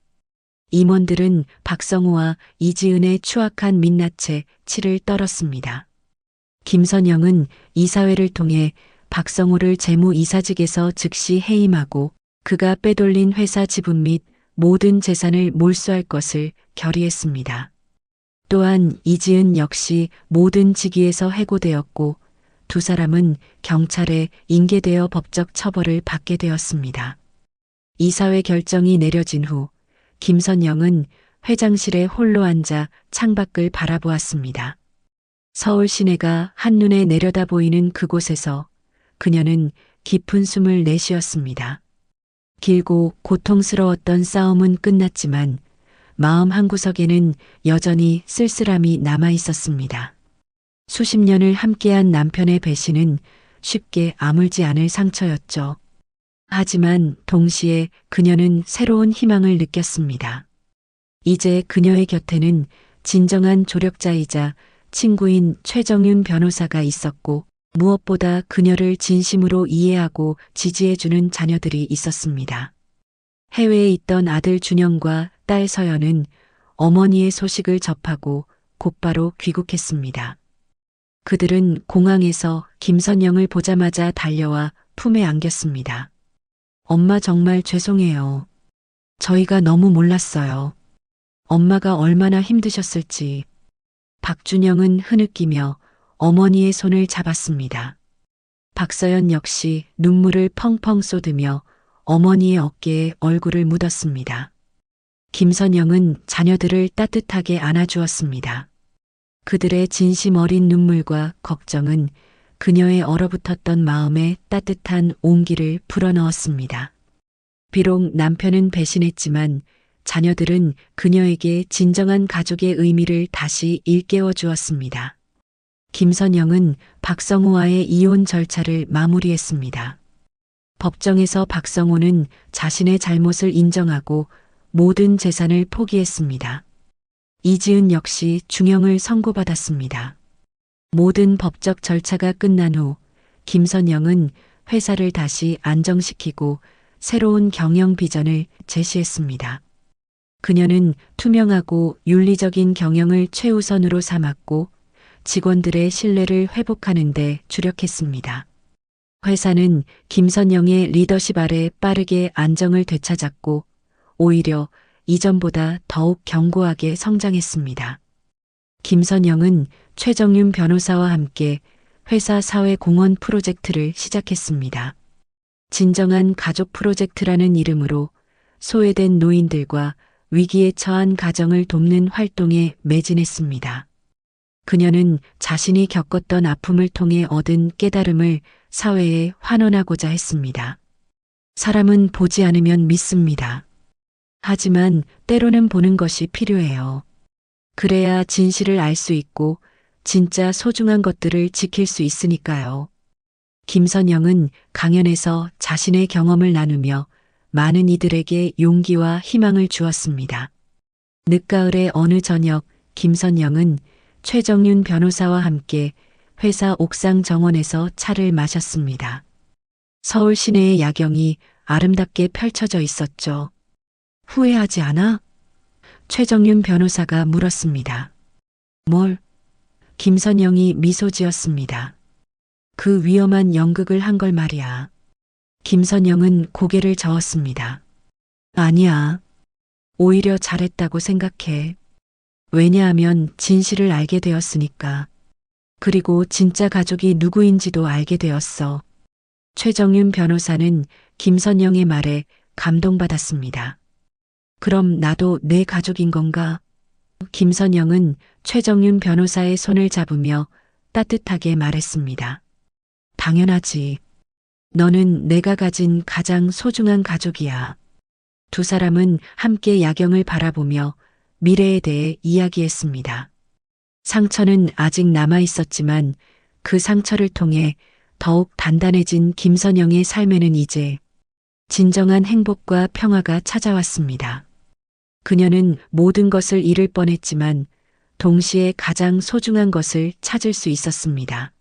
임원들은 박성호와 이지은의 추악한 민낯에 치를 떨었습니다. 김선영은 이사회를 통해 박성호를 재무이사직에서 즉시 해임하고 그가 빼돌린 회사 지분 및 모든 재산을 몰수할 것을 결의했습니다. 또한 이지은 역시 모든 직위에서 해고되었고 두 사람은 경찰에 인계되어 법적 처벌을 받게 되었습니다. 이사회 결정이 내려진 후 김선영은 회장실에 홀로 앉아 창밖을 바라보았습니다. 서울 시내가 한눈에 내려다 보이는 그곳에서 그녀는 깊은 숨을 내쉬었습니다. 길고 고통스러웠던 싸움은 끝났지만 마음 한구석에는 여전히 쓸쓸함이 남아 있었습니다. 수십 년을 함께한 남편의 배신은 쉽게 아물지 않을 상처였죠. 하지만 동시에 그녀는 새로운 희망을 느꼈습니다. 이제 그녀의 곁에는 진정한 조력자이자 친구인 최정윤 변호사가 있었고 무엇보다 그녀를 진심으로 이해하고 지지해주는 자녀들이 있었습니다. 해외에 있던 아들 준영과 딸 서연은 어머니의 소식을 접하고 곧바로 귀국했습니다. 그들은 공항에서 김선영을 보자마자 달려와 품에 안겼습니다. 엄마 정말 죄송해요. 저희가 너무 몰랐어요. 엄마가 얼마나 힘드셨을지. 박준영은 흐느끼며 어머니의 손을 잡았습니다. 박서연 역시 눈물을 펑펑 쏟으며 어머니의 어깨에 얼굴을 묻었습니다. 김선영은 자녀들을 따뜻하게 안아주었습니다. 그들의 진심 어린 눈물과 걱정은 그녀의 얼어붙었던 마음에 따뜻한 온기를 불어넣었습니다. 비록 남편은 배신했지만 자녀들은 그녀에게 진정한 가족의 의미를 다시 일깨워 주었습니다. 김선영은 박성호와의 이혼 절차를 마무리했습니다. 법정에서 박성호는 자신의 잘못을 인정하고 모든 재산을 포기했습니다. 이지은 역시 중형을 선고받았습니다. 모든 법적 절차가 끝난 후 김선영은 회사를 다시 안정시키고 새로운 경영 비전을 제시했습니다. 그녀는 투명하고 윤리적인 경영을 최우선으로 삼았고 직원들의 신뢰를 회복하는 데 주력했습니다. 회사는 김선영의 리더십 아래 빠르게 안정을 되찾았고 오히려 이전보다 더욱 견고하게 성장했습니다. 김선영은 최정윤 변호사와 함께 회사 사회공헌 프로젝트를 시작했습니다. 진정한 가족 프로젝트라는 이름으로 소외된 노인들과 위기에 처한 가정을 돕는 활동에 매진했습니다. 그녀는 자신이 겪었던 아픔을 통해 얻은 깨달음을 사회에 환원하고자 했습니다. 사람은 보지 않으면 믿습니다. 하지만 때로는 보는 것이 필요해요. 그래야 진실을 알 수 있고 진짜 소중한 것들을 지킬 수 있으니까요. 김선영은 강연에서 자신의 경험을 나누며 많은 이들에게 용기와 희망을 주었습니다. 늦가을의 어느 저녁 김선영은 최정윤 변호사와 함께 회사 옥상 정원에서 차를 마셨습니다. 서울 시내의 야경이 아름답게 펼쳐져 있었죠. 후회하지 않아? 최정윤 변호사가 물었습니다. 뭘? 김선영이 미소 지었습니다. 그 위험한 연극을 한 걸 말이야. 김선영은 고개를 저었습니다. 아니야. 오히려 잘했다고 생각해. 왜냐하면 진실을 알게 되었으니까. 그리고 진짜 가족이 누구인지도 알게 되었어. 최정윤 변호사는 김선영의 말에 감동받았습니다. 그럼 나도 내 가족인 건가? 김선영은 최정윤 변호사의 손을 잡으며 따뜻하게 말했습니다. 당연하지. 너는 내가 가진 가장 소중한 가족이야. 두 사람은 함께 야경을 바라보며 미래에 대해 이야기했습니다. 상처는 아직 남아 있었지만 그 상처를 통해 더욱 단단해진 김선영의 삶에는 이제 진정한 행복과 평화가 찾아왔습니다. 그녀는 모든 것을 잃을 뻔했지만 동시에 가장 소중한 것을 찾을 수 있었습니다.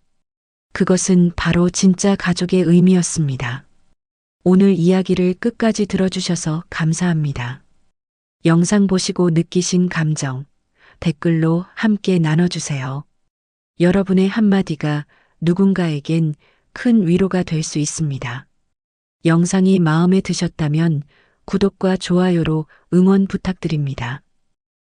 그것은 바로 진짜 가족의 의미였습니다. 오늘 이야기를 끝까지 들어주셔서 감사합니다. 영상 보시고 느끼신 감정, 댓글로 함께 나눠주세요. 여러분의 한마디가 누군가에겐 큰 위로가 될 수 있습니다. 영상이 마음에 드셨다면 구독과 좋아요로 응원 부탁드립니다.